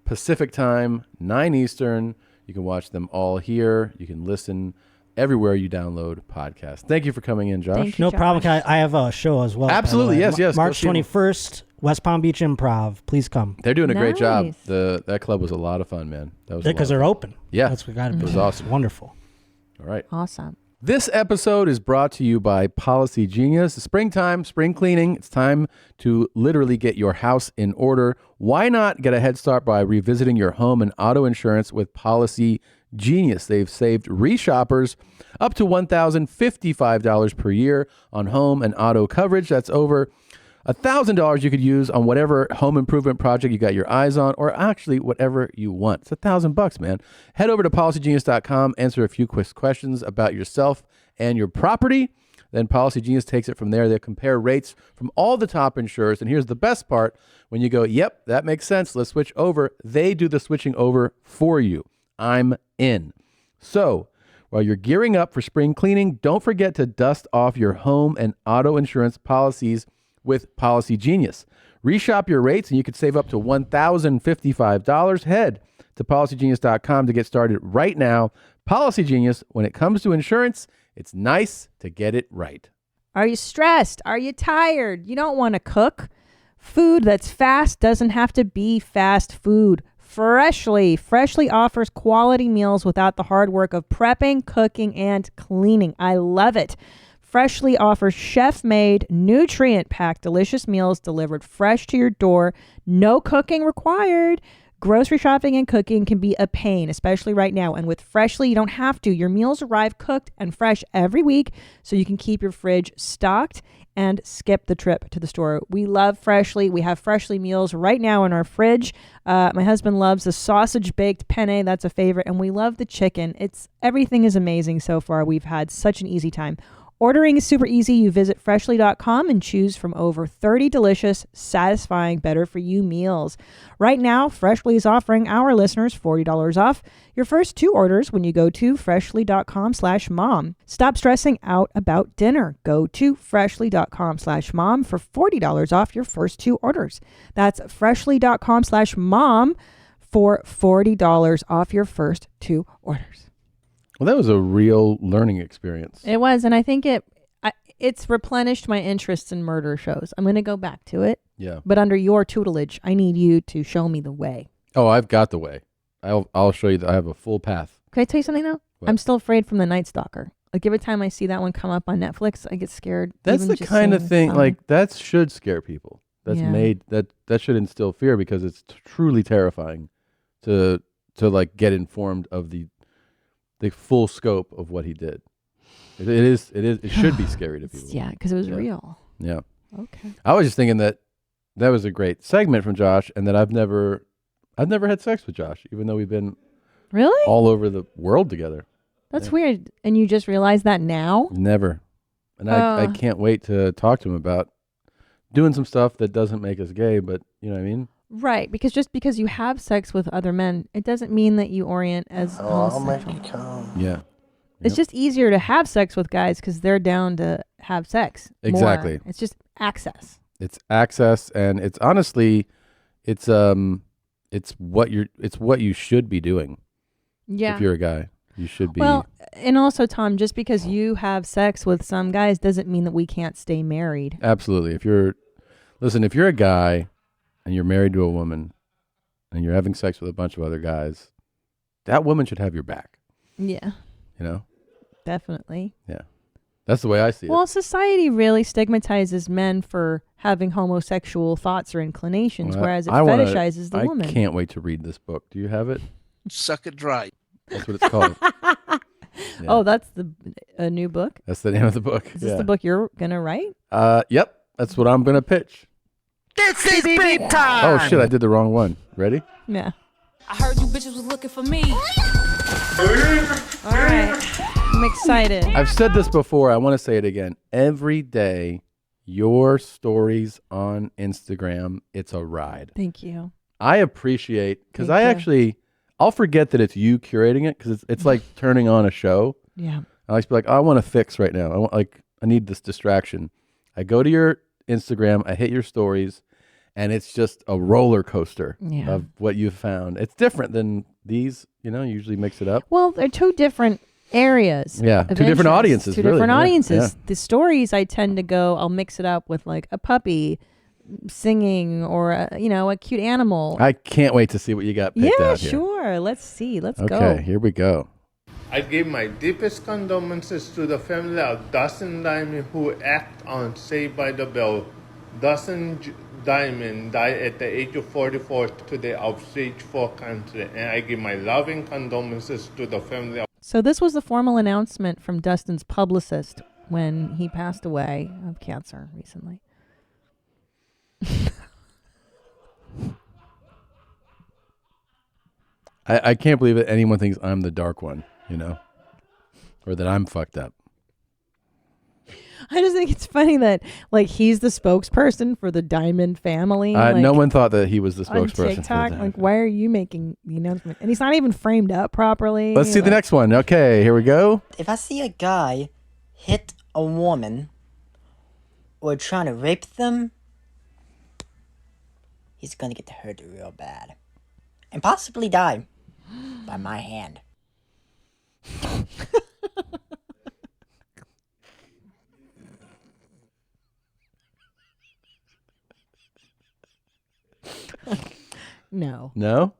Pacific time, 9 Eastern. You can watch them all here. You can listen everywhere you download podcasts. Thank you for coming in, Josh. Thank you, No Josh. problem. I have a show as well. by the Absolutely. way. Yes, yes. Go March see 'em. 21st, West Palm Beach Improv. Please come. They're doing a great job. Nice. That club was a lot of fun, man. That was Because a lot they're of open. Yeah. That's what got It was awesome. Wonderful. All right. Awesome. This episode is brought to you by Policy Genius. It's springtime, spring cleaning. It's time to literally get your house in order. Why not get a head start by revisiting your home and auto insurance with Policy Genius? They've saved reshoppers up to $1,055 per year on home and auto coverage. That's over $1,000 you could use on whatever home improvement project you got your eyes on, or actually whatever you want. It's $1,000, man. Head over to policygenius.com, answer a few quick questions about yourself and your property. Then Policy Genius takes it from there. They compare rates from all the top insurers. And here's the best part. When you go, yep, that makes sense, let's switch over, they do the switching over for you. I'm in. So while you're gearing up for spring cleaning, don't forget to dust off your home and auto insurance policies with Policy Genius. Reshop your rates and you could save up to $1,055. Head to policygenius.com to get started right now. Policy Genius, when it comes to insurance, it's nice to get it right. Are you stressed? Are you tired? You don't want to cook? Food that's fast doesn't have to be fast food. Freshly offers quality meals without the hard work of prepping, cooking, and cleaning. I love it. Freshly offers chef-made, nutrient-packed, delicious meals delivered fresh to your door. No cooking required. Grocery shopping and cooking can be a pain, especially right now. And with Freshly, you don't have to. Your meals arrive cooked and fresh every week, so you can keep your fridge stocked and skip the trip to the store. We love Freshly. We have Freshly meals right now in our fridge. My husband loves the sausage baked penne. That's a favorite. And we love the chicken. Everything is amazing so far. We've had such an easy time. Ordering is super easy. You visit freshly.com and choose from over 30 delicious, satisfying, better-for-you meals. Right now, Freshly is offering our listeners $40 off your first 2 orders when you go to freshly.com/mom. Stop stressing out about dinner. Go to freshly.com/mom for $40 off your first 2 orders. That's freshly.com/mom for $40 off your first 2 orders. Well, that was a real learning experience. It was, and I think it's replenished my interest in murder shows. I'm going to go back to it. Yeah. But under your tutelage, I need you to show me the way. Oh, I've got the way. I'll show you that I have a full path. Can I tell you something though? What? I'm still afraid from The Night Stalker. Like every time I see that one come up on Netflix, I get scared. That's even the just kind of seeing thing, some. like, that should scare people. That's Yeah. made, that should instill fear because it's truly terrifying to like get informed of the full scope of what he did. It should be scary to people. Yeah, because it was real. Yeah. Okay. I was just thinking that was a great segment from Josh, and that I've never had sex with Josh, even though we've been Really? all over the world together. That's weird. And you just realized that now? Never. And I can't wait to talk to him about doing some stuff that doesn't make us gay, but you know what I mean? Right, because just because you have sex with other men, it doesn't mean that you orient as homosexual. Yeah. It's just easier to have sex with guys because they're down to have sex. more. Exactly. It's just access. It's access, and it's honestly, it's what you should be doing. Yeah. If you're a guy, you should be. Well, and also, Tom, just because you have sex with some guys doesn't mean that we can't stay married. Absolutely. If you're a guy and you're married to a woman and you're having sex with a bunch of other guys, that woman should have your back. Yeah. You know? Definitely. Yeah. That's the way I see it. Well, society really stigmatizes men for having homosexual thoughts or inclinations, Well, whereas it I wanna- fetishizes the woman. I can't wait to read this book. Do you have it? Suck it dry. That's what it's called. Yeah. Oh, that's a new book? That's the name of the book. Is this the book you're going to write? Yep. That's what I'm going to pitch. This is big time. Oh, shit. I did the wrong one. Ready? Yeah. I heard you bitches was looking for me. All right. I'm excited. I've said this before. I want to say it again. Every day, your stories on Instagram, it's a ride. Thank you. I appreciate, because Thank you. I'll forget that it's you curating it, because it's like turning on a show. Yeah. I like to be like, oh, I want to fix right now. I need this distraction. I go to your Instagram, I hit your stories, and it's just a roller coaster of what you've found. It's different than these, usually mix it up. Well, they're two different areas. Yeah, of two different interest. audiences, Two really. different Yeah, audiences. yeah. The stories I tend to I'll mix it up with like a puppy singing or a cute animal. I can't wait to see what you got picked yeah, out here. sure. Let's see. Let's go. Okay, here we go. I give my deepest condolences to the family of Dustin Diamond, who act on Saved by the Bell. Dustin Diamond died at the age of 44 today of stage 4 cancer, and I give my loving condolences to the family of... So this was the formal announcement from Dustin's publicist when he passed away of cancer recently. I can't believe that anyone thinks I'm the dark one, or that I'm fucked up. I just think it's funny that he's the spokesperson for the Diamond family. No one thought that he was the on spokesperson. TikTok, why are you making the announcement? And he's not even framed up properly. Let's see the next one. Okay, here we go. If I see a guy hit a woman or trying to rape them, he's gonna get hurt real bad. And possibly die by my hand. No. No?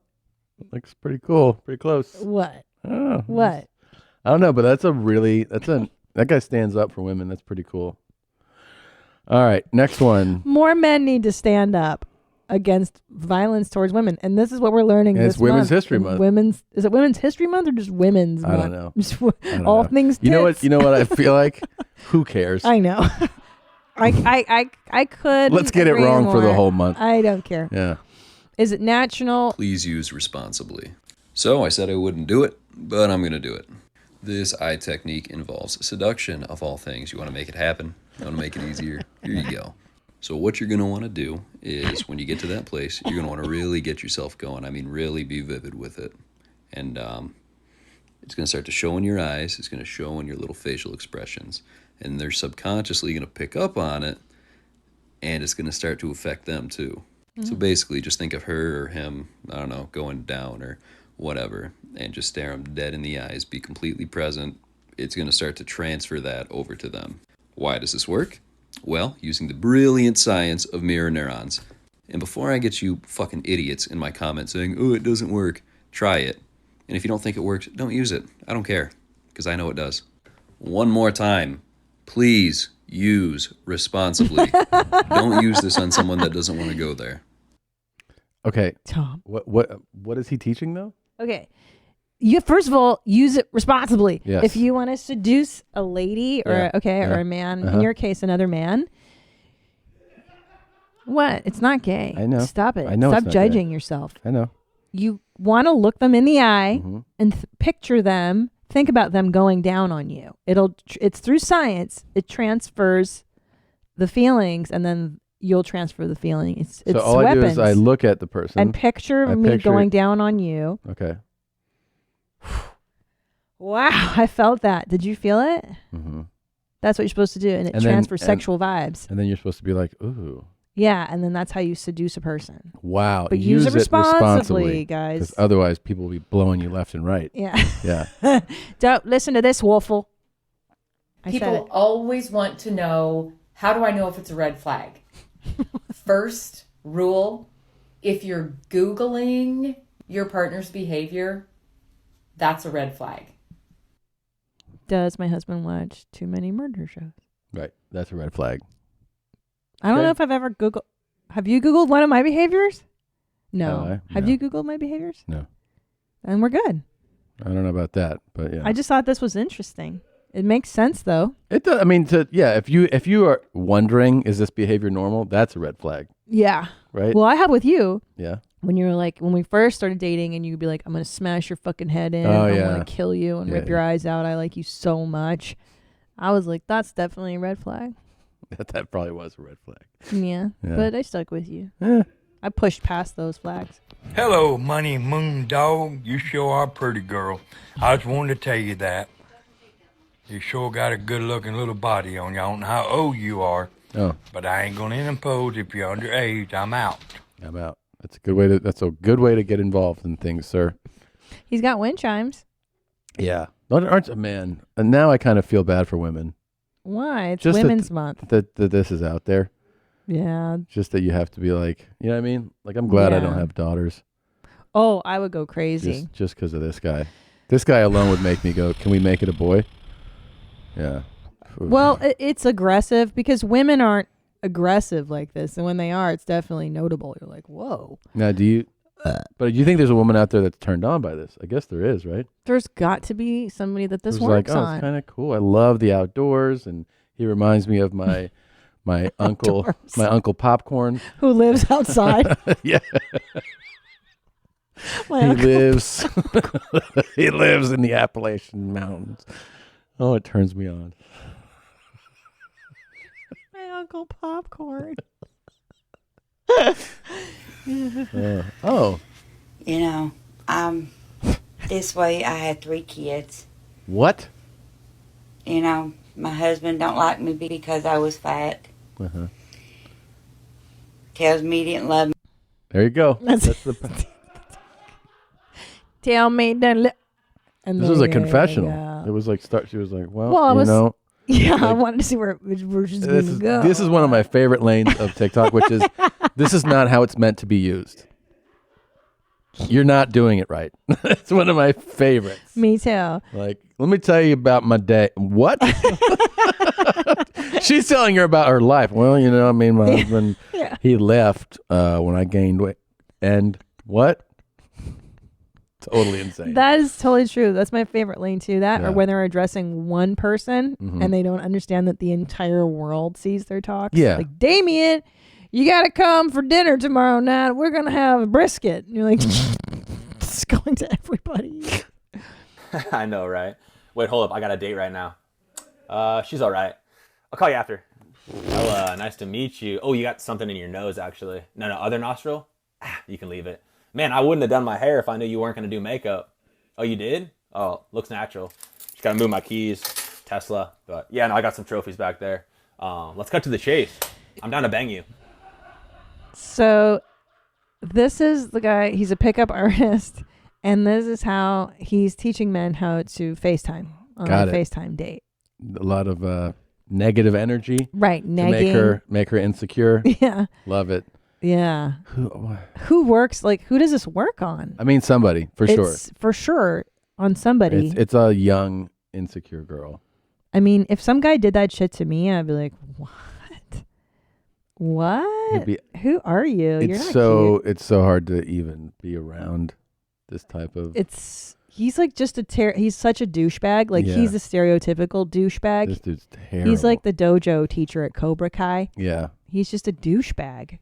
Looks pretty cool. Pretty close. What? Oh, What? I don't know, but that guy stands up for women. That's pretty cool. All right, next one. More men need to stand up against violence towards women, and this is what we're learning. And this it's Women's month. History Month. Is it Women's History Month or just Women's I Month? don't know. Just I don't all know. things. You know what? tits. You know what I feel like? Who cares? I know. I could. Let's get it agree wrong for the more. whole month. I don't care. Yeah. Is it national? Please use responsibly. So I said I wouldn't do it, but I'm going to do it. This eye technique involves seduction of all things. You want to make it happen. You want to make it easier. Here you go. So what you're going to want to do is when you get to that place, you're going to want to really get yourself going. I mean, really be vivid with it. And it's going to start to show in your eyes. It's going to show in your little facial expressions. And they're subconsciously going to pick up on it, and it's going to start to affect them too. So basically, just think of her or him, I don't know, going down or whatever. and just stare them dead in the eyes, be completely present, it's going to start to transfer that over to them. Why does this work? Well, using the brilliant science of mirror neurons. And before I get you fucking idiots in my comments saying, oh, it doesn't work, try it. And if you don't think it works, don't use it. I don't care, because I know it does. One more time, please use responsibly. Don't use this on someone that doesn't want to go there. Okay. Tom. What is he teaching though? Okay. You first of all use it responsibly. Yes. If you want to seduce a lady or or a man, in your case another man. What? It's not gay. I know. Stop it. I know. Stop it's not judging gay. yourself. I know. You want to look them in the eye and picture them. Think about them going down on you. It's through science. It transfers the feelings, and then you'll transfer the feeling. It's so all weapons. I do is I look at the person and picture me going down on you. Okay. Wow, I felt that. Did you feel it? Mm-hmm. That's what you're supposed to do, and it transfers sexual vibes. And then you're supposed to be like, ooh. Yeah, and then that's how you seduce a person. Wow. But use it responsibly, guys. Because otherwise people will be blowing you left and right. Yeah. Yeah. Don't listen to this, Wolfle. People always want to know, how do I know if it's a red flag? First rule, if you're Googling your partner's behavior, that's a red flag. Does my husband watch too many murder shows? Right. That's a red flag. I don't know if I've ever Googled. Have you Googled one of my behaviors? No. Have you Googled my behaviors? No. And we're good. I don't know about that, but yeah. I just thought this was interesting. It makes sense though. It does. I mean, if you are wondering, is this behavior normal? That's a red flag. Yeah. Right. Well, I have with you. Yeah. When you were like, when we first started dating, and you'd be like, "I'm gonna smash your fucking head in. Oh, I'm yeah. gonna kill you and rip your eyes out. I like you so much." I was like, "That's definitely a red flag." That probably was a red flag. Yeah. But I stuck with you. Yeah. I pushed past those flags. Hello, Money Moon Dog. You sure are pretty, girl. I just wanted to tell you that. You sure got a good-looking little body on you. I don't know how old you are, but I ain't gonna impose if you're underage. I'm out. I'm out. That's a good way to get involved in things, sir. He's got wind chimes. Yeah. Aren't man? And now I kind of feel bad for women. Why? It's Just Women's Month. That this is out there. Yeah. Just that you have to be like, you know what I mean? Like, I'm glad I don't have daughters. Oh, I would go crazy. Just because of this guy. This guy alone would make me go, can we make it a boy? Yeah. Well, it's aggressive because women aren't aggressive like this. And when they are, it's definitely notable. You're like, whoa. Now, but do you think there's a woman out there that's turned on by this? I guess there is, right? There's got to be somebody that this Who's works like, on. It's kind of cool. I love the outdoors, and he reminds me of my uncle, my Uncle Popcorn, who lives outside. Yeah, he lives in the Appalachian Mountains. Oh, it turns me on. My Uncle Popcorn. Oh. You know, this way I had 3 kids. What? You know, my husband don't like me because I was fat. Uh-huh. Tells me he didn't love me. There you go. That's the. Tell me that. This was a confessional. It was like She was like, "Well, you know." Yeah, like, I wanted to see where she's going to go. This is one of my favorite lanes of TikTok, which is, this is not how it's meant to be used. You're not doing it right. It's one of my favorites. Me too. Like, let me tell you about my day. What? She's telling her about her life. Well, you know, I mean, my husband, he left when I gained weight. And what? Totally insane. That is totally true. That's my favorite lane too. That or when they're addressing one person and they don't understand that the entire world sees their talks. Yeah. Like, Damien, you got to come for dinner tomorrow night. We're going to have a brisket. And you're like, it's going to everybody. I know, right? Wait, hold up. I got a date right now. She's all right. I'll call you after. Oh, nice to meet you. Oh, you got something in your nose, actually. No, other nostril? You can leave it. Man, I wouldn't have done my hair if I knew you weren't going to do makeup. Oh, you did? Oh, looks natural. Just got to move my keys. Tesla. But yeah, no, I got some trophies back there. Let's cut to the chase. I'm down to bang you. So this is the guy. He's a pickup artist. And this is how he's teaching men how to FaceTime on Got a it. FaceTime date. A lot of negative energy. Right, To negging. make her insecure. Yeah. Love it. Yeah. Who works, like, who does this work on? I mean, somebody, for sure. It's for sure on somebody. It's a young, insecure girl. I mean, if some guy did that shit to me, I'd be like, what? What? Who are you? You're not cute. It's so hard to even be around this type of. He's like just he's such a douchebag. Like he's the stereotypical douchebag. This dude's terrible. He's like the dojo teacher at Cobra Kai. Yeah. He's just a douchebag.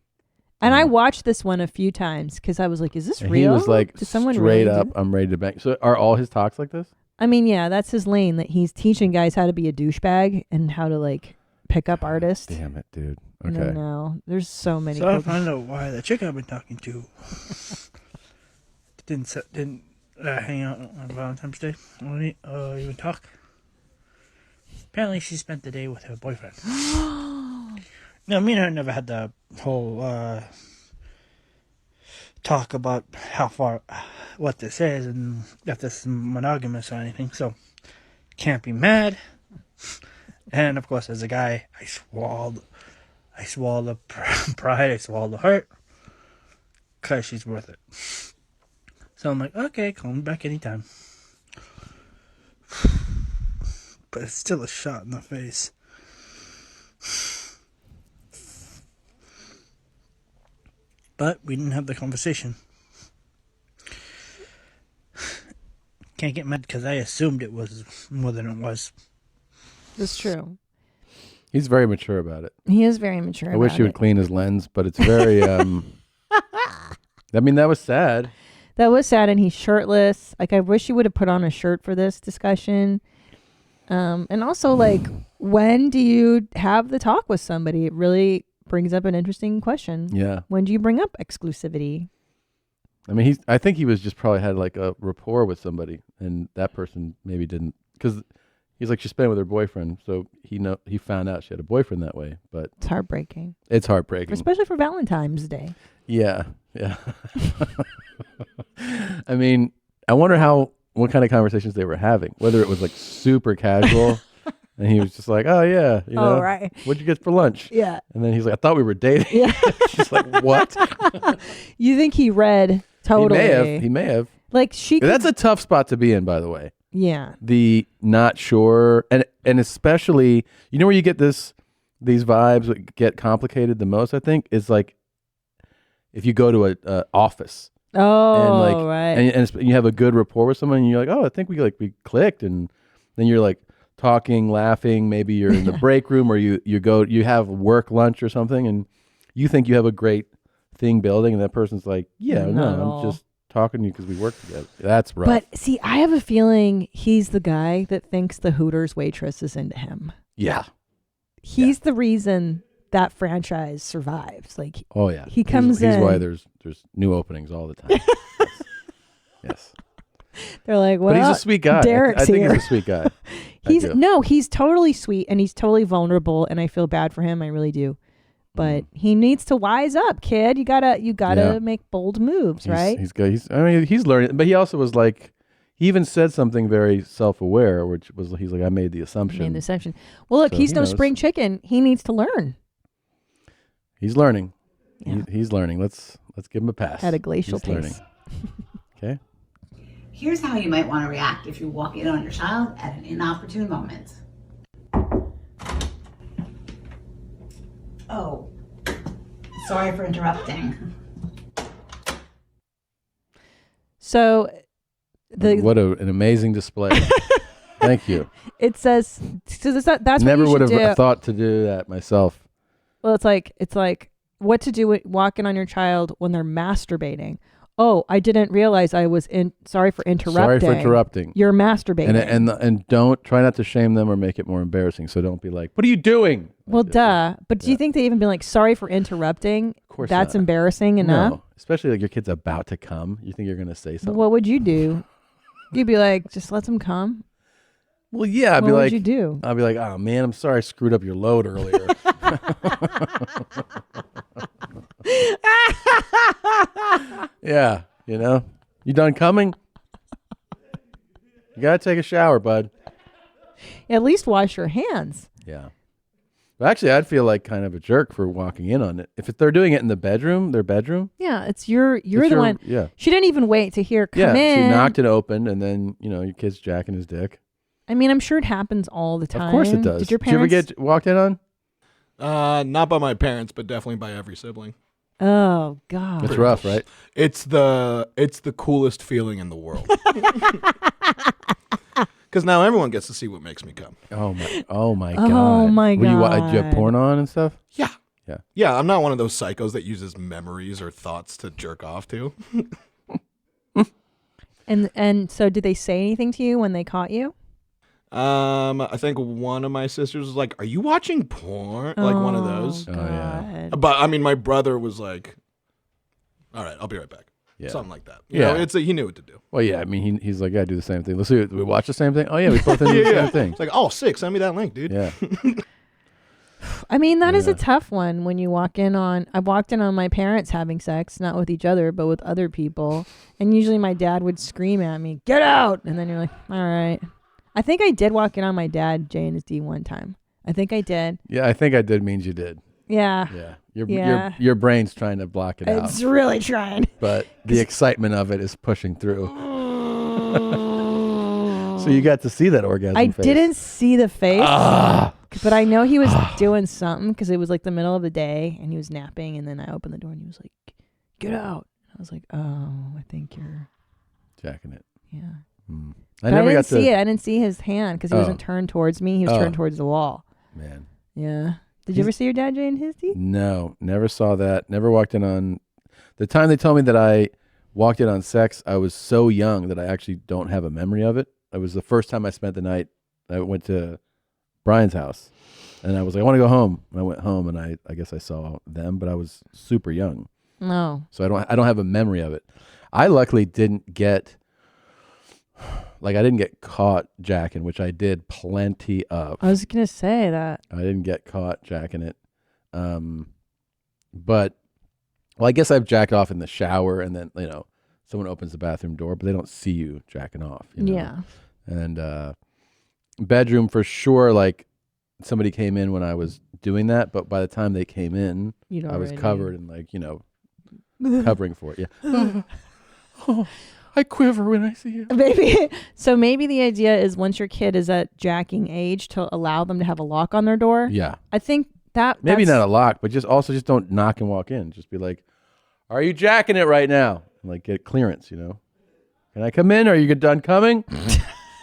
And I watched this one a few times because I was like, is this And real? He was like, Did someone straight really up, do- I'm ready to bang. So are all his talks like this? I mean, yeah, that's his lane, that he's teaching guys how to be a douchebag and how to like pick up artists. Damn it, dude. I don't know. There's so many. So I cool- found out why the chick I've been talking to didn't hang out on Valentine's Day. Even talk. Apparently, she spent the day with her boyfriend. No, me and her never had the whole talk about what this is, and if this is monogamous or anything. So, can't be mad. And of course, as a guy, I swallowed the pride, I swallowed the hurt, because she's worth it. So I'm like, okay, call me back anytime. But it's still a shot in the face. But we didn't have the conversation. Can't get mad because I assumed it was more than it was. It's true. He's very mature about it. He is very mature I wish he would clean his lens, but it's very. I mean, that was sad. That was sad, and he's shirtless. Like, I wish he would have put on a shirt for this discussion. And also, like, when do you have the talk with somebody? It really brings up an interesting question. Yeah. When do you bring up exclusivity? I mean, I think he was just probably had like a rapport with somebody, and that person maybe didn't, because he's like, she spent it with her boyfriend, so he found out she had a boyfriend that way. But It's heartbreaking. It's heartbreaking, Especially for Valentine's Day. Yeah, yeah. I mean, I wonder what kind of conversations they were having. Whether it was like super casual, and he was just like, "Oh yeah, you know, right. what'd you get for lunch?" Yeah. And then he's like, "I thought we were dating." Yeah. She's like, "What?" You think he read totally? He may have. Like That's a tough spot to be in, by the way. Yeah. The not sure, and especially, you know, where you get these vibes that get complicated the most, I think, is like if you go to a office. Oh, and right. And you have a good rapport with someone, and you're like, oh, I think we clicked, and then you're like talking, laughing. Maybe you're in the break room, or you have work lunch or something, and you think you have a great thing building, and that person's like, yeah, no, I'm just talking to you because we work together. That's rough. But see, I have a feeling he's the guy that thinks the Hooters waitress is into him. Yeah. He's the reason that franchise survives. Like, oh yeah, he comes in. He's why there's new openings all the time. Yes. They're like, well, but he's a sweet guy. Derek's I think here. he's a sweet guy. He's totally sweet, and he's totally vulnerable, and I feel bad for him. I really do. But he needs to wise up, kid. You gotta make bold moves, right? He's good. He's learning, but he also was like, he even said something very self-aware, which was he's like, I made the assumption. Well, look, So he's he no knows. spring chicken. He needs to learn. He's learning. Yeah. He's learning. Let's give him a pass. At a glacial He's learning. pace. Okay. Here's how you might want to react if you walk in on your child at an inopportune moment. Oh, sorry for interrupting. So, What an amazing display. Thank you. it says so that's Never what would you should have do. thought to do that myself. Well, it's like what to do with walking on your child when they're masturbating. Oh, I didn't realize I was sorry for interrupting. Sorry for interrupting. You're masturbating. And don't try not to shame them or make it more embarrassing. So don't be like, what are you doing? Well, duh. But do you think they even be like, sorry for interrupting? Of course That's not. embarrassing enough. No, especially like your kid's about to come. You think you're going to say But something? what would you do? You'd be like, just let them come. Well, yeah, I'd What be would like, you do? I'd be like, oh man, I'm sorry I screwed up your load earlier. Yeah, you know, you done coming? You got to take a shower, bud. At least wash your hands. Yeah. But actually, I'd feel like kind of a jerk for walking in on it. If they're doing it in the bedroom, their bedroom. Yeah, you're the one. Yeah. She didn't even wait to hear come in. She knocked it open, and then, your kid's jacking his dick. I mean, I'm sure it happens all the time. Of course it does. Did your Did you ever parents? get walked in on? Not by my parents, but definitely by every sibling. Oh God. It's rough, right? It's the coolest feeling in the world. Because now everyone gets to see what makes me come. Oh my God. Oh my Did you God. have porn on and stuff? Yeah. Yeah. Yeah, I'm not one of those psychos that uses memories or thoughts to jerk off to. And so did they say anything to you when they caught you? I think one of my sisters was like, "Are you watching porn?" Like one of those. Oh yeah. But I mean, my brother was like, "All right, I'll be right back." Yeah. Something like that. You know, he knew what to do. Well, yeah. I mean, he's like, I do the same thing. Let's see. We watch the same thing. Oh yeah, we both do the same thing. It's like, oh, sick. Send me that link, dude. Yeah. I mean, that is a tough one when you walk in on. I walked in on my parents having sex, not with each other, but with other people. And usually my dad would scream at me, "Get out!" And then you're like, all right. I think I did walk in on my dad, J and his D, one time. I think I did. Yeah, I think I did means you did. Yeah. Yeah. Your brain's trying to block it out. It's really trying. But the excitement of it is pushing through. So you got to see that orgasm I face. didn't see the face, but I know he was doing something because it was like the middle of the day and he was napping. And then I opened the door and he was like, "Get out!" I was like, "Oh, I think you're jacking it." Yeah. I But never I got didn't see to it. I didn't see his hand because he wasn't turned towards me. He was turned towards the wall. Man. Yeah. Did you ever see your dad, Jay, and his teeth? No, never saw that. Never walked in on. The time they told me that I walked in on sex, I was so young that I actually don't have a memory of it. It was the first time I spent the night. I went to Brian's house, and I was like, I want to go home. And I went home, and I guess I saw them, but I was super young. No. So I don't have a memory of it. I luckily didn't get. Like, I didn't get caught jacking, which I did plenty of. I was going to say that. I didn't get caught jacking it. But, well, I guess I've jacked off in the shower, and then, someone opens the bathroom door, but they don't see you jacking off. Yeah. And bedroom, for sure, like, somebody came in when I was doing that, but by the time they came in, I was covered in, like, covering for it. Yeah. I quiver when I see it. Maybe the idea is once your kid is at jacking age to allow them to have a lock on their door. Yeah. I think that maybe not a lock, but just don't knock and walk in. Just be like, "Are you jacking it right now?" And like get clearance, Can I come in? Are you done coming?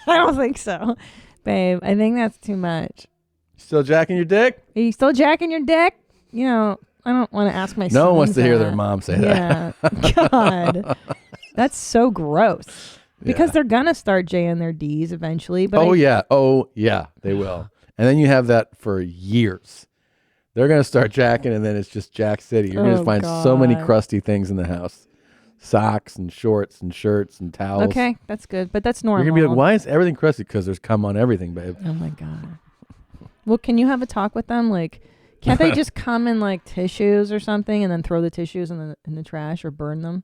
I don't think so, babe. I think that's too much. Still jacking your dick? Are you still jacking your dick? I don't want to ask my No one wants sons to hear that. their mom say that. Yeah. God. That's so gross. Because they're going to start J and their Ds eventually. But Oh, yeah. They will. And then you have that for years. They're going to start jacking, and then it's just Jack City. You're going to find so many crusty things in the house. Socks and shorts and shirts and towels. Okay, that's good. But that's normal. You're going to be like, why is everything crusty? Because there's cum on everything, babe. Oh, my God. Well, can you have a talk with them? Like, can't they just come in, like, tissues or something and then throw the tissues in the trash or burn them?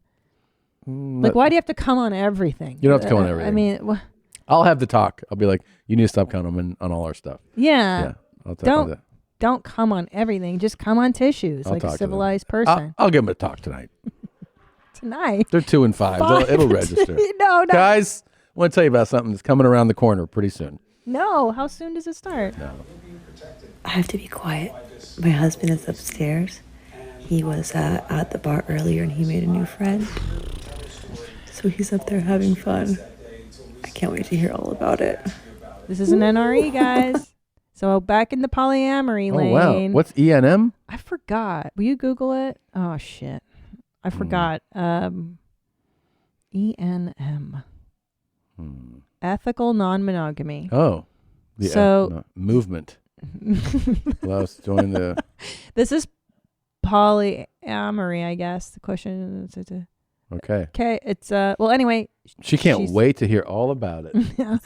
Like, why do you have to come on everything? You don't have to come on everything. I mean, I'll have the talk. I'll be like, you need to stop coming on all our stuff. Yeah. I'll talk that. Don't come on everything. Just come on tissues like a civilized person. I'll give them a talk tonight. Tonight. They're 2 and 5. It'll register. No. Guys, I want to tell you about something that's coming around the corner pretty soon. No. How soon does it start? No. I have to be quiet. My husband is upstairs. He was at the bar earlier and he made a new friend. So he's up there having fun. I can't wait to hear all about it. This is an NRE, guys. So back in the polyamory lane. Oh, wow. What's ENM? I forgot. Will you Google it? Oh, shit. I forgot. ENM. Ethical non-monogamy. Oh. So movement. Allow us to join the... This is polyamory, I guess. The question is... Okay. Okay. It's, well, anyway. She can't wait to hear all about it. Yeah.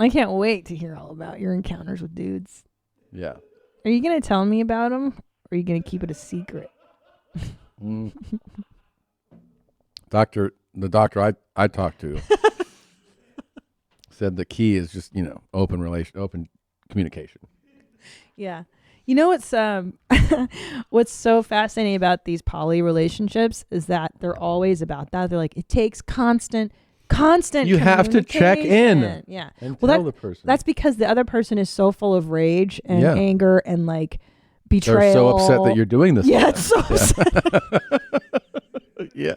I can't wait to hear all about your encounters with dudes. Yeah. Are you going to tell me about them? Or are you going to keep it a secret? The doctor I talked to said the key is just, open communication. Yeah. You know what's what's so fascinating about these poly relationships is that they're always about that. They're like, it takes constant You have to check in. Yeah. And Well, tell the person. that's because the other person is so full of rage and Yeah. anger and like betrayal. They're so upset that you're doing this. Yeah, stuff. it's so upsetting. Yeah.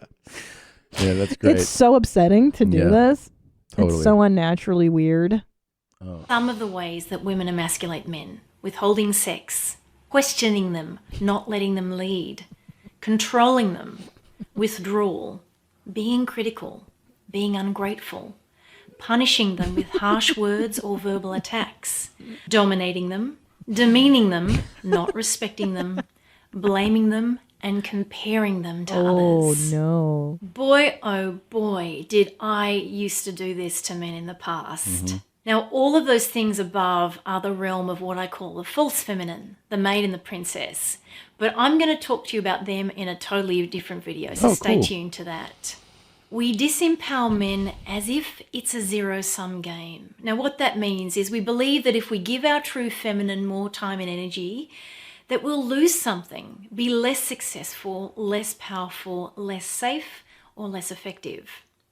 Yeah, that's great. It's so upsetting to do this. Totally. It's so unnaturally weird. Some of the ways that women emasculate men: withholding sex, questioning them, not letting them lead, controlling them, withdrawal, being critical, being ungrateful, punishing them with harsh words or verbal attacks, dominating them, demeaning them, not respecting them, blaming them, and comparing them to others. Oh no. Boy, oh boy, did I used to do this to men in the past. Now, all of those things above are the realm of what I call the false feminine, the maid and the princess. But I'm going to talk to you about them in a totally different video, so stay tuned to that. We disempower men as if it's a zero-sum game. Now, what that means is we believe that if we give our true feminine more time and energy, that we'll lose something, be less successful, less powerful, less safe, or less effective.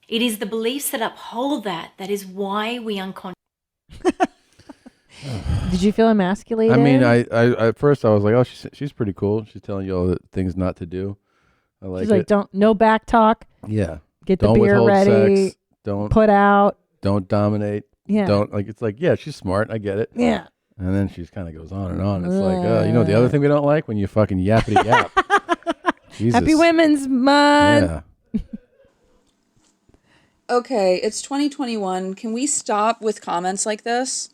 It is the beliefs that uphold that is why we unconsciously... Did you feel emasculated? I mean, I at first I was like, oh, she's pretty cool. She's telling you all the things not to do. I like She's like, no back talk. Yeah. Get Don't the beer withhold ready. Sex. Don't put out. Don't dominate. Yeah. It's like, yeah, she's smart. I get it. Yeah. And then she just kind of goes on and on. It's like, the other thing we don't like when you fucking yappity yap. Jesus. Happy Women's Month. Yeah. Okay, it's 2021. Can we stop with comments like this?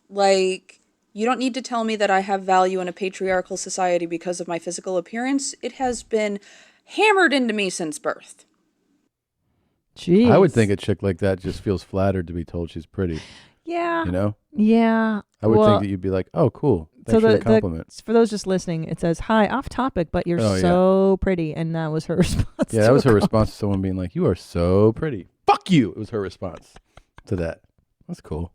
Like, you don't need to tell me that I have value in a patriarchal society because of my physical appearance. It has been hammered into me since birth. Jeez. I would think a chick like that just feels flattered to be told she's pretty. Yeah. You know? Yeah. I would think that you'd be like, oh, cool. Thanks for the compliment. For those just listening, it says, hi, off topic, but you're Oh, so pretty. And that was her response. Yeah, that was her response to someone being like, you are so pretty. Fuck you. It was her response to that. That's cool.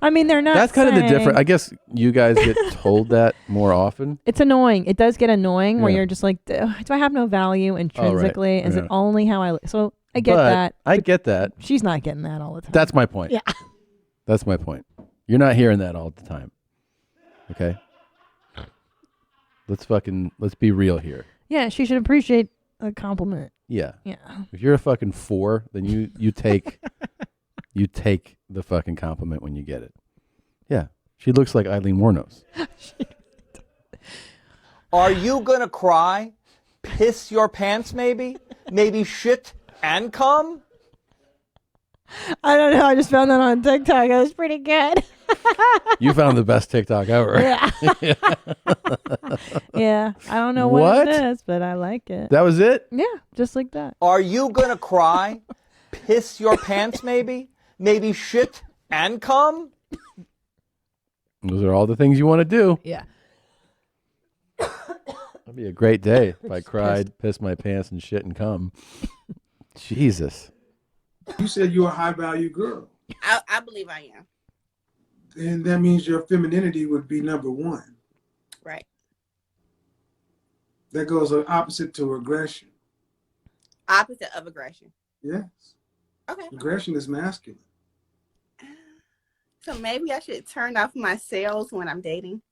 I mean, they're not That's kind of the saying- different. I guess you guys get told that more often. It's annoying. It does get annoying where Yeah. you're just like, do I have no value intrinsically? Is it Yeah. only how I look? So I get But that. I get that. She's not getting that all the time. That's my point. Yeah. That's my point. You're not hearing that all the time. Okay? Let's be real here. Yeah, she should appreciate a compliment. Yeah. Yeah. If you're a fucking 4, then you take you take the fucking compliment when you get it. Yeah. She looks like Eileen Warnos. Are you gonna cry? Piss your pants maybe? Maybe shit and cum? I don't know. I just found that on TikTok. It was pretty good. You found the best TikTok ever. Yeah. Yeah. I don't know what it is, but I like it. That was it? Yeah, just like that. Are you gonna cry? Piss your pants maybe? Maybe shit and cum? Those are all the things you want to do. Yeah. That'd be a great day if I cried, pissed my pants, and shit and cum. Jesus. You said you're a high value girl. I believe I am. And that means your femininity would be number one. Right. That goes opposite to aggression. Opposite of aggression. Yes. Okay. Aggression is masculine. So maybe I should turn off my sales when I'm dating.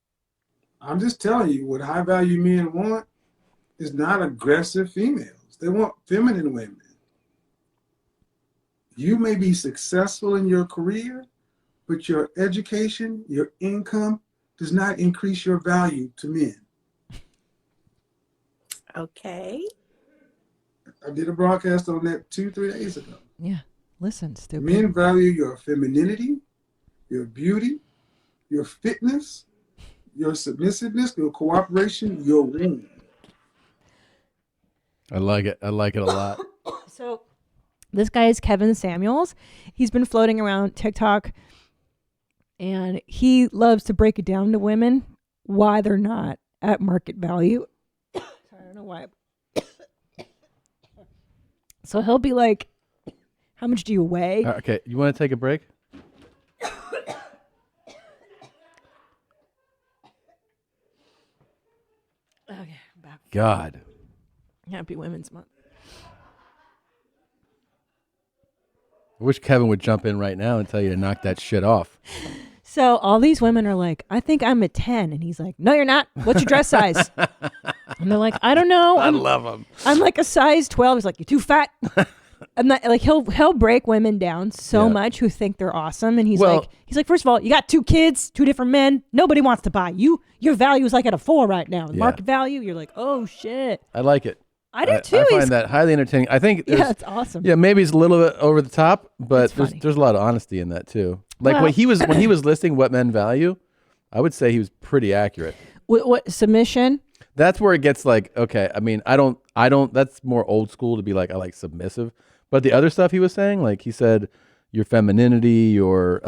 I'm just telling you, what high value men want is not aggressive females. They want feminine women. You may be successful in your career, but your education, your income does not increase your value to men. Okay. I did a broadcast on that 2-3 days ago. Yeah. Listen, stupid. Men value your femininity, your beauty, your fitness, your submissiveness, your cooperation, your womb. I like it. I like it a lot. So this guy is Kevin Samuels. He's been floating around TikTok and he loves to break it down to women why they're not at market value. Sorry, I don't know why. So he'll be like, How much do you weigh? Okay, you want to take a break? Okay, back. God. Happy Women's Month. I wish Kevin would jump in right now and tell you to knock that shit off. So all these women are like, I think I'm a 10. And he's like, no, you're not. What's your dress size? And they're like, I don't know. I love him. I'm like a size 12. He's like, you're too fat. And like he'll break women down so much who think they're awesome. And he's like, first of all, you got 2 kids, 2 different men. Nobody wants to buy you. Your value is like at a 4 right now. Market value, you're like, oh shit. I like it. I do too. I find that highly entertaining. I think it's awesome. Yeah, maybe it's a little bit over the top, but there's a lot of honesty in that too. Like when he was listing what men value, I would say he was pretty accurate. What submission? That's where it gets like, okay, I mean, I don't that's more old school to be like, I like submissive. But the other stuff he was saying, like he said, your femininity, your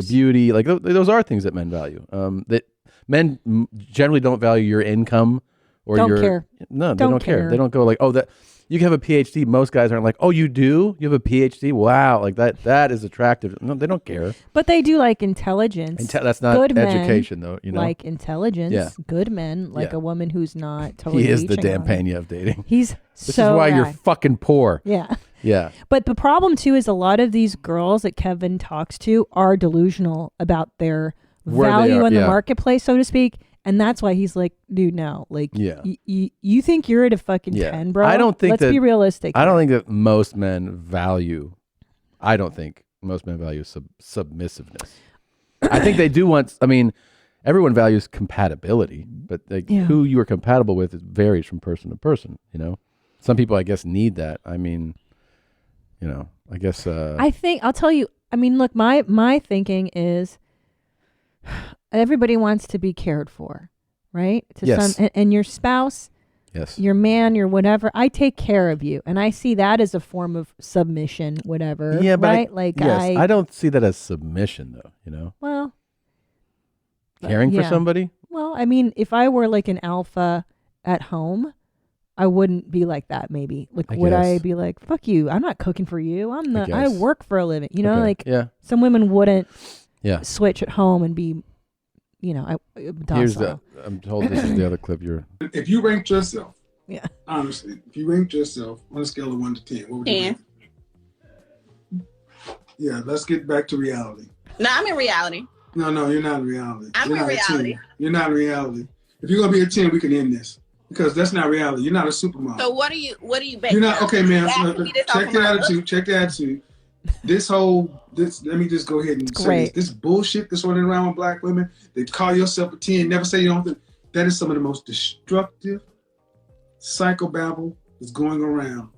beauty, like those are things that men value. That men generally don't value your income or Don't care. No, they don't care. They don't go like, oh, that you can have a PhD. Most guys aren't like, oh, you do? You have a PhD? Wow, like that is attractive. No, they don't care. But they do like intelligence. That's not Good education, men though. You know, like intelligence. Yeah. Good men like a woman who's not totally. He is the leeching Dan on it. Pena of dating. This is why you're fucking poor. Yeah. Yeah. But the problem too is a lot of these girls that Kevin talks to are delusional about their Where they value are, in the yeah. marketplace, so to speak. And that's why he's like, dude, no. Like, you think you're at a fucking 10, bro? I don't think Let's be realistic. I don't think that most men value. I don't think most men value submissiveness. I think they do want. I mean, everyone values compatibility, but like who you are compatible with varies from person to person. You know, some people I guess need that. I mean, you know, I guess. I think I'll tell you. I mean, look, my thinking is. Everybody wants to be cared for, right? And your spouse, your man, your whatever. I take care of you, and I see that as a form of submission, whatever. Yeah, but right? I don't see that as submission, though. You know, well, caring for somebody. Well, I mean, if I were like an alpha at home, I wouldn't be like that. Maybe like I be like, "Fuck you! I'm not cooking for you. I work for a living." You know, some women wouldn't. Yeah. Switch at home and be, docile. I'm told this is the other clip you're. If you ranked yourself, honestly, if you ranked yourself on a scale of 1 to 10, what would you rank? Yeah, let's get back to reality. No, I'm in reality. No, you're not in reality. I'm in reality. You're not in reality. If you're gonna be a 10, we can end this because that's not reality. You're not a supermodel. So what are you basing? You're not okay, man. Check the attitude. Check the attitude. Let me just go ahead and say this bullshit that's running around with black women. They call yourself a 10, never say you don't. That is some of the most destructive psychobabble that's going around.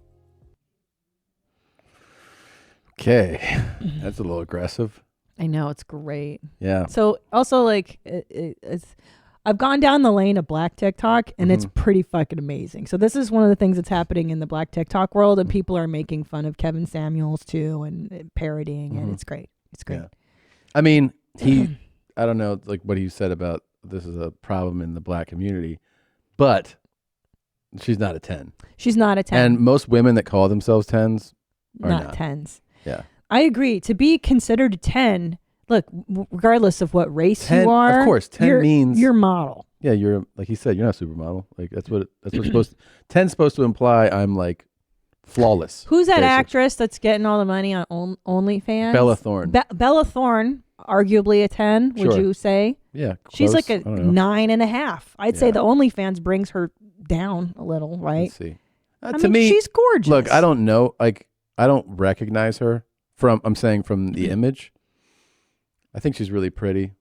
Okay, that's a little aggressive. I know, it's great. Yeah. So also like it's. I've gone down the lane of black TikTok and it's pretty fucking amazing. So this is one of the things that's happening in the black TikTok world, and people are making fun of Kevin Samuels too and parodying, and it's great. It's great. Yeah. I mean, I don't know like what he said about this is a problem in the black community, but she's not a 10. She's not a 10. And most women that call themselves 10s are not 10s. Yeah. I agree. To be considered a 10, look, regardless of what race 10, you are, of course, 10 means you're model. Yeah, you're like he said, you're not a supermodel. Like that's what supposed 10's supposed to imply I'm like flawless. Who's that actress that's getting all the money on OnlyFans? Bella Thorne. Bella Thorne, arguably a 10, would you say? Yeah. She's close. like a 9.5. I'd say the OnlyFans brings her down a little, right? Let's see. I to mean, me, she's gorgeous. Look, I don't know. Like I don't recognize her from the image. I think she's really pretty.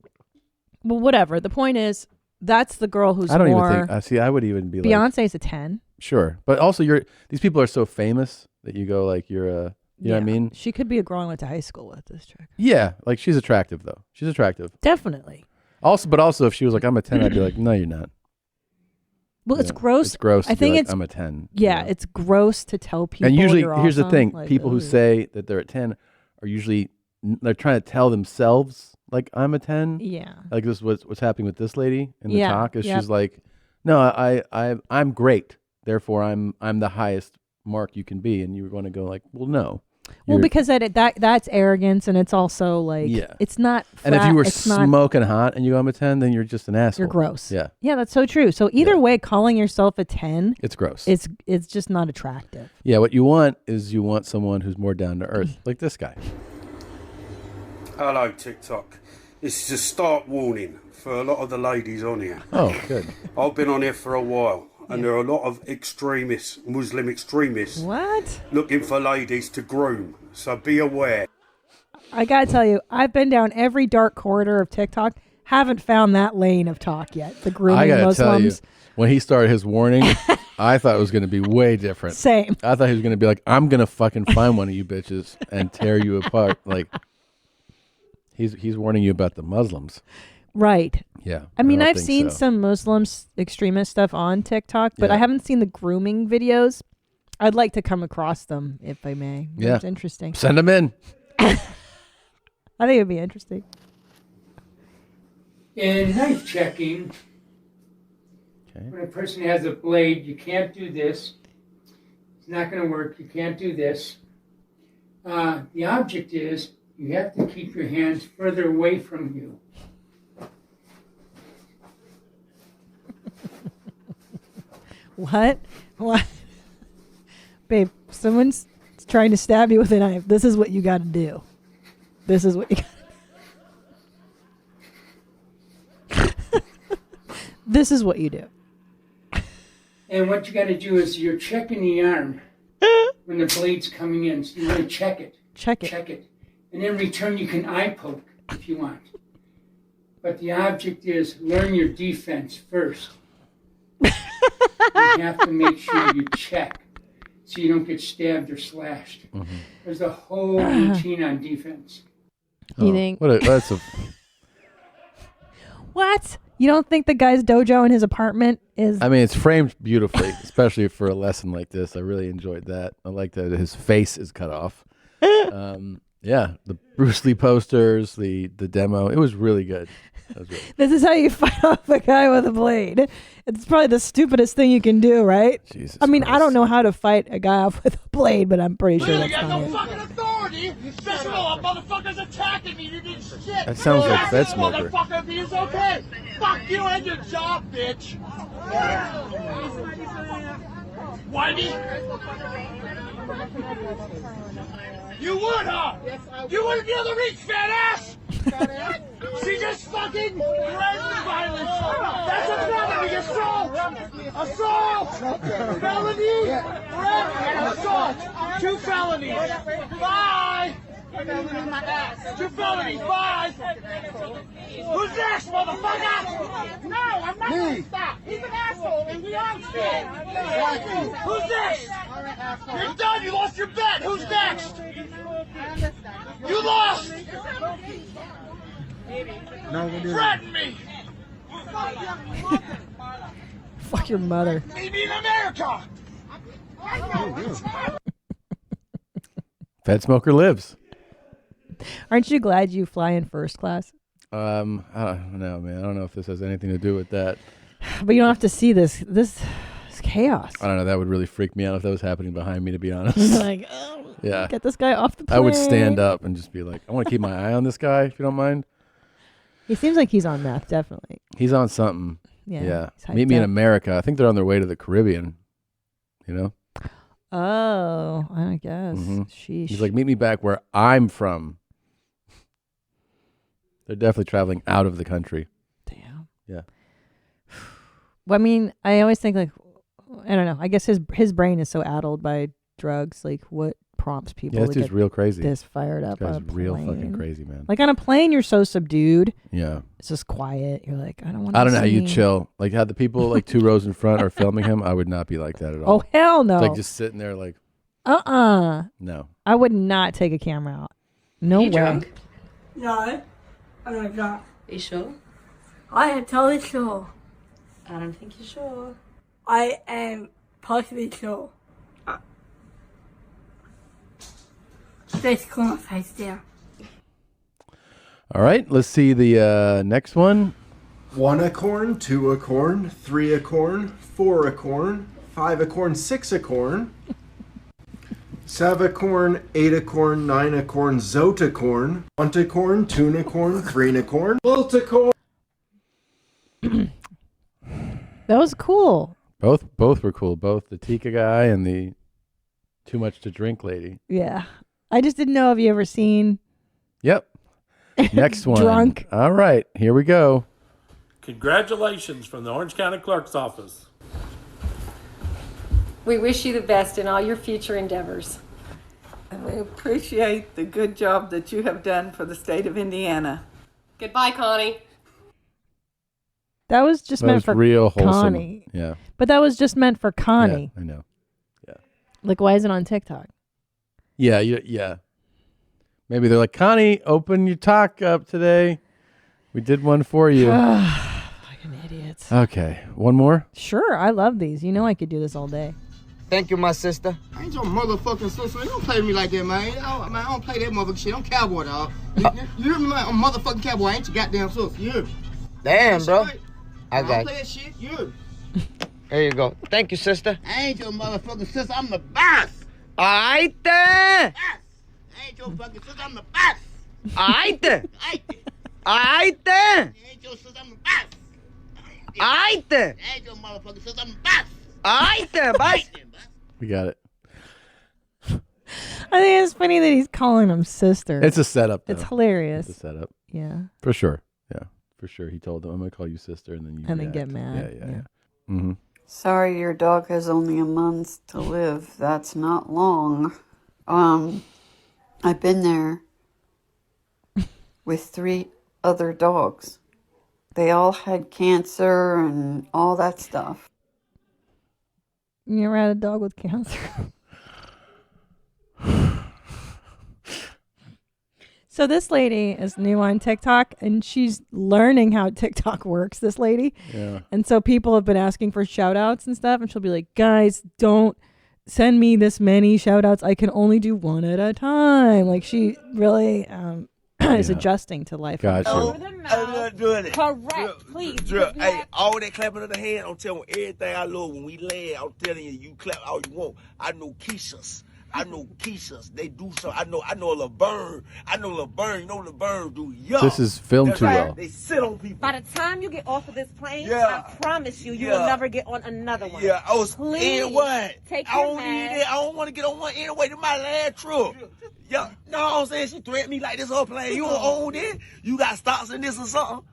Well, whatever. The point is, that's the girl who's I don't more. even think. See, I would even be like Beyonce's a 10. Sure, but also these people are so famous that you go like you're a. You know what I mean? She could be a girl I went to high school with. This chick. Yeah, like she's attractive though. She's attractive. Definitely. Also, if she was like I'm a 10, I'd be like, no, you're not. Well, it's gross. It's gross. I think like, it's I'm a 10. Yeah, it's gross to tell people. And usually, you're here's the awesome. thing: Like, people who say that they're at 10 are usually they're trying to tell themselves like I'm a 10. Yeah. Like this is what's happening with this lady in the Yeah, talk is yep. she's like, no, I'm great. Therefore, I'm the highest mark you can be, and you're going to go like, well, no. Well, because that's arrogance, and it's also like it's not. Flat, and if you were it's not, smoking hot and you go, I'm a 10, then you're just an asshole. you're gross. Yeah, yeah, that's so true. So either way, calling yourself a 10, it's gross. It's just not attractive. Yeah, what you want is someone who's more down to earth, like this guy. Hello, TikTok. This is a start warning for a lot of the ladies on here. Oh, good. I've been on here for a while, and there are a lot of extremists, Muslim extremists, looking for ladies to groom. So be aware. I gotta tell you, I've been down every dark corridor of TikTok. Haven't found that lane of talk yet. The grooming I gotta Muslims. tell you, when he started his warning, I thought it was going to be way different. Same. I thought he was going to be like, I'm going to fucking find one of you bitches and tear you apart. Like, he's warning you about the Muslims. Right. Yeah. I mean, don't I've think seen so. some Muslims extremist stuff on TikTok, but I haven't seen the grooming videos. I'd like to come across them if I may. Yeah. It's interesting. Send them in. I think it'd be interesting. In knife checking, when a person has a blade, you can't do this. It's not going to work. You can't do this. The object is you have to keep your hands further away from you. What? What? Babe, someone's trying to stab you with a knife. This is what you got to do. This is what you got to do. This is what you do. And what you got to do is you're checking the arm when the blade's coming in. So you want to check it. Check it. Check it. And in return, you can eye poke if you want. But the object is learn your defense first. You have to make sure you check so you don't get stabbed or slashed. Mm-hmm. There's a whole routine on defense. You think? That's a... What? You don't think the guy's dojo in his apartment is... I mean, it's framed beautifully, especially for a lesson like this. I really enjoyed that. I like that his face is cut off. Yeah, the Bruce Lee posters, the demo. It was really good. This is how you fight off a guy with a blade. It's probably the stupidest thing you can do, right? Jesus I mean, I don't know how to fight a guy off with a blade, but I'm pretty sure that's got not no it. fucking authority. Special motherfuckers attacking me. You did shit. That sounds like That's Fedsmoker. Motherfucker, be is okay. Fuck you and your job, bitch. Whitey. You would, huh? You wouldn't be able to reach, fat ass. She just fucking threatened violence. That's a felony. Assault. Felony. Threat and assault. 2 felonies. Bye. 2 felonies. Bye. Who's next, motherfucker? No, I'm not gonna stop. He's an asshole and we all shit. Who's next? You're done. You lost your bet. Who's next? You lost. Threaten me. Fuck your mother. Meet me in America. Fedsmoker lives. Aren't you glad you fly in first class? I don't know, man. I don't know if this has anything to do with that. But you don't have to see this. This is chaos. I don't know. That would really freak me out if that was happening behind me, to be honest. Like, oh, yeah. get this guy off the plane. I would stand up and just be like, I want to keep my eye on this guy, if you don't mind. He seems like he's on meth, definitely. He's on something. Yeah, he's Meet me in hyped up. America. I think they're on their way to the Caribbean. You know? Oh, I guess. Mhm. Sheesh. He's like, meet me back where I'm from. They're definitely traveling out of the country. Damn. Yeah. Well, I mean, I always think like, I don't know. I guess his brain is so addled by drugs. Like, what prompts people? Yeah, to this dude's get real crazy. This fired up. This on guy's a real plane. fucking crazy, man. Like on a plane, you're so subdued. Yeah. It's just quiet. You're like, I don't want. I don't know how you chill. Like how the people like 2 rows in front are filming him. I would not be like that at all. Oh hell no! It's like just sitting there like. No. I would not take a camera out. No way. drunk? No, I'm not drunk. Are you sure? I am totally sure. I don't think you're sure. I am partially sure. Just cool my face down. All right, let's see the next one. 1 acorn, 2 acorn, 3 acorn, 4 acorn, 5 acorn, 6 acorn, Savacorn, Eightacorn, Nineacorn, Zotacorn, Ontacorn, Tunacorn, Threenicorn, Multicorn. That was cool. Both were cool. Both the Tika guy and the too much to drink lady. Yeah. I just didn't know if you ever seen. Yep. Next one. Drunk. All right, here we go. Congratulations from the Orange County Clerk's Office. We wish you the best in all your future endeavors. And we appreciate the good job that you have done for the state of Indiana. Goodbye, Connie. That was just meant for real wholesome. Connie. Yeah. But that was just meant for Connie. Yeah, I know. Yeah. Like, why is it on TikTok? Yeah, yeah. Maybe they're like, Connie, open your talk up today. We did one for you. Fucking idiots. Okay, one more? Sure, I love these. You know I could do this all day. Thank you, my sister. I ain't your motherfucking sister. You don't play with me like that, man. I don't play that motherfucking shit. I'm cowboy, dog. You hear me, man? I'm a motherfucking cowboy. I ain't your goddamn sister. You hear me? Damn, bro. Right? I got play that shit. You hear me? There you go. Thank you, sister. I ain't your motherfucking sister. I'm the boss. All right, then. I ain't your fucking sister. I'm the boss. All right, then. All right, then. I ain't your sister. I'm the boss. All right, then. I ain't your motherfucking sister. I'm the boss. All right, then, boss. We got it. I think it's funny that he's calling him sister. It's a setup, though. It's hilarious. It's a setup. Yeah. For sure. Yeah, for sure. He told them, I'm going to call you sister, and then you And then react. get mad. Yeah. Mm-hmm. Sorry, your dog has only a month to live. That's not long. I've been there with 3 other dogs. They all had cancer and all that stuff. You ever had a dog with cancer? So this lady is new on TikTok, and she's learning how TikTok works, this lady. Yeah. And so people have been asking for shout-outs and stuff, and she'll be like, guys, don't send me this many shout-outs. I can only do one at a time. Like, she really is adjusting to life. Gotcha. I'm not doing it. Correct, please. Hey, all that clapping of the hand, I'm telling you, everything I love when we land, I'm telling you, you clap all you want. I know Keishas. They do so. I know Laverne. You know Laverne do. Yeah. This is filmed too well. They sit on people. By the time you get off of this plane, Yeah. I promise you, you will never get on another one. Yeah, Please and what? take I your don't need mask. it. I don't want to get on one anyway. This my last trip. Yeah, no, I'm saying she threatened me like this whole plane. You don't own it. You got stocks in this or something.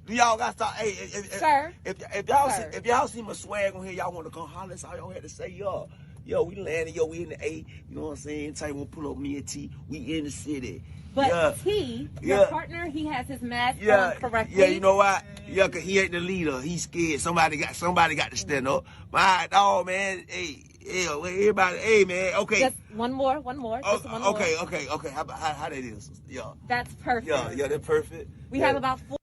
Y'all got stocks. Hey, Sir. If y'all see my swag on here, y'all want to come holler. That's all y'all had to say, y'all. Yo, we landed. Yo, we in the A. You know what I'm saying? Type will pull up me and T. We in the city. But T, your partner, he has his mask on correctly. Yeah, you know why? Yeah, cause he ain't the leader. He's scared. Somebody got to stand up. My dog, man. Hey, everybody. Hey, man. Okay. Just one more. Just one more. Okay. How that is? Yeah. That's perfect. Yeah, that's perfect. We have about 4.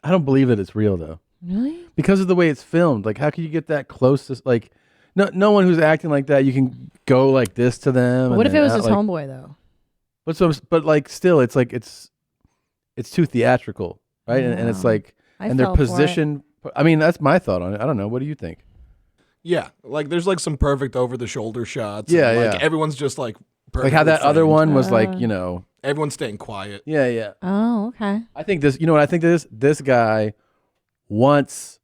I don't believe that it's real, though. Really? Because of the way it's filmed. Like, how can you get that close to, like, no one who's acting like that, you can go like this to them. But what if it was his homeboy, though? But like, still, it's like, it's too theatrical, right? And it's like, and their position. I mean, that's my thought on it. I don't know. What do you think? Yeah, like there's like some perfect over the shoulder shots. Yeah, and, like, yeah. Everyone's just like Like how that other one was like, you know, everyone's staying quiet. Yeah. Oh, okay. I think this. You know what I think this guy wants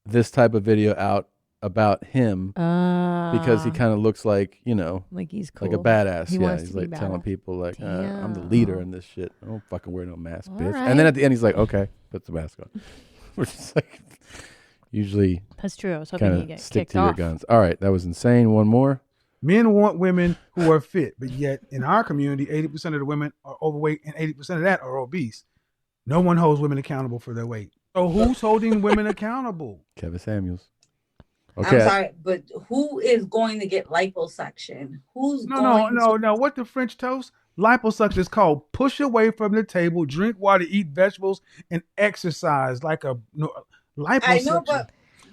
this type of video out about him because he kind of looks like, you know, like he's like a cool. badass. He Yeah, wants he's to be like telling badass. people like, I'm the Damn. leader in this shit. I don't fucking wear no mask, bitch. right. And then at the end, he's like, okay, put the mask on. We're just like, usually That's true. I was hoping kinda he'd get stick kicked to off. your guns. All right, that was insane. One more. Men want women who are fit, but yet in our community, 80% of the women are overweight and 80% of that are obese. No one holds women accountable for their weight. So who's holding women accountable? Kevin Samuels. Okay. I'm sorry, but who is going to get liposuction? Who's No. What the French toast? Liposuction is called push away from the table, drink water, eat vegetables, and exercise like a liposuction. I know, but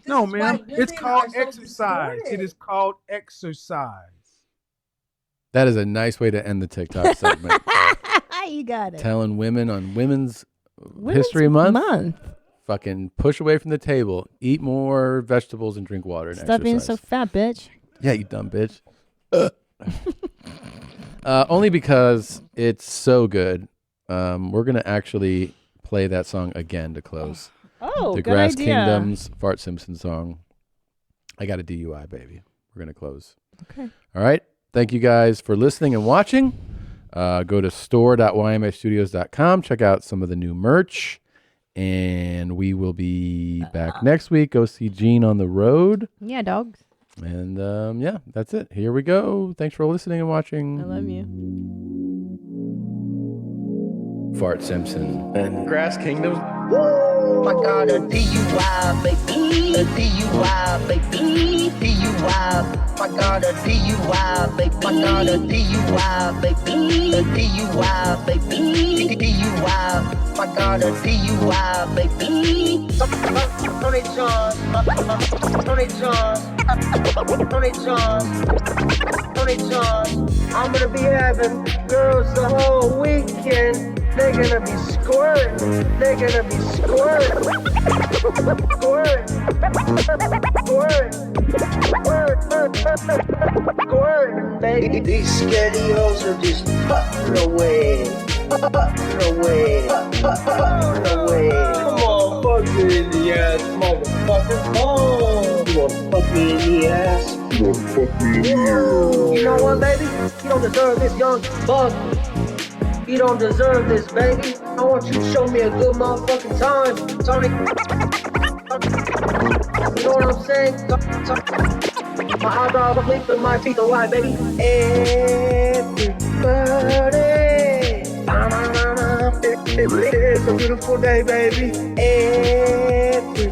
no, ma'am. It's women called are so exercise. distorted. It is called exercise. That is a nice way to end the TikTok segment. You got it. Telling women on Women's History Month. Fucking push away from the table, eat more vegetables, and drink water and Stop being so exercise. fat, bitch. Yeah, you dumb bitch. Only because it's so good. We're going to actually play that song again to close. Oh, the good Grass idea. Kingdom's Fart Simpson song. I got a DUI, baby. We're going to close. Okay. All right. Thank you guys for listening and watching. Go to store.ymstudios.com. Check out some of the new merch. And we will be back next week. Go see Gene on the road. Yeah, dogs. And yeah, that's it. Here we go. Thanks for listening and watching. I love you. Fart Simpson and Grass Kingdom. I got a DUI, baby. A DUI, baby. DUI. I got a DUI, baby. I got a DUI, baby. A DUI, baby. DUI. I got a DUI, baby. Tony John. Tony John. Tony John. Tony John. I'm gonna be having girls the whole weekend. They're gonna be squirting. They're gonna be squirting. Squirting. Squirting. Squirting, baby. These scaredy hoes are just putting away. Putting away. Putting away. Come on, fuck me in the ass, motherfucker. Oh, you wanna fuck me in the ass? You wanna fuck me in the ass? You know what, baby? You don't deserve this young buck. You don't deserve this, baby. I want you to show me a good motherfucking time, Tony. You know what I'm saying? My eyebrows are bleak, but my feet are white, baby. Everybody. It's a beautiful day, baby. Everybody.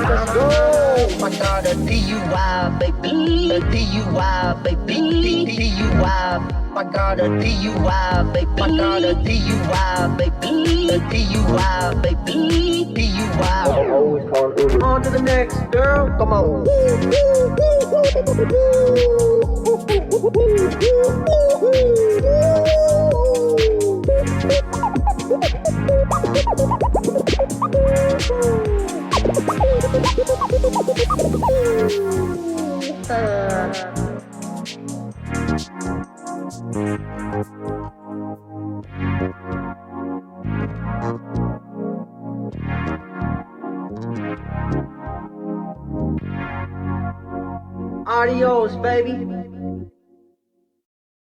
Let's go. I got a DUI, baby. A DUI, baby. DUI. I got a DUI, baby. I got a DUI, baby. A DUI, baby. DUI. On to the next girl. Come on. Adios, baby.